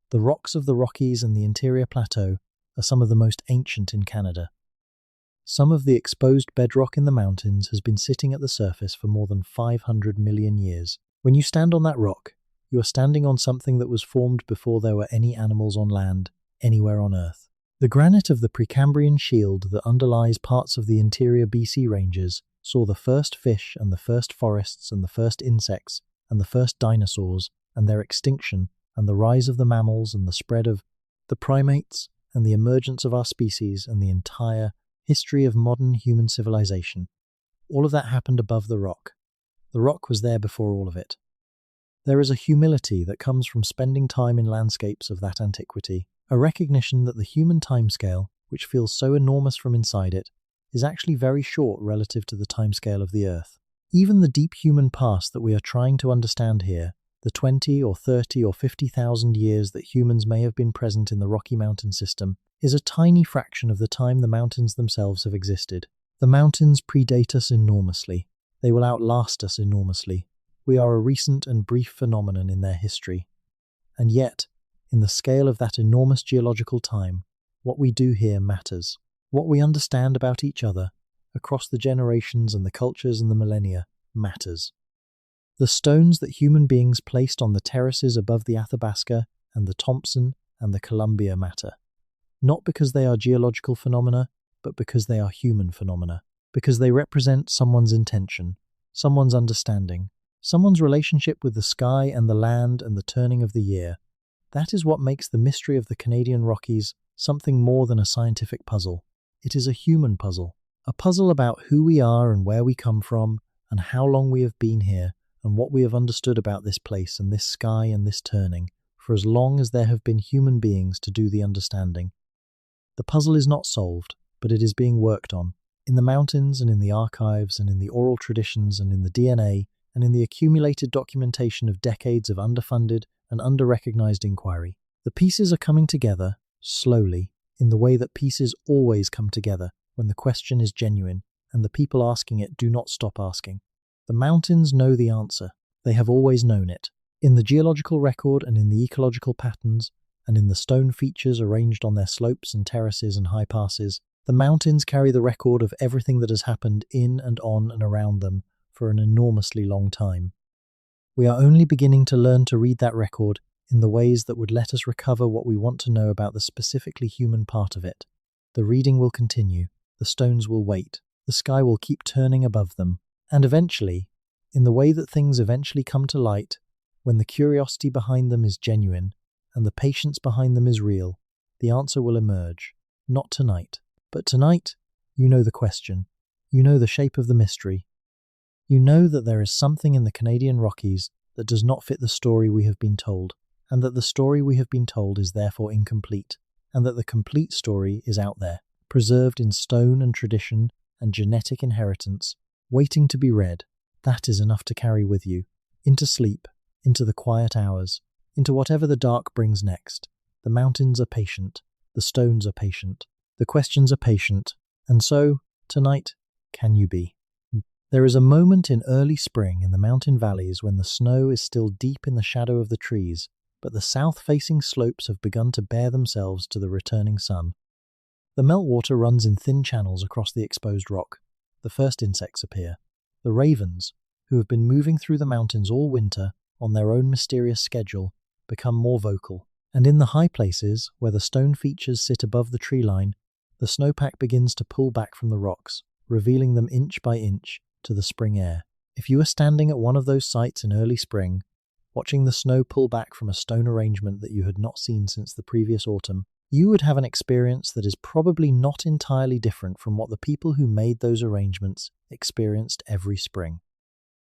The rocks of the Rockies and the interior plateau are some of the most ancient in Canada. Some of the exposed bedrock in the mountains has been sitting at the surface for more than 500 million years. When you stand on that rock, you are standing on something that was formed before there were any animals on land, anywhere on Earth. The granite of the Precambrian shield that underlies parts of the interior BC ranges saw the first fish and the first forests and the first insects and the first dinosaurs and their extinction and the rise of the mammals and the spread of the primates and the emergence of our species and the entire history of modern human civilization. All of that happened above the rock. The rock was there before all of it. There is a humility that comes from spending time in landscapes of that antiquity, a recognition that the human timescale, which feels so enormous from inside it, is actually very short relative to the timescale of the Earth. Even the deep human past that we are trying to understand here, the 20 or 30 or 50,000 years that humans may have been present in the Rocky Mountain system, is a tiny fraction of the time the mountains themselves have existed. The mountains predate us enormously. They will outlast us enormously. We are a recent and brief phenomenon in their history. And yet, in the scale of that enormous geological time, what we do here matters. What we understand about each other, across the generations and the cultures and the millennia, matters. The stones that human beings placed on the terraces above the Athabasca and the Thompson and the Columbia matter. Not because they are geological phenomena, but because they are human phenomena. Because they represent someone's intention, someone's understanding, someone's relationship with the sky and the land and the turning of the year. That is what makes the mystery of the Canadian Rockies something more than a scientific puzzle. It is a human puzzle. A puzzle about who we are and where we come from, and how long we have been here, and what we have understood about this place and this sky and this turning, for as long as there have been human beings to do the understanding. The puzzle is not solved, but it is being worked on, in the mountains and in the archives and in the oral traditions and in the DNA and in the accumulated documentation of decades of underfunded and under-recognized inquiry. The pieces are coming together, slowly, in the way that pieces always come together when the question is genuine and the people asking it do not stop asking. The mountains know the answer. They have always known it. In the geological record and in the ecological patterns, and in the stone features arranged on their slopes and terraces and high passes, the mountains carry the record of everything that has happened in and on and around them for an enormously long time. We are only beginning to learn to read that record in the ways that would let us recover what we want to know about the specifically human part of it. The reading will continue, the stones will wait, the sky will keep turning above them, and eventually, in the way that things eventually come to light, when the curiosity behind them is genuine and the patience behind them is real, the answer will emerge. Not tonight. But tonight, you know the question. You know the shape of the mystery. You know that there is something in the Canadian Rockies that does not fit the story we have been told, and that the story we have been told is therefore incomplete, and that the complete story is out there, preserved in stone and tradition and genetic inheritance, waiting to be read. That is enough to carry with you, into sleep, into the quiet hours, into whatever the dark brings next. The mountains are patient, the stones are patient, the questions are patient, and so, tonight, can you be? There is a moment in early spring in the mountain valleys when the snow is still deep in the shadow of the trees, but the south-facing slopes have begun to bare themselves to the returning sun. The meltwater runs in thin channels across the exposed rock. The first insects appear. The ravens, who have been moving through the mountains all winter on their own mysterious schedule, become more vocal. And in the high places, where the stone features sit above the tree line, the snowpack begins to pull back from the rocks, revealing them inch by inch to the spring air. If you are standing at one of those sites in early spring, watching the snow pull back from a stone arrangement that you had not seen since the previous autumn, you would have an experience that is probably not entirely different from what the people who made those arrangements experienced every spring.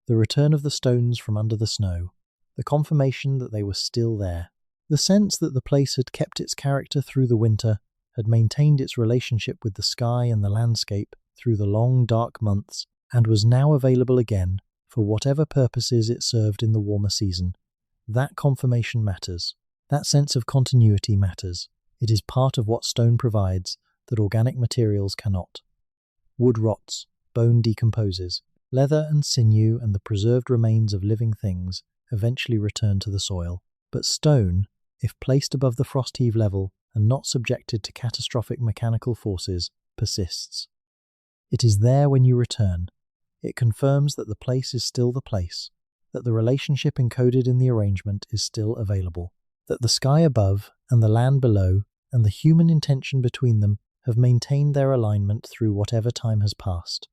The return of the stones from under the snow, the confirmation that they were still there, the sense that the place had kept its character through the winter, had maintained its relationship with the sky and the landscape through the long, dark months, and was now available again for whatever purposes it served in the warmer season. That confirmation matters. That sense of continuity matters. It is part of what stone provides that organic materials cannot. Wood rots, bone decomposes, leather and sinew and the preserved remains of living things eventually return to the soil. But stone, if placed above the frost heave level and not subjected to catastrophic mechanical forces, persists. It is there when you return. It confirms that the place is still the place, that the relationship encoded in the arrangement is still available, that the sky above and the land below and the human intention between them have maintained their alignment through whatever time has passed.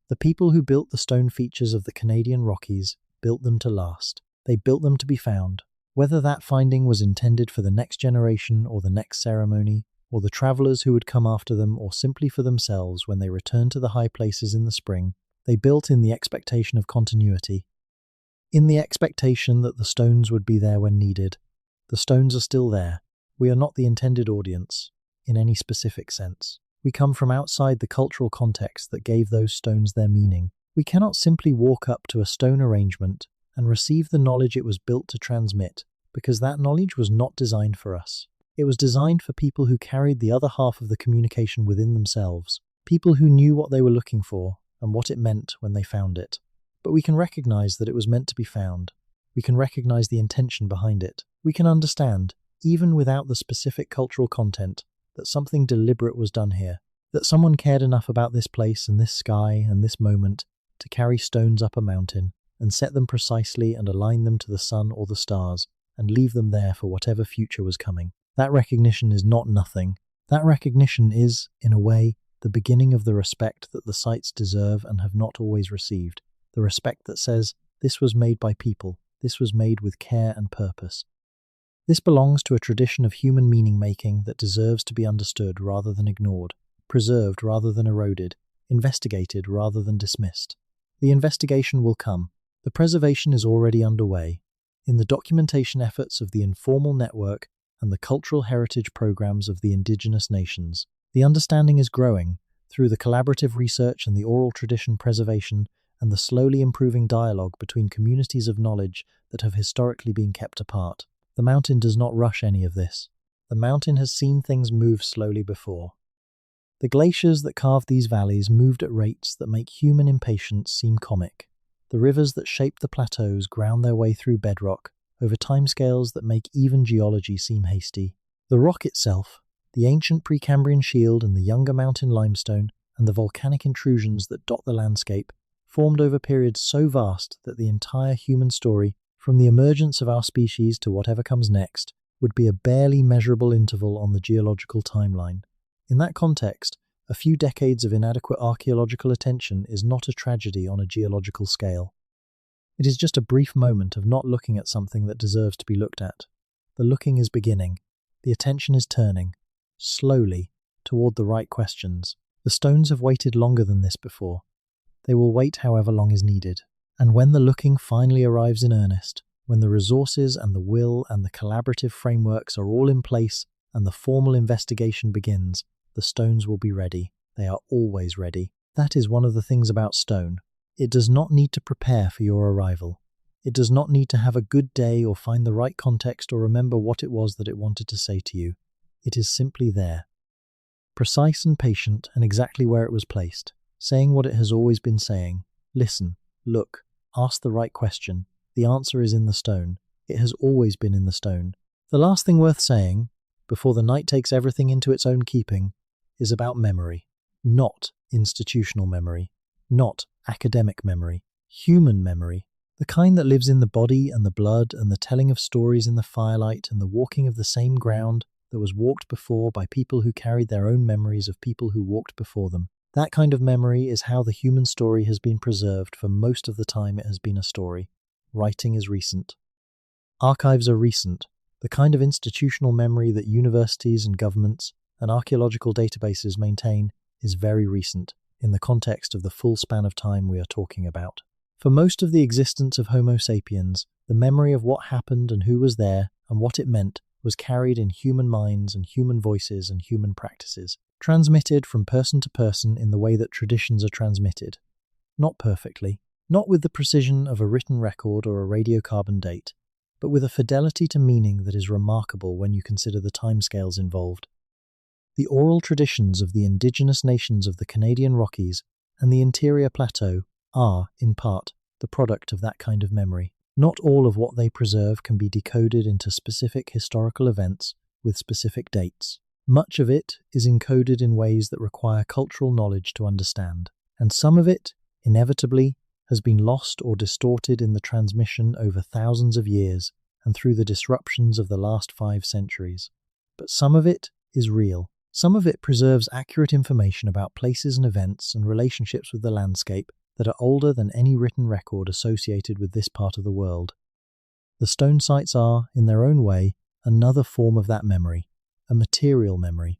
The people who built the stone features of the Canadian Rockies built them to last. They built them to be found. Whether that finding was intended for the next generation or the next ceremony, or the travellers who would come after them, or simply for themselves when they returned to the high places in the spring, they built in the expectation of continuity, in the expectation that the stones would be there when needed. The stones are still there. We are not the intended audience, in any specific sense. We come from outside the cultural context that gave those stones their meaning. We cannot simply walk up to a stone arrangement and receive the knowledge it was built to transmit, because that knowledge was not designed for us. It was designed for people who carried the other half of the communication within themselves, people who knew what they were looking for and what it meant when they found it. But we can recognize that it was meant to be found. We can recognize the intention behind it. We can understand, even without the specific cultural content, that something deliberate was done here, that someone cared enough about this place and this sky and this moment to carry stones up a mountain and set them precisely and align them to the sun or the stars and leave them there for whatever future was coming. That recognition is not nothing. That recognition is, in a way, the beginning of the respect that the sites deserve and have not always received. The respect that says, this was made by people, this was made with care and purpose. This belongs to a tradition of human meaning-making that deserves to be understood rather than ignored, preserved rather than eroded, investigated rather than dismissed. The investigation will come. The preservation is already underway. In the documentation efforts of the informal network and the cultural heritage programs of the Indigenous nations. The understanding is growing through the collaborative research and the oral tradition preservation and the slowly improving dialogue between communities of knowledge that have historically been kept apart. The mountain does not rush any of this. The mountain has seen things move slowly before. The glaciers that carved these valleys moved at rates that make human impatience seem comic. The rivers that shaped the plateaus ground their way through bedrock over timescales that make even geology seem hasty. The rock itself, the ancient Precambrian shield and the younger mountain limestone, and the volcanic intrusions that dot the landscape, formed over periods so vast that the entire human story, from the emergence of our species to whatever comes next, would be a barely measurable interval on the geological timeline. In that context, a few decades of inadequate archaeological attention is not a tragedy on a geological scale. It is just a brief moment of not looking at something that deserves to be looked at. The looking is beginning. The attention is turning, slowly, toward the right questions. The stones have waited longer than this before. They will wait however long is needed. And when the looking finally arrives in earnest, when the resources and the will and the collaborative frameworks are all in place and the formal investigation begins, the stones will be ready. They are always ready. That is one of the things about stone. It does not need to prepare for your arrival. It does not need to have a good day or find the right context or remember what it was that it wanted to say to you. It is simply there. Precise and patient and exactly where it was placed, saying what it has always been saying. Listen, look, ask the right question. The answer is in the stone. It has always been in the stone. The last thing worth saying, before the night takes everything into its own keeping, is about memory. Not institutional memory. Not academic memory. Human memory. The kind that lives in the body and the blood and the telling of stories in the firelight and the walking of the same ground that was walked before by people who carried their own memories of people who walked before them. That kind of memory is how the human story has been preserved for most of the time it has been a story. Writing is recent. Archives are recent. The kind of institutional memory that universities and governments and archaeological databases maintain is very recent in the context of the full span of time we are talking about. For most of the existence of Homo sapiens, the memory of what happened and who was there and what it meant was carried in human minds and human voices and human practices, transmitted from person to person in the way that traditions are transmitted. Not perfectly, not with the precision of a written record or a radiocarbon date, but with a fidelity to meaning that is remarkable when you consider the timescales involved. The oral traditions of the Indigenous nations of the Canadian Rockies and the interior plateau are, in part, the product of that kind of memory. Not all of what they preserve can be decoded into specific historical events with specific dates. Much of it is encoded in ways that require cultural knowledge to understand, and some of it, inevitably, has been lost or distorted in the transmission over thousands of years and through the disruptions of the last 5 centuries. But some of it is real. Some of it preserves accurate information about places and events and relationships with the landscape that are older than any written record associated with this part of the world. The stone sites are, in their own way, another form of that memory, a material memory,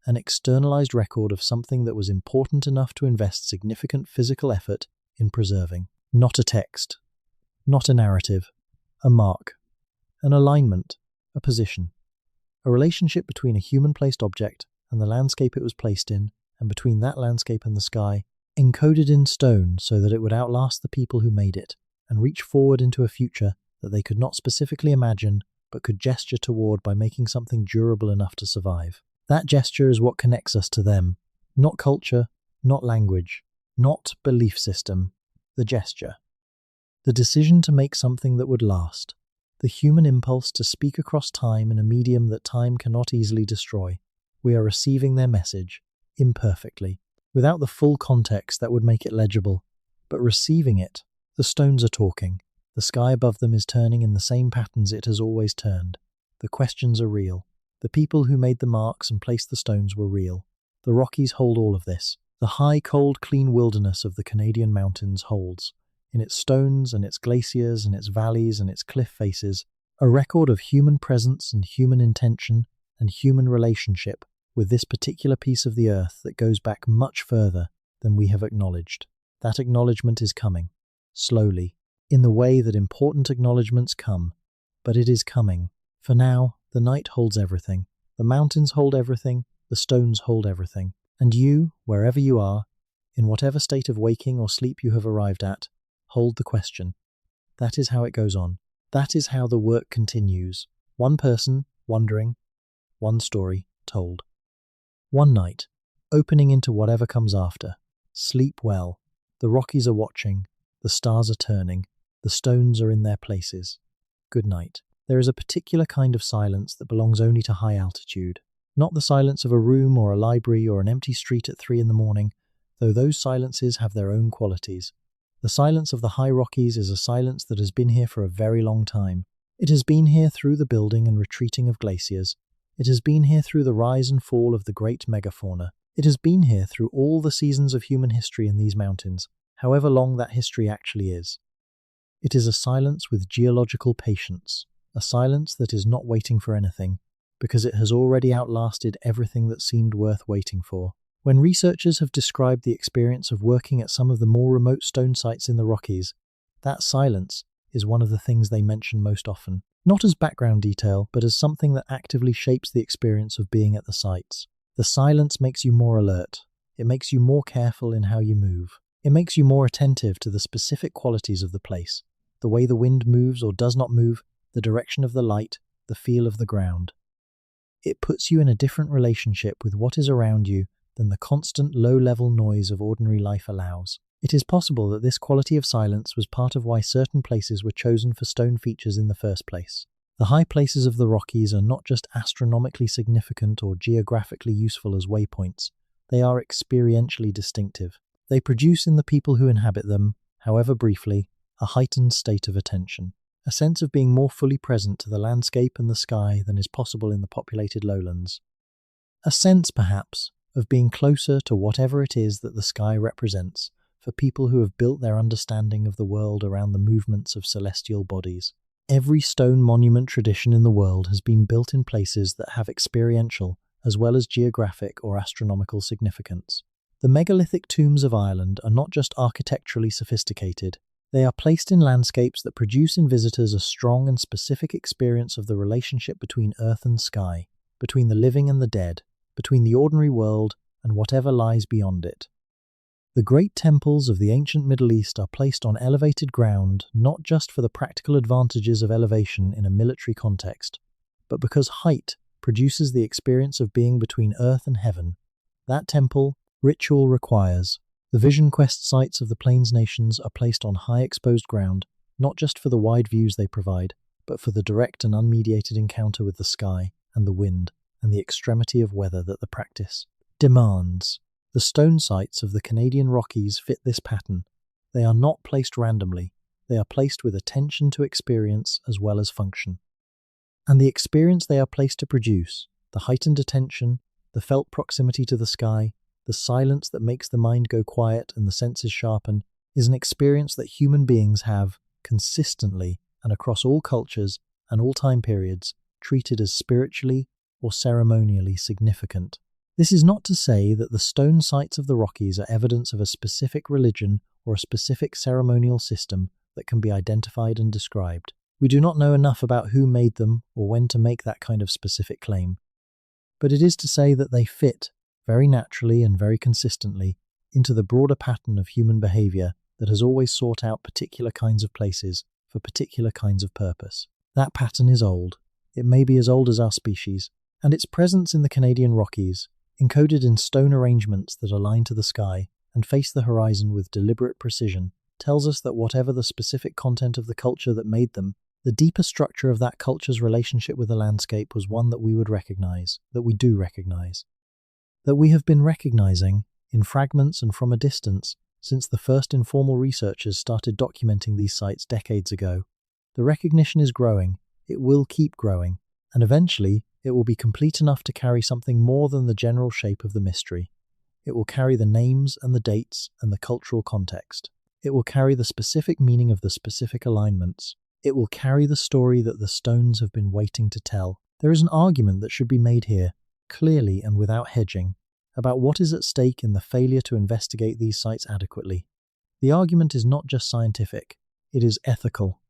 an externalized record of something that was important enough to invest significant physical effort in preserving. Not a text, not a narrative, a mark, an alignment, a position, a relationship between a human-placed object and the landscape it was placed in, and between that landscape and the sky, encoded in stone so that it would outlast the people who made it, and reach forward into a future that they could not specifically imagine, but could gesture toward by making something durable enough to survive. That gesture is what connects us to them. Not culture, not language, not belief system. The gesture. The decision to make something that would last. the human impulse to speak across time in a medium that time cannot easily destroy. We are receiving their message, imperfectly, without the full context that would make it legible, but receiving it. The stones are talking. The sky above them is turning in the same patterns it has always turned. The questions are real. The people who made the marks and placed the stones were real. The Rockies hold all of this. The high, cold, clean wilderness of the Canadian mountains holds, in its stones and its glaciers and its valleys and its cliff faces, a record of human presence and human intention and human relationship with this particular piece of the earth that goes back much further than we have acknowledged. That acknowledgement is coming, slowly, in the way that important acknowledgements come, but it is coming. For now, the night holds everything. The mountains hold everything. The stones hold everything. And you, wherever you are, in whatever state of waking or sleep you have arrived at, hold the question. That is how it goes on. That is how the work continues. One person, wondering, one story, told. One night, opening into whatever comes after. Sleep well. The Rockies are watching. The stars are turning. The stones are in their places. Good night. There is a particular kind of silence that belongs only to high altitude. Not the silence of a room or a library or an empty street at 3 a.m, though those silences have their own qualities. The silence of the high Rockies is a silence that has been here for a very long time. It has been here through the building and retreating of glaciers. It has been here through the rise and fall of the great megafauna. It has been here through all the seasons of human history in these mountains, however long that history actually is. It is a silence with geological patience, a silence that is not waiting for anything, because it has already outlasted everything that seemed worth waiting for. When researchers have described the experience of working at some of the more remote stone sites in the Rockies, that silence is one of the things they mention most often, not as background detail, but as something that actively shapes the experience of being at the sites. The silence makes you more alert. It makes you more careful in how you move. It makes you more attentive to the specific qualities of the place, the way the wind moves or does not move, the direction of the light, the feel of the ground. It puts you in a different relationship with what is around you than the constant low-level noise of ordinary life allows. It is possible that this quality of silence was part of why certain places were chosen for stone features in the first place. The high places of the Rockies are not just astronomically significant or geographically useful as waypoints. They are experientially distinctive. They produce in the people who inhabit them, however briefly, a heightened state of attention, a sense of being more fully present to the landscape and the sky than is possible in the populated lowlands. A sense, perhaps, of being closer to whatever it is that the sky represents for people who have built their understanding of the world around the movements of celestial bodies. Every stone monument tradition in the world has been built in places that have experiential as well as geographic or astronomical significance. The megalithic tombs of Ireland are not just architecturally sophisticated, they are placed in landscapes that produce in visitors a strong and specific experience of the relationship between earth and sky, between the living and the dead, between the ordinary world and whatever lies beyond it. The great temples of the ancient Middle East are placed on elevated ground not just for the practical advantages of elevation in a military context, but because height produces the experience of being between earth and heaven. That temple, ritual requires. The Vision Quest sites of the Plains Nations are placed on high exposed ground, not just for the wide views they provide, but for the direct and unmediated encounter with the sky and the wind and the extremity of weather that the practice demands. The stone sites of the Canadian Rockies fit this pattern. They are not placed randomly. They are placed with attention to experience as well as function. And the experience they are placed to produce, the heightened attention, the felt proximity to the sky, the silence that makes the mind go quiet and the senses sharpen, is an experience that human beings have, consistently and across all cultures and all time periods, treated as spiritually or ceremonially significant. This is not to say that the stone sites of the Rockies are evidence of a specific religion or a specific ceremonial system that can be identified and described. We do not know enough about who made them or when to make that kind of specific claim. But it is to say that they fit, very naturally and very consistently, into the broader pattern of human behavior that has always sought out particular kinds of places for particular kinds of purpose. That pattern is old. It may be as old as our species, and its presence in the Canadian Rockies, encoded in stone arrangements that align to the sky and face the horizon with deliberate precision, tells us that whatever the specific content of the culture that made them, The deeper structure of that culture's relationship with the landscape was one that we would recognize, that we do recognize, that we have been recognizing in fragments and from a distance since the first informal researchers started documenting these sites decades ago. The recognition is growing, it will keep growing, and eventually it will be complete enough to carry something more than the general shape of the mystery. It will carry the names and the dates and the cultural context. It will carry the specific meaning of the specific alignments. It will carry the story that the stones have been waiting to tell. There is an argument that should be made here, clearly and without hedging, about what is at stake in the failure to investigate these sites adequately. The argument is not just scientific, it is ethical.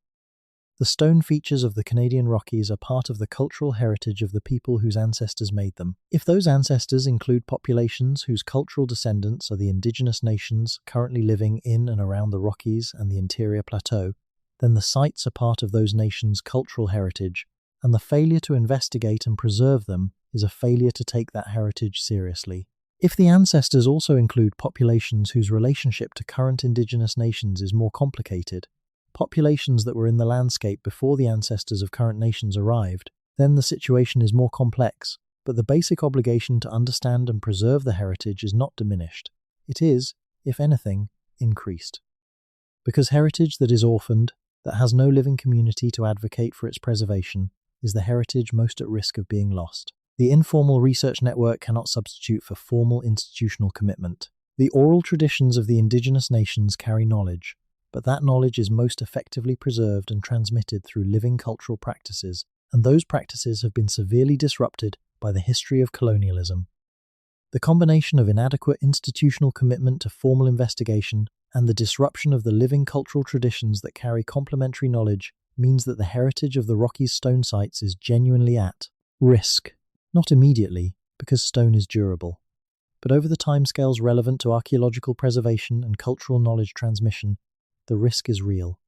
The stone features of the Canadian Rockies are part of the cultural heritage of the people whose ancestors made them. If those ancestors include populations whose cultural descendants are the Indigenous nations currently living in and around the Rockies and the interior plateau, then the sites are part of those nations' cultural heritage, and the failure to investigate and preserve them is a failure to take that heritage seriously. If the ancestors also include populations whose relationship to current Indigenous nations is more complicated, populations that were in the landscape before the ancestors of current nations arrived, then the situation is more complex, but the basic obligation to understand and preserve the heritage is not diminished. It is, if anything, increased. Because heritage that is orphaned, that has no living community to advocate for its preservation, is the heritage most at risk of being lost. The informal research network cannot substitute for formal institutional commitment. The oral traditions of the Indigenous nations carry knowledge, but that knowledge is most effectively preserved and transmitted through living cultural practices, and those practices have been severely disrupted by the history of colonialism. The combination of inadequate institutional commitment to formal investigation and the disruption of the living cultural traditions that carry complementary knowledge means that the heritage of the Rockies stone sites is genuinely at risk. Not immediately, because stone is durable, but over the timescales relevant to archaeological preservation and cultural knowledge transmission, the risk is real.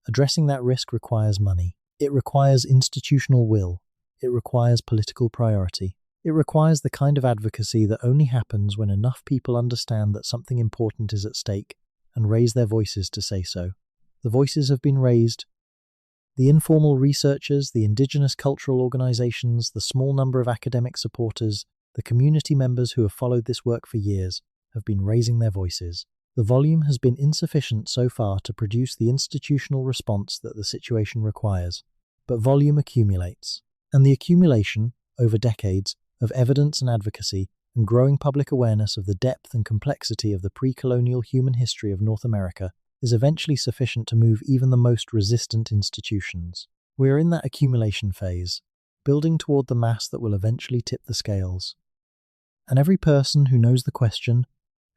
Addressing that risk requires money. It requires institutional will. It requires political priority. It requires the kind of advocacy that only happens when enough people understand that something important is at stake and raise their voices to say so. The voices have been raised. The informal researchers, the Indigenous cultural organizations, the small number of academic supporters, the community members who have followed this work for years have been raising their voices. The volume has been insufficient so far to produce the institutional response that the situation requires, but volume accumulates. And the accumulation, over decades, of evidence and advocacy and growing public awareness of the depth and complexity of the pre-colonial human history of North America is eventually sufficient to move even the most resistant institutions. We are in that accumulation phase, building toward the mass that will eventually tip the scales. And every person who knows the question,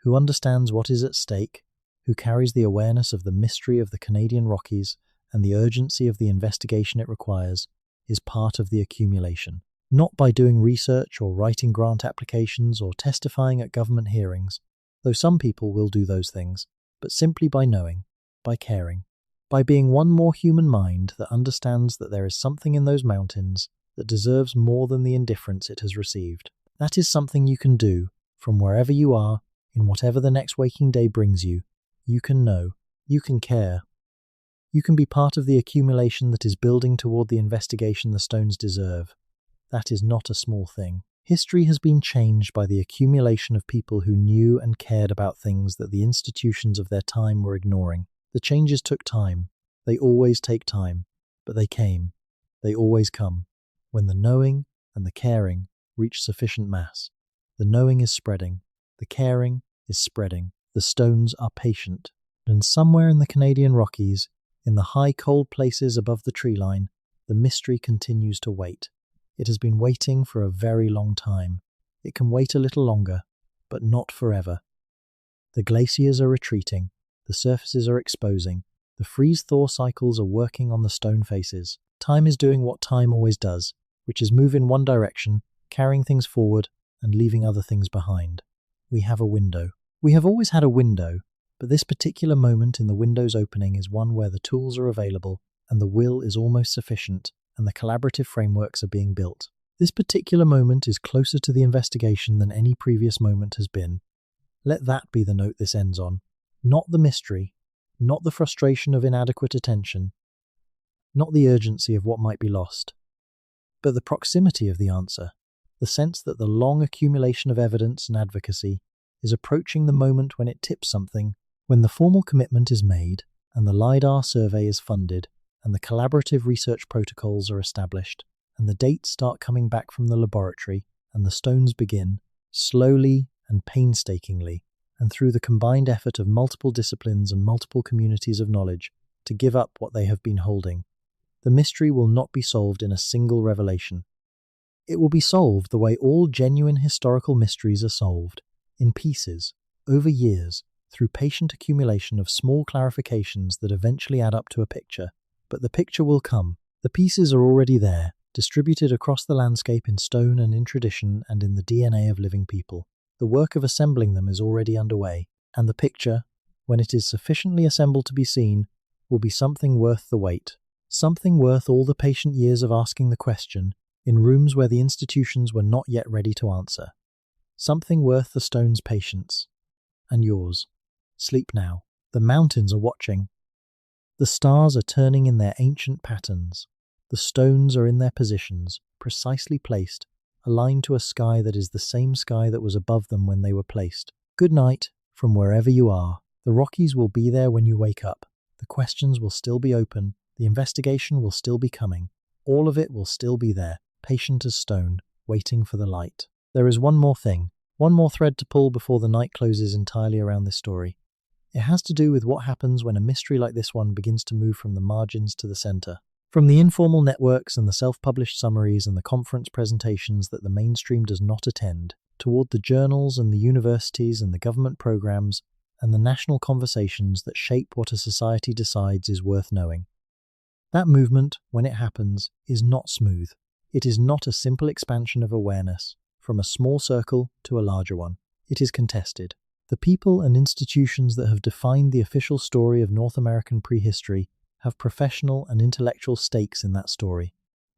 who understands what is at stake, who carries the awareness of the mystery of the Canadian Rockies and the urgency of the investigation it requires, is part of the accumulation. Not by doing research or writing grant applications or testifying at government hearings, though some people will do those things, but simply by knowing, by caring, by being one more human mind that understands that there is something in those mountains that deserves more than the indifference it has received. That is something you can do from wherever you are, in whatever the next waking day brings you. You can know, you can care. You can be part of the accumulation that is building toward the investigation the stones deserve. That is not a small thing. History has been changed by the accumulation of people who knew and cared about things that the institutions of their time were ignoring. The changes took time. They always take time. But they came. They always come. When the knowing and the caring reach sufficient mass. The knowing is spreading. The caring is spreading. The stones are patient. And somewhere in the Canadian Rockies, in the high cold places above the tree line, the mystery continues to wait. It has been waiting for a very long time. It can wait a little longer, but not forever. The glaciers are retreating, the surfaces are exposing, the freeze-thaw cycles are working on the stone faces. Time is doing what time always does, which is move in one direction, carrying things forward and leaving other things behind. We have a window. We have always had a window, but this particular moment in the window's opening is one where the tools are available and the will is almost sufficient, and the collaborative frameworks are being built. This particular moment is closer to the investigation than any previous moment has been. Let that be the note this ends on. Not the mystery, not the frustration of inadequate attention, not the urgency of what might be lost, but the proximity of the answer, the sense that the long accumulation of evidence and advocacy is approaching the moment when it tips something, when the formal commitment is made, and the LiDAR survey is funded, and the collaborative research protocols are established, and the dates start coming back from the laboratory, and the stones begin, slowly and painstakingly, and through the combined effort of multiple disciplines and multiple communities of knowledge, to give up what they have been holding. The mystery will not be solved in a single revelation. It will be solved the way all genuine historical mysteries are solved, in pieces, over years, through patient accumulation of small clarifications that eventually add up to a picture. But the picture will come. The pieces are already there, distributed across the landscape in stone and in tradition and in the DNA of living people. The work of assembling them is already underway, and the picture, when it is sufficiently assembled to be seen, will be something worth the wait, something worth all the patient years of asking the question, in rooms where the institutions were not yet ready to answer. Something worth the stone's patience. And yours. Sleep now. The mountains are watching. The stars are turning in their ancient patterns. The stones are in their positions, precisely placed, aligned to a sky that is the same sky that was above them when they were placed. Good night, from wherever you are. The Rockies will be there when you wake up. The questions will still be open. The investigation will still be coming. All of it will still be there, patient as stone, waiting for the light. There is one more thing, one more thread to pull before the night closes entirely around this story. It has to do with what happens when a mystery like this one begins to move from the margins to the center. From the informal networks and the self-published summaries and the conference presentations that the mainstream does not attend, toward the journals and the universities and the government programs and the national conversations that shape what a society decides is worth knowing. That movement, when it happens, is not smooth. It is not a simple expansion of awareness from a small circle to a larger one. It is contested. The people and institutions that have defined the official story of North American prehistory have professional and intellectual stakes in that story.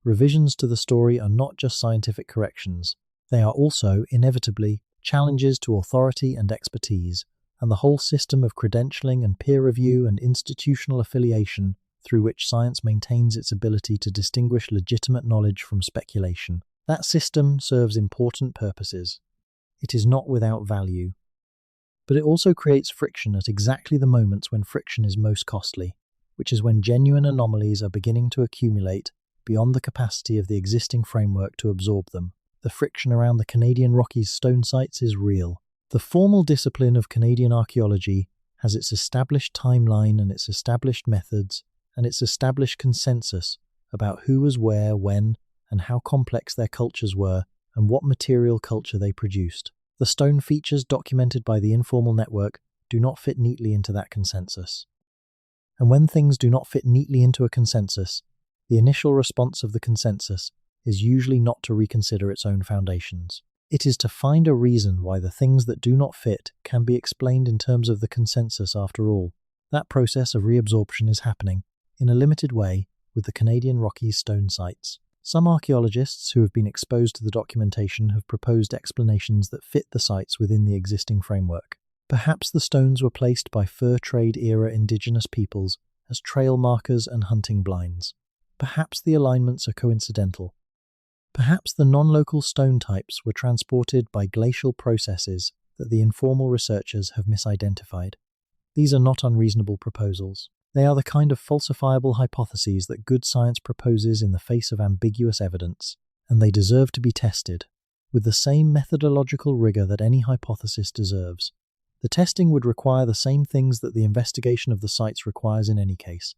Revisions to the story are not just scientific corrections. They are also, inevitably, challenges to authority and expertise, and the whole system of credentialing and peer review and institutional affiliation through which science maintains its ability to distinguish legitimate knowledge from speculation. That system serves important purposes. It is not without value. But it also creates friction at exactly the moments when friction is most costly, which is when genuine anomalies are beginning to accumulate beyond the capacity of the existing framework to absorb them. The friction around the Canadian Rockies stone sites is real. The formal discipline of Canadian archaeology has its established timeline and its established methods and its established consensus about who was where, when, and how complex their cultures were and what material culture they produced. The stone features documented by the informal network do not fit neatly into that consensus. And when things do not fit neatly into a consensus, the initial response of the consensus is usually not to reconsider its own foundations. It is to find a reason why the things that do not fit can be explained in terms of the consensus after all. That process of reabsorption is happening, in a limited way, with the Canadian Rockies stone sites. Some archaeologists who have been exposed to the documentation have proposed explanations that fit the sites within the existing framework. Perhaps the stones were placed by fur trade era indigenous peoples as trail markers and hunting blinds. Perhaps the alignments are coincidental. Perhaps the non-local stone types were transported by glacial processes that the informal researchers have misidentified. These are not unreasonable proposals. They are the kind of falsifiable hypotheses that good science proposes in the face of ambiguous evidence, and they deserve to be tested, with the same methodological rigor that any hypothesis deserves. The testing would require the same things that the investigation of the sites requires in any case: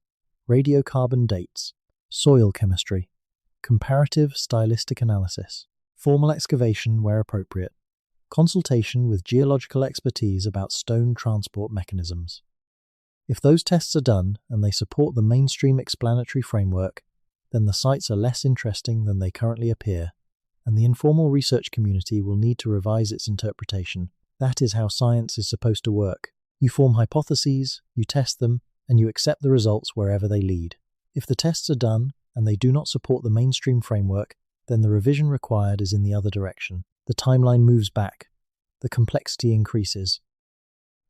radiocarbon dates, soil chemistry, comparative stylistic analysis, formal excavation where appropriate, consultation with geological expertise about stone transport mechanisms. If those tests are done and they support the mainstream explanatory framework, then the sites are less interesting than they currently appear, and the informal research community will need to revise its interpretation. That is how science is supposed to work. You form hypotheses, you test them, and you accept the results wherever they lead. If the tests are done and they do not support the mainstream framework, then the revision required is in the other direction. The timeline moves back. The complexity increases.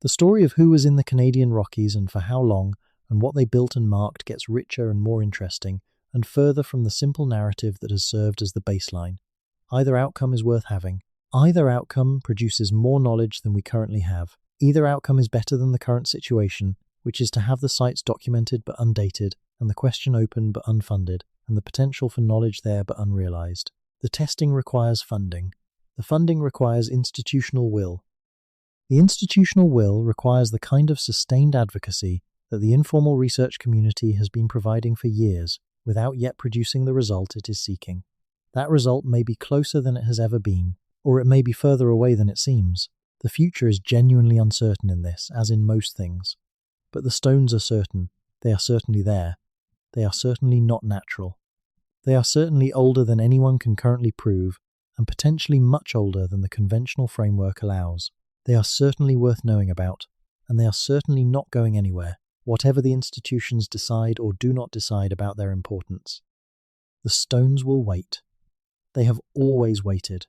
The story of who was in the Canadian Rockies and for how long and what they built and marked gets richer and more interesting, and further from the simple narrative that has served as the baseline. Either outcome is worth having. Either outcome produces more knowledge than we currently have. Either outcome is better than the current situation, which is to have the sites documented but undated, and the question open but unfunded, and the potential for knowledge there but unrealized. The testing requires funding. The funding requires institutional will. The institutional will requires the kind of sustained advocacy that the informal research community has been providing for years, without yet producing the result it is seeking. That result may be closer than it has ever been, or it may be further away than it seems. The future is genuinely uncertain in this, as in most things. But the stones are certain. They are certainly there. They are certainly not natural. They are certainly older than anyone can currently prove, and potentially much older than the conventional framework allows. They are certainly worth knowing about, and they are certainly not going anywhere, whatever the institutions decide or do not decide about their importance. The stones will wait. They have always waited,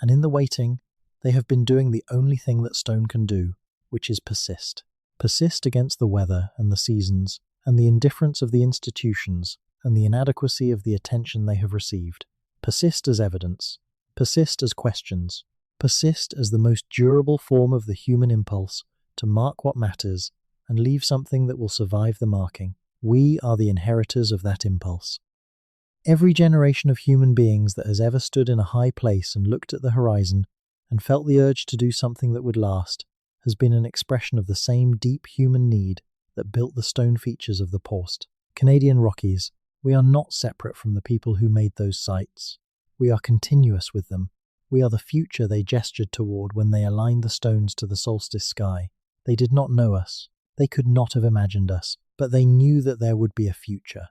and in the waiting, they have been doing the only thing that stone can do, which is persist. Persist against the weather and the seasons, and the indifference of the institutions, and the inadequacy of the attention they have received. Persist as evidence. Persist as questions. Persist as the most durable form of the human impulse to mark what matters and leave something that will survive the marking. We are the inheritors of that impulse. Every generation of human beings that has ever stood in a high place and looked at the horizon and felt the urge to do something that would last has been an expression of the same deep human need that built the stone features of the post. Canadian Rockies, we are not separate from the people who made those sites. We are continuous with them. We are the future they gestured toward when they aligned the stones to the solstice sky. They did not know us. They could not have imagined us, but they knew that there would be a future,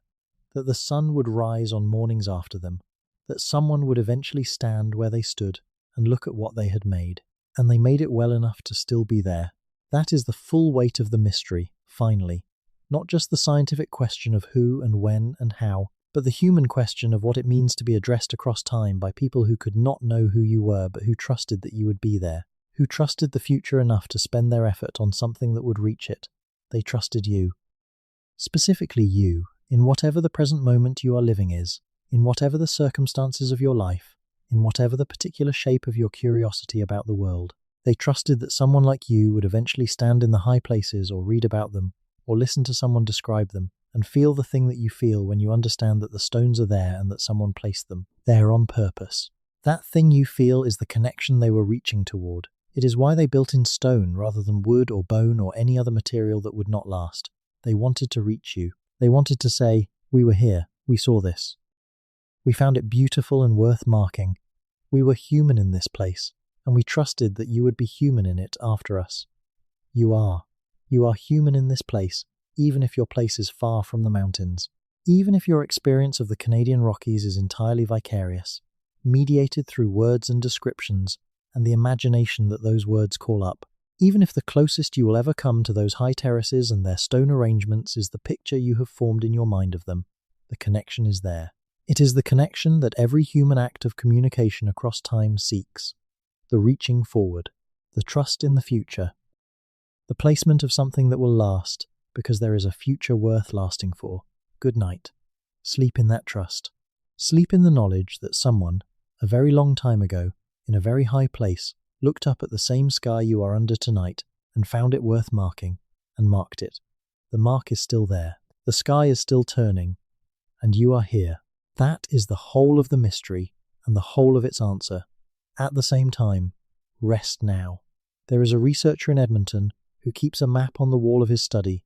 that the sun would rise on mornings after them, that someone would eventually stand where they stood and look at what they had made, and they made it well enough to still be there. That is the full weight of the mystery, finally. Not just the scientific question of who and when and how, but the human question of what it means to be addressed across time by people who could not know who you were but who trusted that you would be there, who trusted the future enough to spend their effort on something that would reach it. They trusted you. Specifically you, in whatever the present moment you are living is, in whatever the circumstances of your life, in whatever the particular shape of your curiosity about the world. They trusted that someone like you would eventually stand in the high places or read about them, or listen to someone describe them, and feel the thing that you feel when you understand that the stones are there and that someone placed them there on purpose. That thing you feel is the connection they were reaching toward. It is why they built in stone rather than wood or bone or any other material that would not last. They wanted to reach you. They wanted to say, we were here, we saw this. We found it beautiful and worth marking. We were human in this place, and we trusted that you would be human in it after us. You are. You are human in this place, even if your place is far from the mountains. Even if your experience of the Canadian Rockies is entirely vicarious, mediated through words and descriptions, and the imagination that those words call up. Even if the closest you will ever come to those high terraces and their stone arrangements is the picture you have formed in your mind of them, the connection is there. It is the connection that every human act of communication across time seeks. The reaching forward, the trust in the future, the placement of something that will last, because there is a future worth lasting for. Good night. Sleep in that trust. Sleep in the knowledge that someone, a very long time ago, in a very high place, looked up at the same sky you are under tonight and found it worth marking, and marked it. The mark is still there. The sky is still turning, and you are here. That is the whole of the mystery and the whole of its answer. At the same time, rest now. There is a researcher in Edmonton who keeps a map on the wall of his study.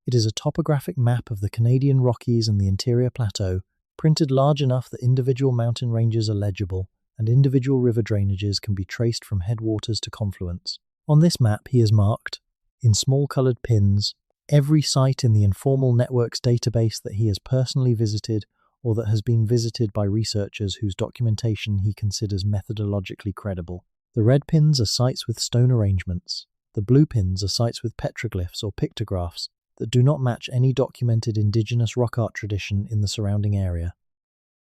It is a topographic map of the Canadian Rockies and the interior plateau, printed large enough that individual mountain ranges are legible and individual river drainages can be traced from headwaters to confluence. On this map he has marked, in small coloured pins, every site in the informal network's database that he has personally visited or that has been visited by researchers whose documentation he considers methodologically credible. The red pins are sites with stone arrangements. The blue pins are sites with petroglyphs or pictographs that do not match any documented Indigenous rock art tradition in the surrounding area.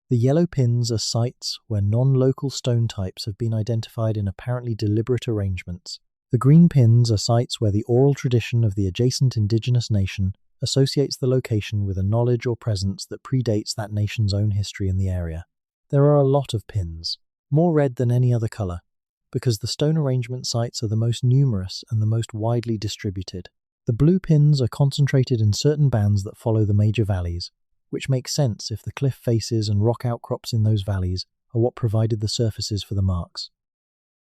The yellow pins are sites where non-local stone types have been identified in apparently deliberate arrangements. The green pins are sites where the oral tradition of the adjacent Indigenous nation associates the location with a knowledge or presence that predates that nation's own history in the area. There are a lot of pins, more red than any other color, because the stone arrangement sites are the most numerous and the most widely distributed. The blue pins are concentrated in certain bands that follow the major valleys, which makes sense if the cliff faces and rock outcrops in those valleys are what provided the surfaces for the marks.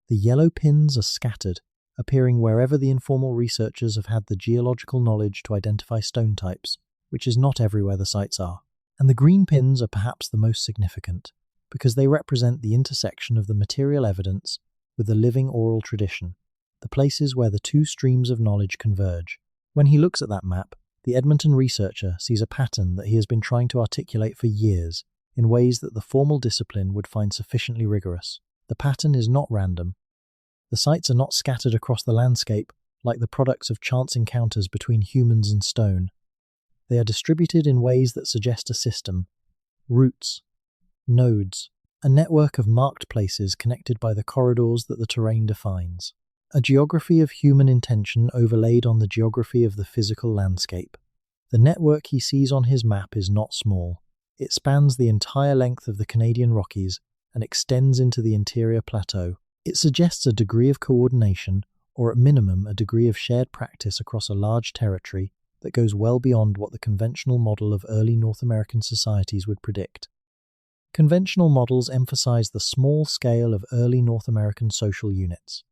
The yellow pins are scattered, appearing wherever the informal researchers have had the geological knowledge to identify stone types, which is not everywhere the sites are. And the green pins are perhaps the most significant, because they represent the intersection of the material evidence with the living oral tradition, the places where the two streams of knowledge converge. When he looks at that map, the Edmonton researcher sees a pattern that he has been trying to articulate for years in ways that the formal discipline would find sufficiently rigorous. The pattern is not random. The sites are not scattered across the landscape like the products of chance encounters between humans and stone. They are distributed in ways that suggest a system, routes, nodes, a network of marked places connected by the corridors that the terrain defines. A geography of human intention overlaid on the geography of the physical landscape. The network he sees on his map is not small. It spans the entire length of the Canadian Rockies and extends into the interior plateau. It suggests a degree of coordination, or at minimum a degree of shared practice across a large territory that goes well beyond what the conventional model of early North American societies would predict. Conventional models emphasize the small scale of early North American social units,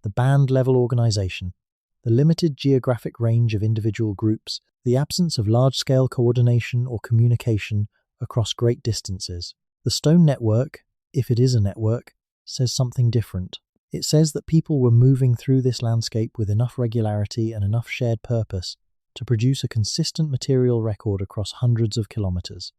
the band-level organization, the limited geographic range of individual groups, the absence of large-scale coordination or communication across great distances. The stone network, if it is a network, says something different. It says that people were moving through this landscape with enough regularity and enough shared purpose to produce a consistent material record across hundreds of kilometers.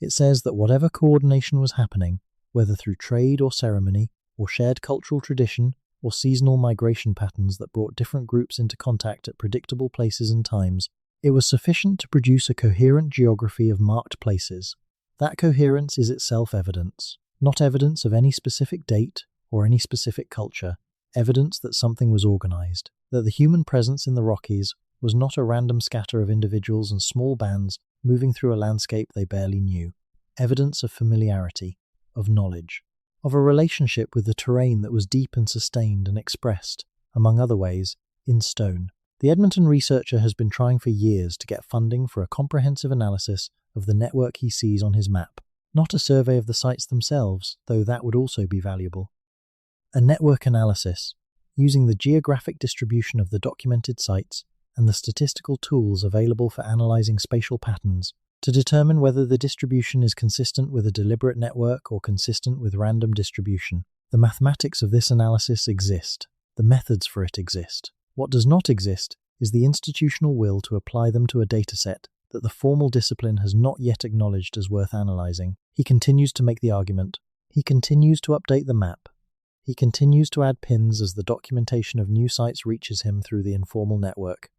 It says that whatever coordination was happening, whether through trade or ceremony, or shared cultural tradition, or seasonal migration patterns that brought different groups into contact at predictable places and times, it was sufficient to produce a coherent geography of marked places. That coherence is itself evidence, not evidence of any specific date or any specific culture, evidence that something was organized, that the human presence in the Rockies was not a random scatter of individuals and small bands moving through a landscape they barely knew, evidence of familiarity, of knowledge, of a relationship with the terrain that was deep and sustained and expressed, among other ways, in stone. The Edmonton researcher has been trying for years to get funding for a comprehensive analysis of the network he sees on his map, not a survey of the sites themselves, though that would also be valuable. A network analysis, using the geographic distribution of the documented sites and the statistical tools available for analyzing spatial patterns, to determine whether the distribution is consistent with a deliberate network or consistent with random distribution. The mathematics of this analysis exist. The methods for it exist. What does not exist is the institutional will to apply them to a dataset that the formal discipline has not yet acknowledged as worth analyzing. He continues to make the argument. He continues to update the map. He continues to add pins as the documentation of new sites reaches him through the informal network.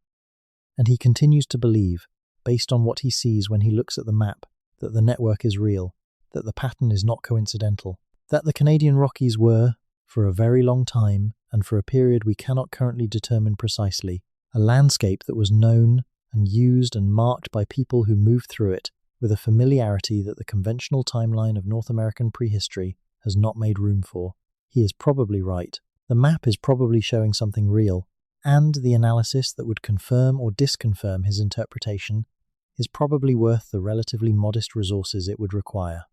And he continues to believe, based on what he sees when he looks at the map, that the network is real, that the pattern is not coincidental, that the Canadian Rockies were, for a very long time, and for a period we cannot currently determine precisely, a landscape that was known and used and marked by people who moved through it with a familiarity that the conventional timeline of North American prehistory has not made room for. He is probably right. The map is probably showing something real, and the analysis that would confirm or disconfirm his interpretation is probably worth the relatively modest resources it would require.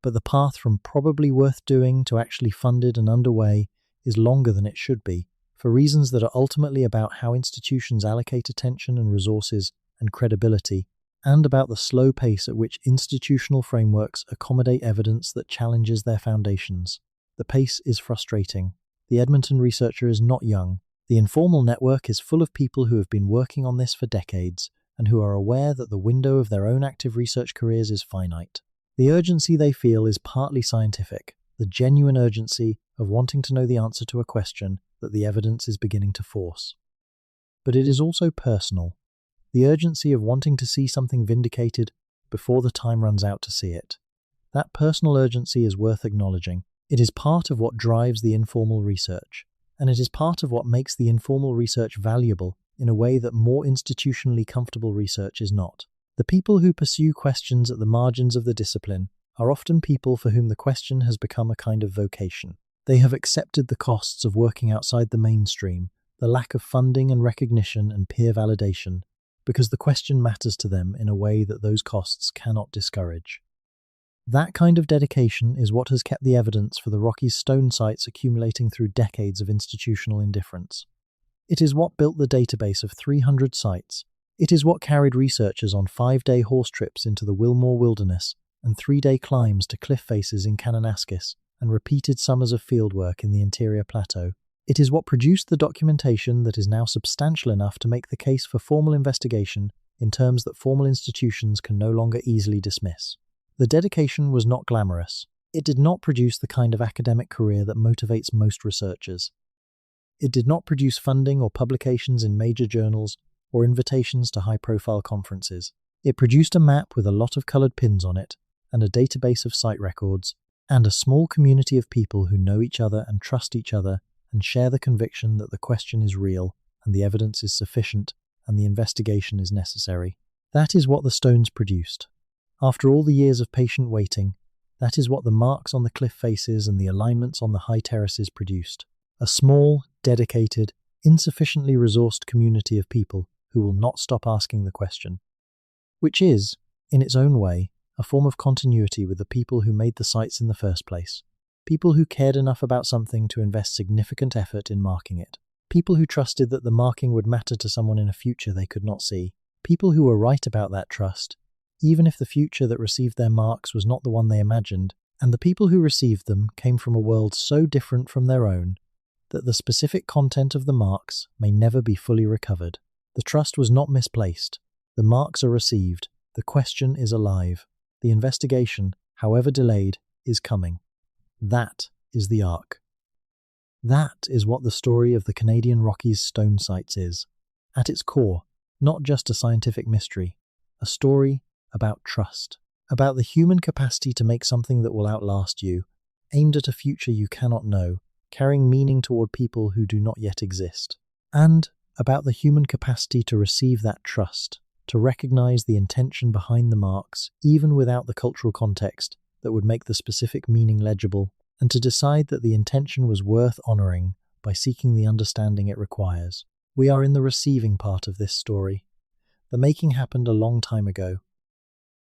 But the path from probably worth doing to actually funded and underway is longer than it should be, for reasons that are ultimately about how institutions allocate attention and resources and credibility, and about the slow pace at which institutional frameworks accommodate evidence that challenges their foundations. The pace is frustrating. The Edmonton researcher is not young. The informal network is full of people who have been working on this for decades and who are aware that the window of their own active research careers is finite. The urgency they feel is partly scientific, the genuine urgency of wanting to know the answer to a question that the evidence is beginning to force. But it is also personal, the urgency of wanting to see something vindicated before the time runs out to see it. That personal urgency is worth acknowledging. It is part of what drives the informal research, and it is part of what makes the informal research valuable in a way that more institutionally comfortable research is not. The people who pursue questions at the margins of the discipline are often people for whom the question has become a kind of vocation. They have accepted the costs of working outside the mainstream, the lack of funding and recognition and peer validation, because the question matters to them in a way that those costs cannot discourage. That kind of dedication is what has kept the evidence for the Rockies stone sites accumulating through decades of institutional indifference. It is what built the database of 300 sites. It is what carried researchers on 5-day horse trips into the Wilmore Wilderness and 3-day climbs to cliff faces in Kananaskis and repeated summers of fieldwork in the interior plateau. It is what produced the documentation that is now substantial enough to make the case for formal investigation in terms that formal institutions can no longer easily dismiss. The dedication was not glamorous. It did not produce the kind of academic career that motivates most researchers. It did not produce funding or publications in major journals or invitations to high-profile conferences. It produced a map with a lot of coloured pins on it, and a database of site records, and a small community of people who know each other and trust each other and share the conviction that the question is real and the evidence is sufficient and the investigation is necessary. That is what the stones produced. After all the years of patient waiting, that is what the marks on the cliff faces and the alignments on the high terraces produced. A small, dedicated, insufficiently resourced community of people who will not stop asking the question. Which is, in its own way, a form of continuity with the people who made the sites in the first place. People who cared enough about something to invest significant effort in marking it. People who trusted that the marking would matter to someone in a future they could not see. People who were right about that trust, even if the future that received their marks was not the one they imagined, and the people who received them came from a world so different from their own that the specific content of the marks may never be fully recovered. The trust was not misplaced. The marks are received. The question is alive. The investigation, however delayed, is coming. That is the arc. That is what the story of the Canadian Rockies stone sites is. At its core, not just a scientific mystery, a story about trust, about the human capacity to make something that will outlast you, aimed at a future you cannot know, carrying meaning toward people who do not yet exist, and about the human capacity to receive that trust, to recognize the intention behind the marks, even without the cultural context that would make the specific meaning legible, and to decide that the intention was worth honoring by seeking the understanding it requires. We are in the receiving part of this story. The making happened a long time ago.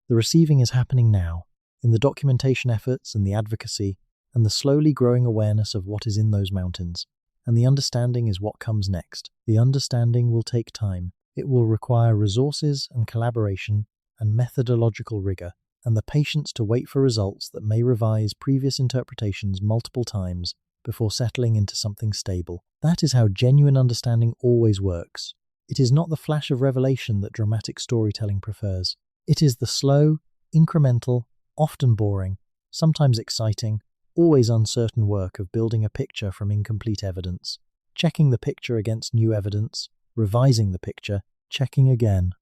The receiving is happening now, in the documentation efforts and the advocacy, and the slowly growing awareness of what is in those mountains. And the understanding is what comes next. The understanding will take time. It will require resources and collaboration and methodological rigor, and the patience to wait for results that may revise previous interpretations multiple times before settling into something stable. That is how genuine understanding always works. It is not the flash of revelation that dramatic storytelling prefers. It is the slow, incremental, often boring, sometimes exciting, always uncertain work of building a picture from incomplete evidence, checking the picture against new evidence, revising the picture, checking again.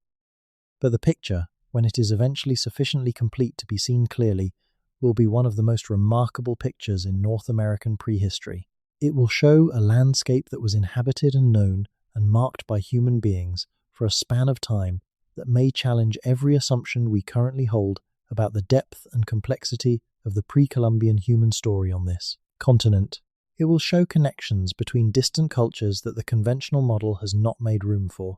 But the picture, when it is eventually sufficiently complete to be seen clearly, will be one of the most remarkable pictures in North American prehistory. It will show a landscape that was inhabited and known and marked by human beings for a span of time that may challenge every assumption we currently hold about the depth and complexity of the pre-Columbian human story on this continent. It will show connections between distant cultures that the conventional model has not made room for.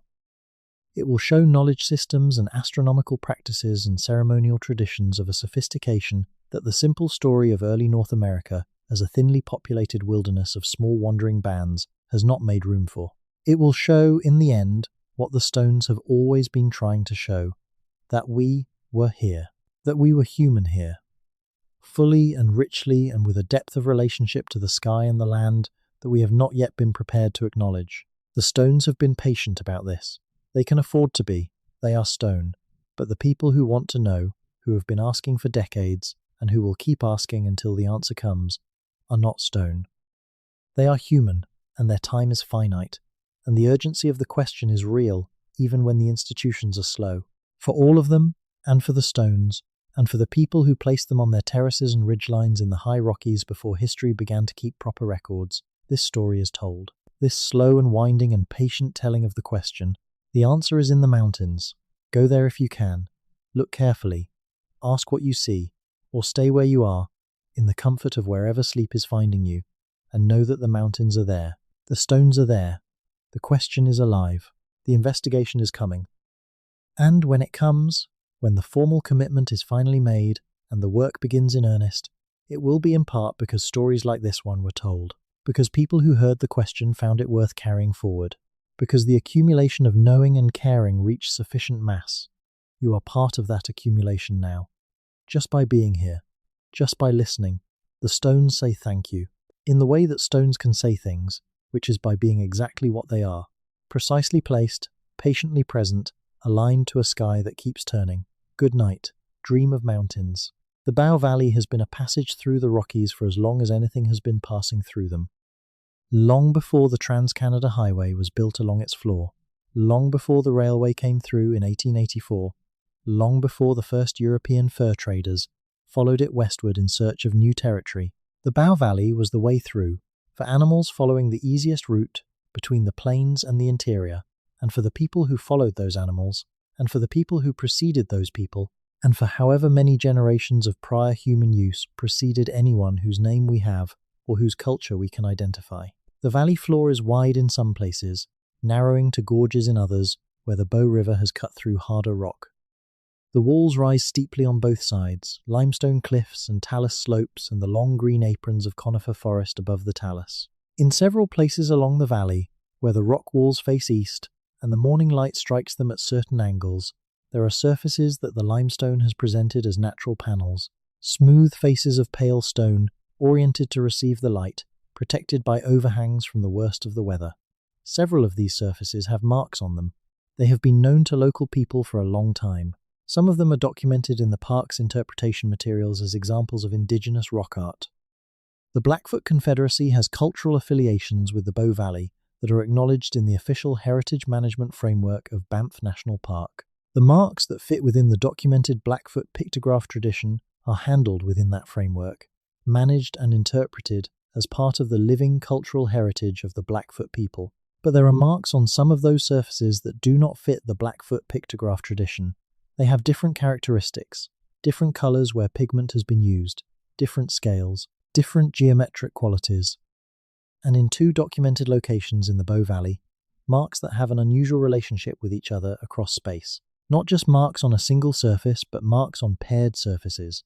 It will show knowledge systems and astronomical practices and ceremonial traditions of a sophistication that the simple story of early North America as a thinly populated wilderness of small wandering bands has not made room for. It will show, in the end, what the stones have always been trying to show, that we were here, that we were human here, fully and richly and with a depth of relationship to the sky and the land that we have not yet been prepared to acknowledge. The stones have been patient about this. They can afford to be. They are stone. But the people who want to know, who have been asking for decades, and who will keep asking until the answer comes, are not stone. They are human, and their time is finite, and the urgency of the question is real, even when the institutions are slow. For all of them, and for the stones, and for the people who placed them on their terraces and ridgelines in the high Rockies before history began to keep proper records, this story is told. this slow and winding and patient telling of the question. The answer is in the mountains. Go there if you can. Look carefully. Ask what you see, or stay where you are, in the comfort of wherever sleep is finding you, and know that the mountains are there. The stones are there. The question is alive. The investigation is coming. And when it comes, when the formal commitment is finally made and the work begins in earnest, it will be in part because stories like this one were told, because people who heard the question found it worth carrying forward, because the accumulation of knowing and caring reached sufficient mass. You are part of that accumulation now. Just by being here, just by listening, the stones say thank you, in the way that stones can say things, which is by being exactly what they are, precisely placed, patiently present, aligned to a sky that keeps turning. Good night, dream of mountains. The Bow Valley has been a passage through the Rockies for as long as anything has been passing through them. Long before the Trans-Canada Highway was built along its floor, long before the railway came through in 1884, long before the first European fur traders followed it westward in search of new territory, the Bow Valley was the way through, for animals following the easiest route between the plains and the interior, and for the people who followed those animals, and for the people who preceded those people, and for however many generations of prior human use preceded anyone whose name we have or whose culture we can identify. The valley floor is wide in some places, narrowing to gorges in others where the Bow River has cut through harder rock. The walls rise steeply on both sides, limestone cliffs and talus slopes and the long green aprons of conifer forest above the talus. In several places along the valley, where the rock walls face east and the morning light strikes them at certain angles, there are surfaces that the limestone has presented as natural panels, smooth faces of pale stone, oriented to receive the light, protected by overhangs from the worst of the weather. Several of these surfaces have marks on them. They have been known to local people for a long time. Some of them are documented in the park's interpretation materials as examples of Indigenous rock art. The Blackfoot Confederacy has cultural affiliations with the Bow Valley that are acknowledged in the official heritage management framework of Banff National Park. The marks that fit within the documented Blackfoot pictograph tradition are handled within that framework, managed and interpreted as part of the living cultural heritage of the Blackfoot people. But there are marks on some of those surfaces that do not fit the Blackfoot pictograph tradition. They have different characteristics, different colours where pigment has been used, different scales, different geometric qualities. And in two documented locations in the Bow Valley, marks that have an unusual relationship with each other across space. Not just marks on a single surface, but marks on paired surfaces,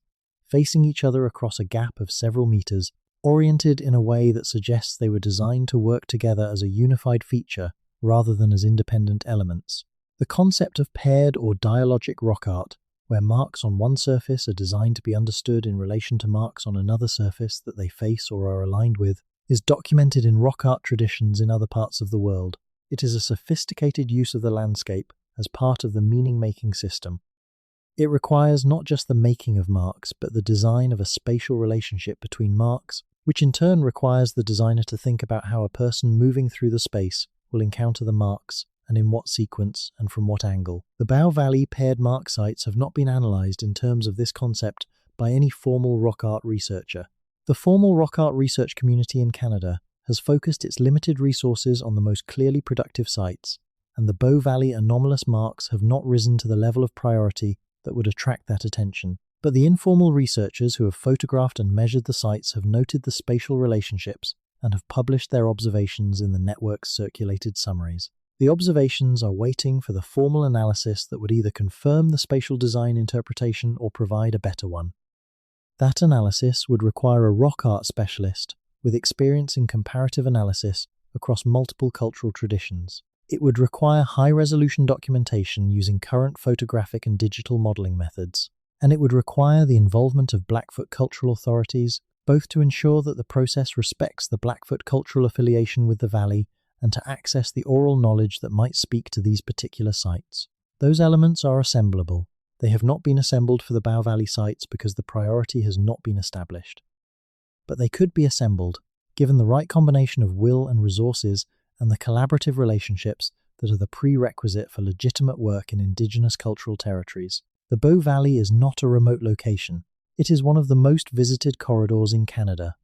facing each other across a gap of several meters, oriented in a way that suggests they were designed to work together as a unified feature rather than as independent elements. The concept of paired or dialogic rock art, where marks on one surface are designed to be understood in relation to marks on another surface that they face or are aligned with, is documented in rock art traditions in other parts of the world. It is a sophisticated use of the landscape as part of the meaning-making system. It requires not just the making of marks, but the design of a spatial relationship between marks, which in turn requires the designer to think about how a person moving through the space will encounter the marks, and in what sequence and from what angle. The Bow Valley paired mark sites have not been analysed in terms of this concept by any formal rock art researcher. The formal rock art research community in Canada has focused its limited resources on the most clearly productive sites, and the Bow Valley anomalous marks have not risen to the level of priority that would attract that attention. But the informal researchers who have photographed and measured the sites have noted the spatial relationships and have published their observations in the network's circulated summaries. The observations are waiting for the formal analysis that would either confirm the spatial design interpretation or provide a better one. That analysis would require a rock art specialist with experience in comparative analysis across multiple cultural traditions. It would require high-resolution documentation using current photographic and digital modelling methods, and it would require the involvement of Blackfoot cultural authorities, both to ensure that the process respects the Blackfoot cultural affiliation with the valley and to access the oral knowledge that might speak to these particular sites. Those elements are assemblable. They have not been assembled for the Bow Valley sites because the priority has not been established. But they could be assembled, given the right combination of will and resources and the collaborative relationships that are the prerequisite for legitimate work in Indigenous cultural territories. The Bow Valley is not a remote location. It is one of the most visited corridors in Canada.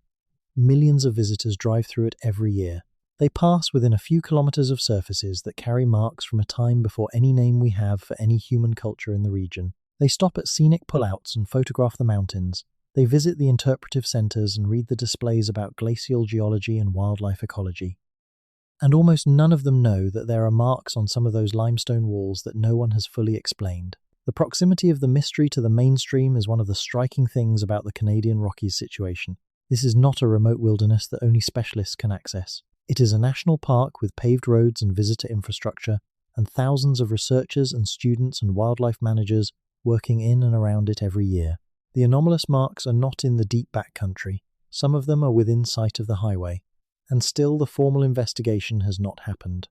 Millions of visitors drive through it every year. They pass within a few kilometers of surfaces that carry marks from a time before any name we have for any human culture in the region. They stop at scenic pullouts and photograph the mountains. They visit the interpretive centers and read the displays about glacial geology and wildlife ecology. And almost none of them know that there are marks on some of those limestone walls that no one has fully explained. The proximity of the mystery to the mainstream is one of the striking things about the Canadian Rockies situation. This is not a remote wilderness that only specialists can access. It is a national park with paved roads and visitor infrastructure, and thousands of researchers and students and wildlife managers working in and around it every year. The anomalous marks are not in the deep backcountry. Some of them are within sight of the highway. And still the formal investigation has not happened.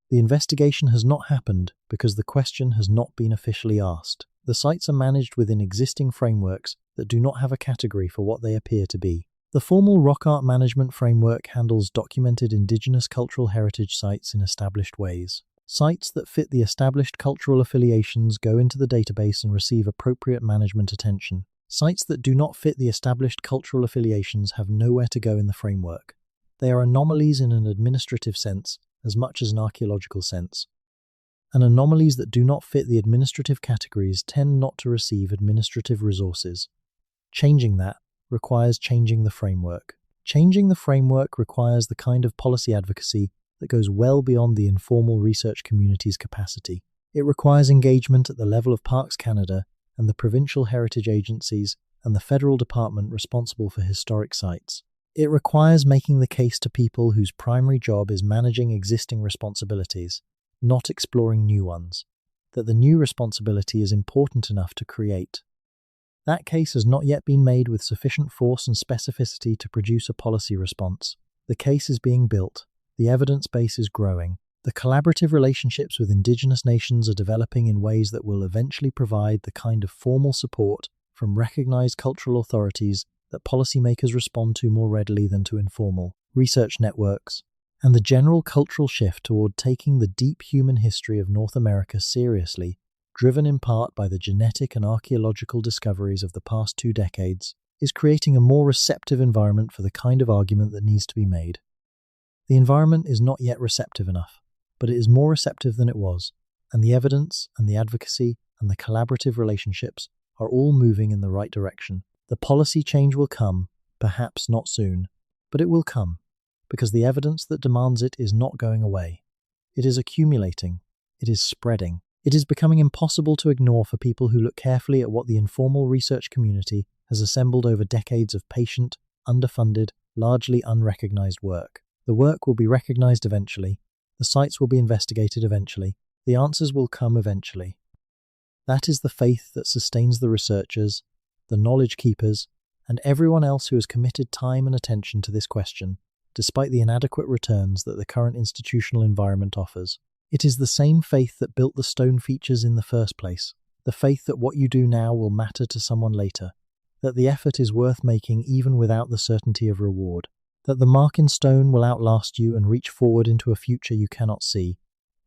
The investigation has not happened because the question has not been officially asked. The sites are managed within existing frameworks that do not have a category for what they appear to be. The formal rock art management framework handles documented Indigenous cultural heritage sites in established ways. Sites that fit the established cultural affiliations go into the database and receive appropriate management attention. Sites that do not fit the established cultural affiliations have nowhere to go in the framework. They are anomalies in an administrative sense as much as an archaeological sense. And anomalies that do not fit the administrative categories tend not to receive administrative resources. Changing that requires changing the framework. Changing the framework requires the kind of policy advocacy that goes well beyond the informal research community's capacity. It requires engagement at the level of Parks Canada and the provincial heritage agencies and the federal department responsible for historic sites. It requires making the case to people whose primary job is managing existing responsibilities, not exploring new ones, that the new responsibility is important enough to create. That case has not yet been made with sufficient force and specificity to produce a policy response. The case is being built. The evidence base is growing. The collaborative relationships with Indigenous nations are developing in ways that will eventually provide the kind of formal support from recognized cultural authorities that policymakers respond to more readily than to informal research networks, and the general cultural shift toward taking the deep human history of North America seriously, driven in part by the genetic and archaeological discoveries of the past 2 decades, is creating a more receptive environment for the kind of argument that needs to be made. The environment is not yet receptive enough, but it is more receptive than it was, and the evidence and the advocacy and the collaborative relationships are all moving in the right direction. The policy change will come, perhaps not soon, but it will come, because the evidence that demands it is not going away. It is accumulating. It is spreading. It is becoming impossible to ignore for people who look carefully at what the informal research community has assembled over decades of patient, underfunded, largely unrecognized work. The work will be recognized eventually. The sites will be investigated eventually. The answers will come eventually. That is the faith that sustains the researchers, the knowledge keepers, and everyone else who has committed time and attention to this question, despite the inadequate returns that the current institutional environment offers. It is the same faith that built the stone features in the first place, the faith that what you do now will matter to someone later, that the effort is worth making even without the certainty of reward, that the mark in stone will outlast you and reach forward into a future you cannot see.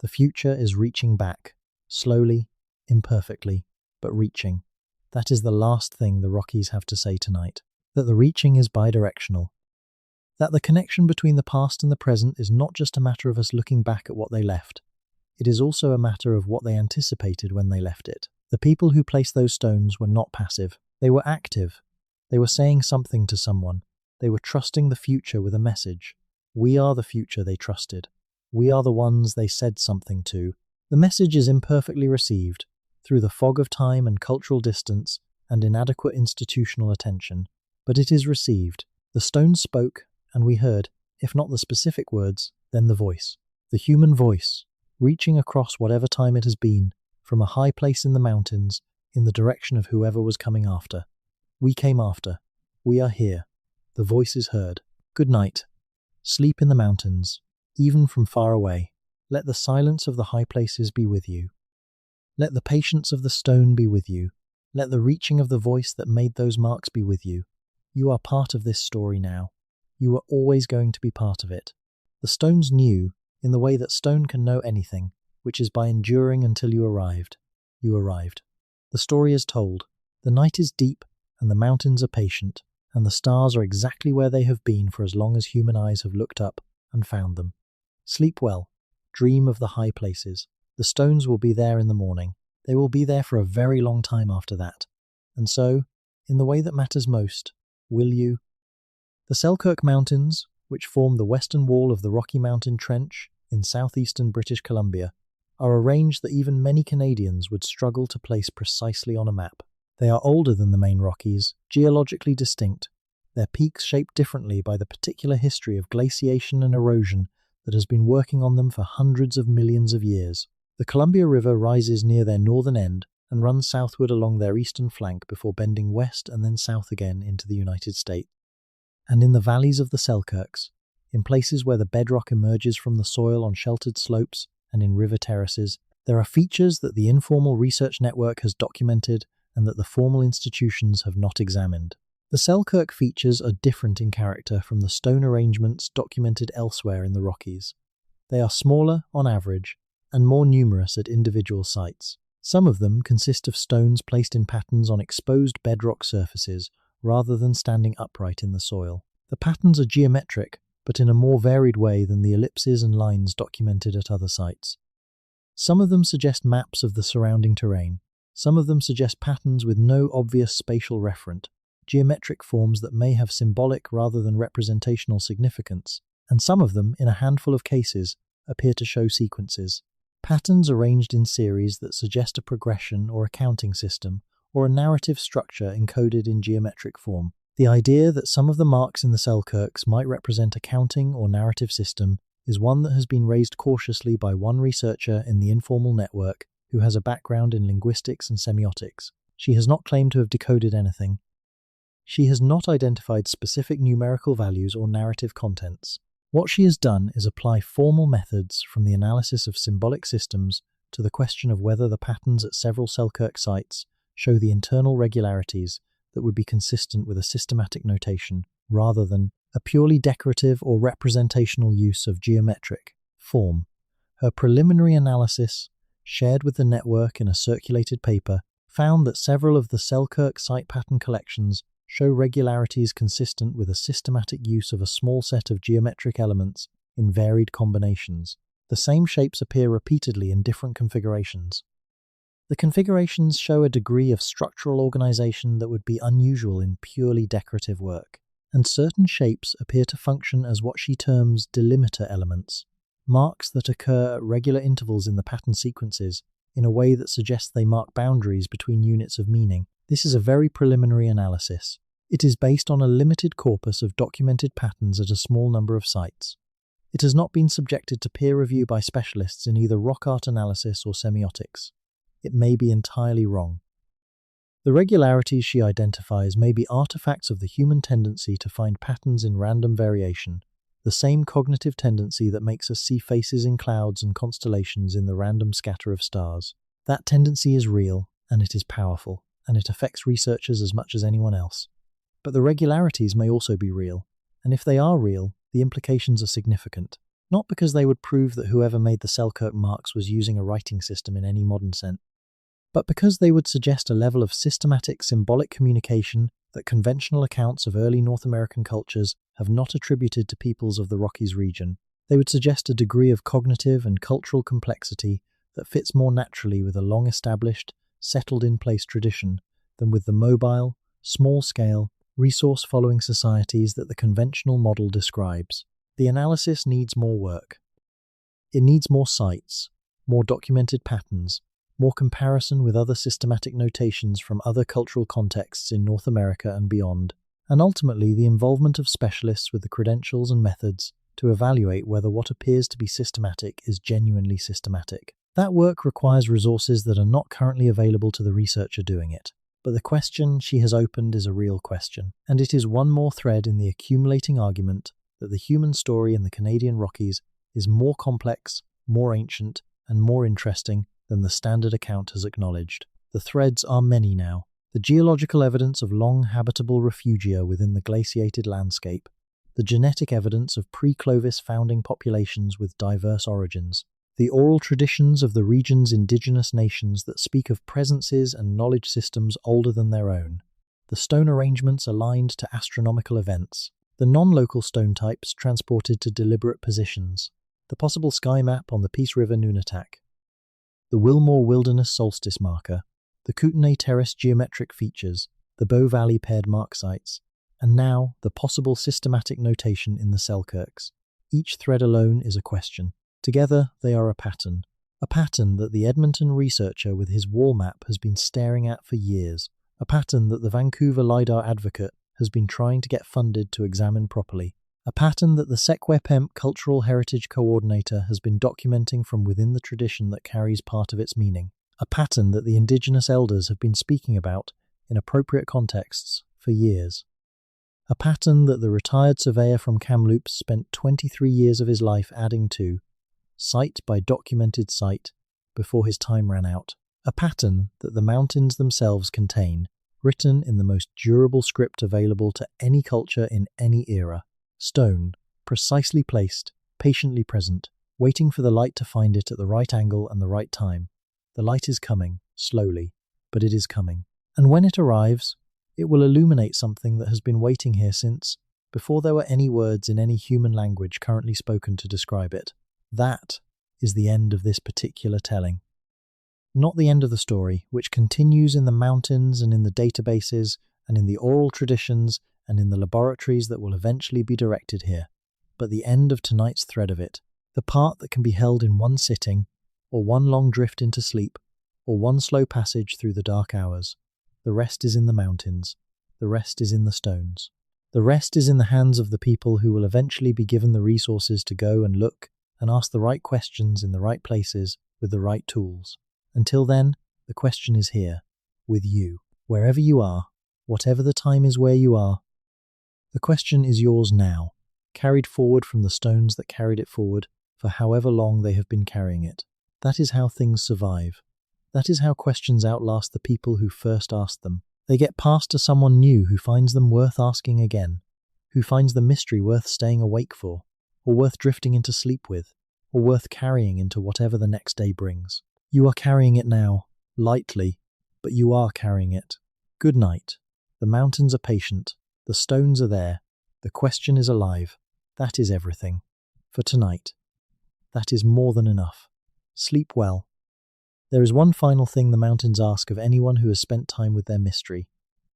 The future is reaching back, slowly, imperfectly, but reaching. That is the last thing the Rockies have to say tonight, that the reaching is bidirectional, that the connection between the past and the present is not just a matter of us looking back at what they left. It is also a matter of what they anticipated when they left it. The people who placed those stones were not passive. They were active. They were saying something to someone. They were trusting the future with a message. We are the future they trusted. We are the ones they said something to. The message is imperfectly received, through the fog of time and cultural distance and inadequate institutional attention, but it is received. The stones spoke, and we heard, if not the specific words, then the voice. The human voice, reaching across whatever time it has been, from a high place in the mountains, in the direction of whoever was coming after. We came after. We are here. The voice is heard. Good night. Sleep in the mountains, even from far away. Let the silence of the high places be with you. Let the patience of the stone be with you. Let the reaching of the voice that made those marks be with you. You are part of this story now. You are always going to be part of it. The stones knew, in the way that stone can know anything, which is by enduring until you arrived. You arrived. The story is told. The night is deep, and the mountains are patient, and the stars are exactly where they have been for as long as human eyes have looked up, and found them. Sleep well. Dream of the high places. The stones will be there in the morning. They will be there for a very long time after that. And so, in the way that matters most, will you? The Selkirk Mountains, which form the western wall of the Rocky Mountain Trench in southeastern British Columbia, are a range that even many Canadians would struggle to place precisely on a map. They are older than the main Rockies, geologically distinct, their peaks shaped differently by the particular history of glaciation and erosion that has been working on them for hundreds of millions of years. The Columbia River rises near their northern end and runs southward along their eastern flank before bending west and then south again into the United States. And in the valleys of the Selkirks, in places where the bedrock emerges from the soil on sheltered slopes and in river terraces, there are features that the informal research network has documented and that the formal institutions have not examined. The Selkirk features are different in character from the stone arrangements documented elsewhere in the Rockies. They are smaller, on average, and more numerous at individual sites. Some of them consist of stones placed in patterns on exposed bedrock surfaces rather than standing upright in the soil. The patterns are geometric, but in a more varied way than the ellipses and lines documented at other sites. Some of them suggest maps of the surrounding terrain. Some of them suggest patterns with no obvious spatial referent, geometric forms that may have symbolic rather than representational significance, and some of them, in a handful of cases, appear to show sequences. Patterns arranged in series that suggest a progression or a counting system, or a narrative structure encoded in geometric form. The idea that some of the marks in the Selkirks might represent a counting or narrative system is one that has been raised cautiously by one researcher in the informal network who has a background in linguistics and semiotics. She has not claimed to have decoded anything. She has not identified specific numerical values or narrative contents. What she has done is apply formal methods from the analysis of symbolic systems to the question of whether the patterns at several Selkirk sites show the internal regularities that would be consistent with a systematic notation, rather than a purely decorative or representational use of geometric form. Her preliminary analysis, shared with the network in a circulated paper, found that several of the Selkirk site pattern collections show regularities consistent with a systematic use of a small set of geometric elements in varied combinations. The same shapes appear repeatedly in different configurations. The configurations show a degree of structural organization that would be unusual in purely decorative work, and certain shapes appear to function as what she terms delimiter elements, marks that occur at regular intervals in the pattern sequences in a way that suggests they mark boundaries between units of meaning. This is a very preliminary analysis. It is based on a limited corpus of documented patterns at a small number of sites. It has not been subjected to peer review by specialists in either rock art analysis or semiotics. It may be entirely wrong. The regularities she identifies may be artifacts of the human tendency to find patterns in random variation, the same cognitive tendency that makes us see faces in clouds and constellations in the random scatter of stars. That tendency is real, and it is powerful, and it affects researchers as much as anyone else. But the regularities may also be real, and if they are real, the implications are significant, not because they would prove that whoever made the Selkirk marks was using a writing system in any modern sense, but because they would suggest a level of systematic symbolic communication that conventional accounts of early North American cultures have not attributed to peoples of the Rockies region. They would suggest a degree of cognitive and cultural complexity that fits more naturally with a long-established, settled-in-place tradition than with the mobile, small-scale, resource-following societies that the conventional model describes. The analysis needs more work. It needs more sites, more documented patterns, more comparison with other systematic notations from other cultural contexts in North America and beyond, and ultimately the involvement of specialists with the credentials and methods to evaluate whether what appears to be systematic is genuinely systematic. That work requires resources that are not currently available to the researcher doing it. But the question she has opened is a real question, and it is one more thread in the accumulating argument that the human story in the Canadian Rockies is more complex, more ancient, and more interesting than the standard account has acknowledged. The threads are many now. The geological evidence of long habitable refugia within the glaciated landscape, the genetic evidence of pre-Clovis founding populations with diverse origins, the oral traditions of the region's indigenous nations that speak of presences and knowledge systems older than their own, the stone arrangements aligned to astronomical events, The non-local stone types transported to deliberate positions. The possible sky map on the Peace River Nunatak. The Wilmore Wilderness Solstice Marker. The Kootenay Terrace geometric features. The Bow Valley paired mark sites. And now, the possible systematic notation in the Selkirks. Each thread alone is a question. Together, they are a pattern. A pattern that the Edmonton researcher with his wall map has been staring at for years. A pattern that the Vancouver LiDAR advocate has been trying to get funded to examine properly. A pattern that the Secwepemc Cultural Heritage Coordinator has been documenting from within the tradition that carries part of its meaning. A pattern that the Indigenous elders have been speaking about in appropriate contexts for years. A pattern that the retired surveyor from Kamloops spent 23 years of his life adding to, site by documented site, before his time ran out. A pattern that the mountains themselves contain, written in the most durable script available to any culture in any era. Stone, precisely placed, patiently present, waiting for the light to find it at the right angle and the right time. The light is coming, slowly, but it is coming. And when it arrives, it will illuminate something that has been waiting here since, before there were any words in any human language currently spoken to describe it. That is the end of this particular telling. Not the end of the story, which continues in the mountains and in the databases and in the oral traditions and in the laboratories that will eventually be directed here, but the end of tonight's thread of it, the part that can be held in one sitting, or one long drift into sleep, or one slow passage through the dark hours. The rest is in the mountains. The rest is in the stones. The rest is in the hands of the people who will eventually be given the resources to go and look and ask the right questions in the right places with the right tools. Until then, the question is here, with you, wherever you are, whatever the time is where you are. The question is yours now, carried forward from the stones that carried it forward for however long they have been carrying it. That is how things survive. That is how questions outlast the people who first asked them. They get passed to someone new who finds them worth asking again, who finds the mystery worth staying awake for, or worth drifting into sleep with, or worth carrying into whatever the next day brings. You are carrying it now, lightly, but you are carrying it. Good night. The mountains are patient. The stones are there. The question is alive. That is everything. For tonight. That is more than enough. Sleep well. There is one final thing the mountains ask of anyone who has spent time with their mystery.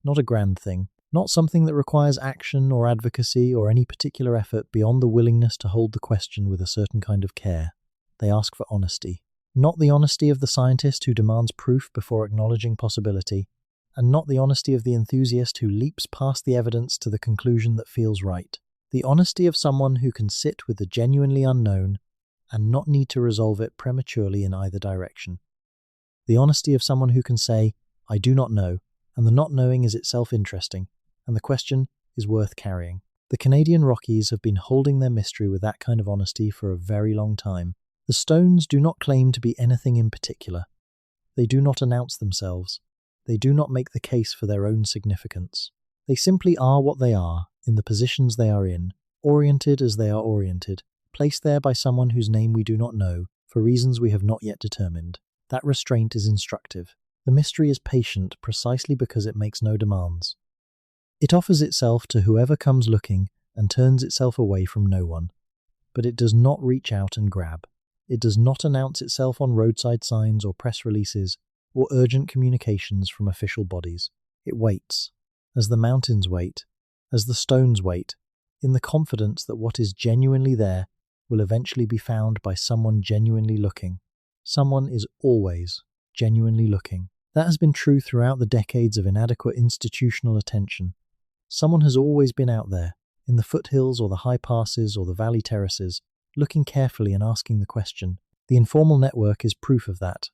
Not a grand thing. Not something that requires action or advocacy or any particular effort beyond the willingness to hold the question with a certain kind of care. They ask for honesty. Not the honesty of the scientist who demands proof before acknowledging possibility, and not the honesty of the enthusiast who leaps past the evidence to the conclusion that feels right. The honesty of someone who can sit with the genuinely unknown and not need to resolve it prematurely in either direction. The honesty of someone who can say, I do not know, and the not knowing is itself interesting, and the question is worth carrying. The Canadian Rockies have been holding their mystery with that kind of honesty for a very long time. The stones do not claim to be anything in particular. They do not announce themselves. They do not make the case for their own significance. They simply are what they are, in the positions they are in, oriented as they are oriented, placed there by someone whose name we do not know, for reasons we have not yet determined. That restraint is instructive. The mystery is patient precisely because it makes no demands. It offers itself to whoever comes looking and turns itself away from no one. But it does not reach out and grab. It does not announce itself on roadside signs or press releases or urgent communications from official bodies. It waits, as the mountains wait, as the stones wait, in the confidence that what is genuinely there will eventually be found by someone genuinely looking. Someone is always genuinely looking. That has been true throughout the decades of inadequate institutional attention. Someone has always been out there, in the foothills or the high passes or the valley terraces, looking carefully and asking the question. The informal network is proof of that.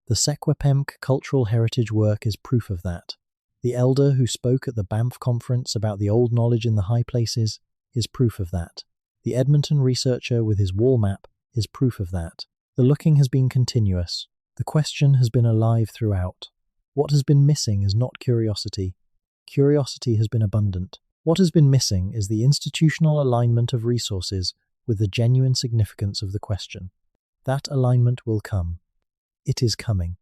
The Secwepemc cultural heritage work is proof of that. The elder who spoke at the Banff conference about the old knowledge in the high places is proof of that. The Edmonton researcher with his wall map is proof of that. The looking has been continuous. The question has been alive throughout. What has been missing is not curiosity. Curiosity has been abundant. What has been missing is the institutional alignment of resources with the genuine significance of the question. That alignment will come. It is coming.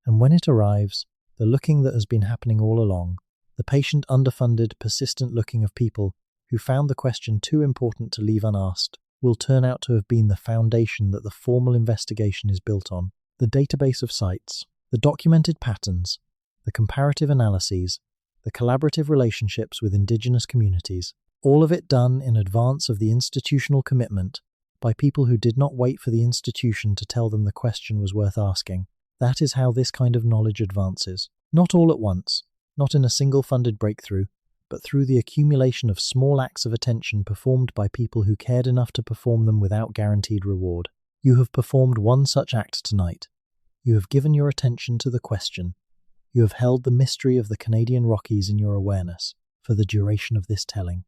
And when it arrives, the looking that has been happening all along, the patient, underfunded, persistent looking of people who found the question too important to leave unasked, will turn out to have been the foundation that the formal investigation is built on. The database of sites, the documented patterns, the comparative analyses, the collaborative relationships with Indigenous communities, all of it done in advance of the institutional commitment by people who did not wait for the institution to tell them the question was worth asking. That is how this kind of knowledge advances. Not all at once, not in a single funded breakthrough, but through the accumulation of small acts of attention performed by people who cared enough to perform them without guaranteed reward. You have performed one such act tonight. You have given your attention to the question. You have held the mystery of the Canadian Rockies in your awareness for the duration of this telling.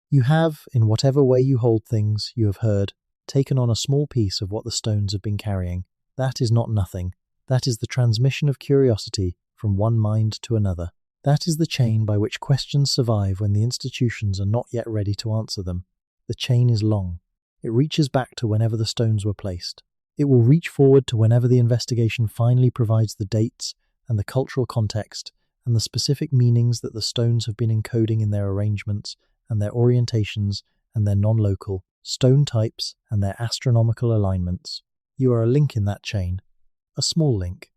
You have, in whatever way you hold things, you have heard, taken on a small piece of what the stones have been carrying. That is not nothing. That is the transmission of curiosity from one mind to another. That is the chain by which questions survive when the institutions are not yet ready to answer them. The chain is long. It reaches back to whenever the stones were placed. It will reach forward to whenever the investigation finally provides the dates and the cultural context and the specific meanings that the stones have been encoding in their arrangements and their orientations and their non-local stone types and their astronomical alignments. You are a link in that chain, a small link,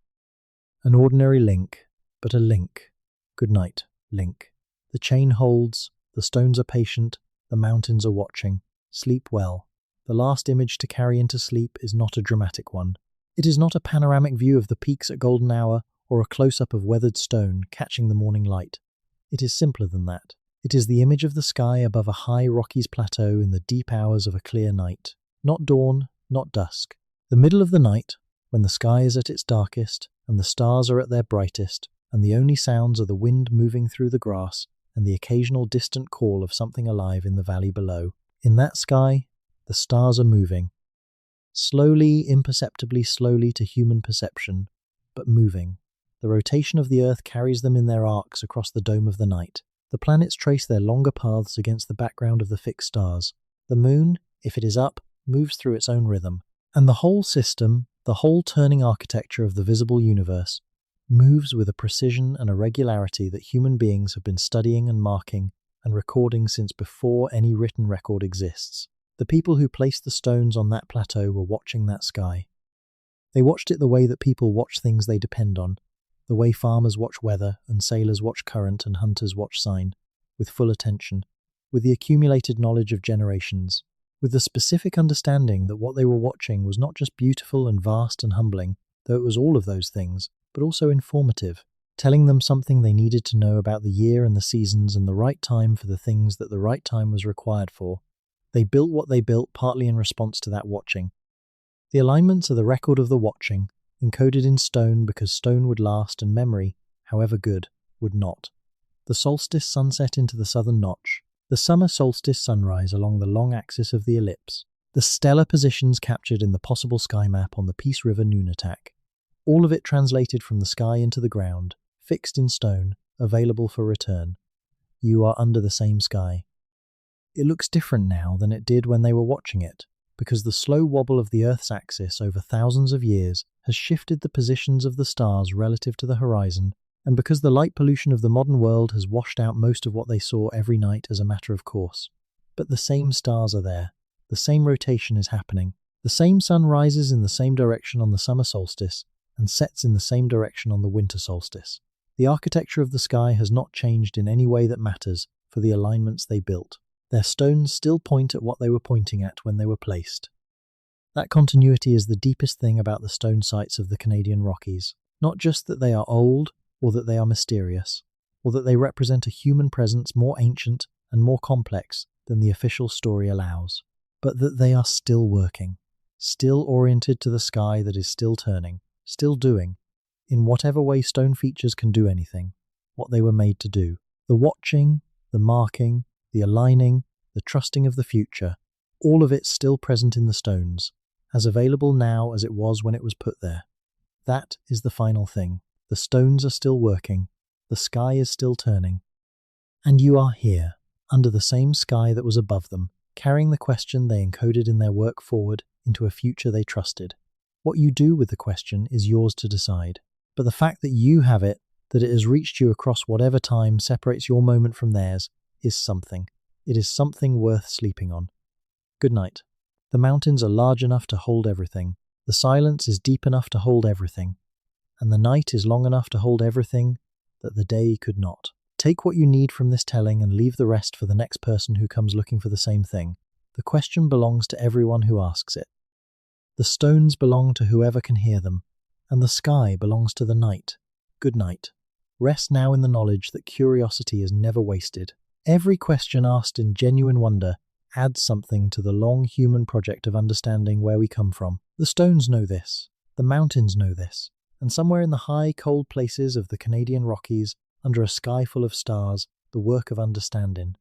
an ordinary link, but a link. Good night, link. The chain holds, the stones are patient, the mountains are watching. Sleep well. The last image to carry into sleep is not a dramatic one. It is not a panoramic view of the peaks at golden hour or a close-up of weathered stone catching the morning light. It is simpler than that. It is the image of the sky above a high Rockies plateau in the deep hours of a clear night. Not dawn, not dusk. The middle of the night, when the sky is at its darkest and the stars are at their brightest, and the only sounds are the wind moving through the grass and the occasional distant call of something alive in the valley below. In that sky, the stars are moving. Slowly, imperceptibly slowly to human perception, but moving. The rotation of the earth carries them in their arcs across the dome of the night. The planets trace their longer paths against the background of the fixed stars. The moon, if it is up, moves through its own rhythm. And the whole system, the whole turning architecture of the visible universe, moves with a precision and a regularity that human beings have been studying and marking and recording since before any written record exists. The people who placed the stones on that plateau were watching that sky. They watched it the way that people watch things they depend on, the way farmers watch weather and sailors watch current and hunters watch sign, with full attention, with the accumulated knowledge of generations, with the specific understanding that what they were watching was not just beautiful and vast and humbling, though it was all of those things, but also informative, telling them something they needed to know about the year and the seasons and the right time for the things that the right time was required for. They built what they built partly in response to that watching. The alignments are the record of the watching, encoded in stone because stone would last and memory, however good, would not. The solstice sunset into the southern notch, the summer solstice sunrise along the long axis of the ellipse, the stellar positions captured in the possible sky map on the Peace River Noonatak, all of it translated from the sky into the ground, fixed in stone, available for return. You are under the same sky. It looks different now than it did when they were watching it, because the slow wobble of the Earth's axis over thousands of years has shifted the positions of the stars relative to the horizon, and because the light pollution of the modern world has washed out most of what they saw every night as a matter of course. But the same stars are there. The same rotation is happening. The same sun rises in the same direction on the summer solstice and sets in the same direction on the winter solstice. The architecture of the sky has not changed in any way that matters for the alignments they built. Their stones still point at what they were pointing at when they were placed. That continuity is the deepest thing about the stone sites of the Canadian Rockies. Not just that they are old, or that they are mysterious, or that they represent a human presence more ancient and more complex than the official story allows, but that they are still working, still oriented to the sky that is still turning, still doing, in whatever way stone features can do anything, what they were made to do. The watching, the marking, the aligning, the trusting of the future, all of it still present in the stones, as available now as it was when it was put there. That is the final thing. The stones are still working, the sky is still turning. And you are here, under the same sky that was above them, carrying the question they encoded in their work forward into a future they trusted. What you do with the question is yours to decide. But the fact that you have it, that it has reached you across whatever time separates your moment from theirs, is something. It is something worth sleeping on. Good night. The mountains are large enough to hold everything. The silence is deep enough to hold everything. And the night is long enough to hold everything that the day could not. Take what you need from this telling and leave the rest for the next person who comes looking for the same thing. The question belongs to everyone who asks it. The stones belong to whoever can hear them, and the sky belongs to the night. Good night. Rest now in the knowledge that curiosity is never wasted. Every question asked in genuine wonder adds something to the long human project of understanding where we come from. The stones know this. The mountains know this. And somewhere in the high, cold places of the Canadian Rockies, under a sky full of stars, the work of understanding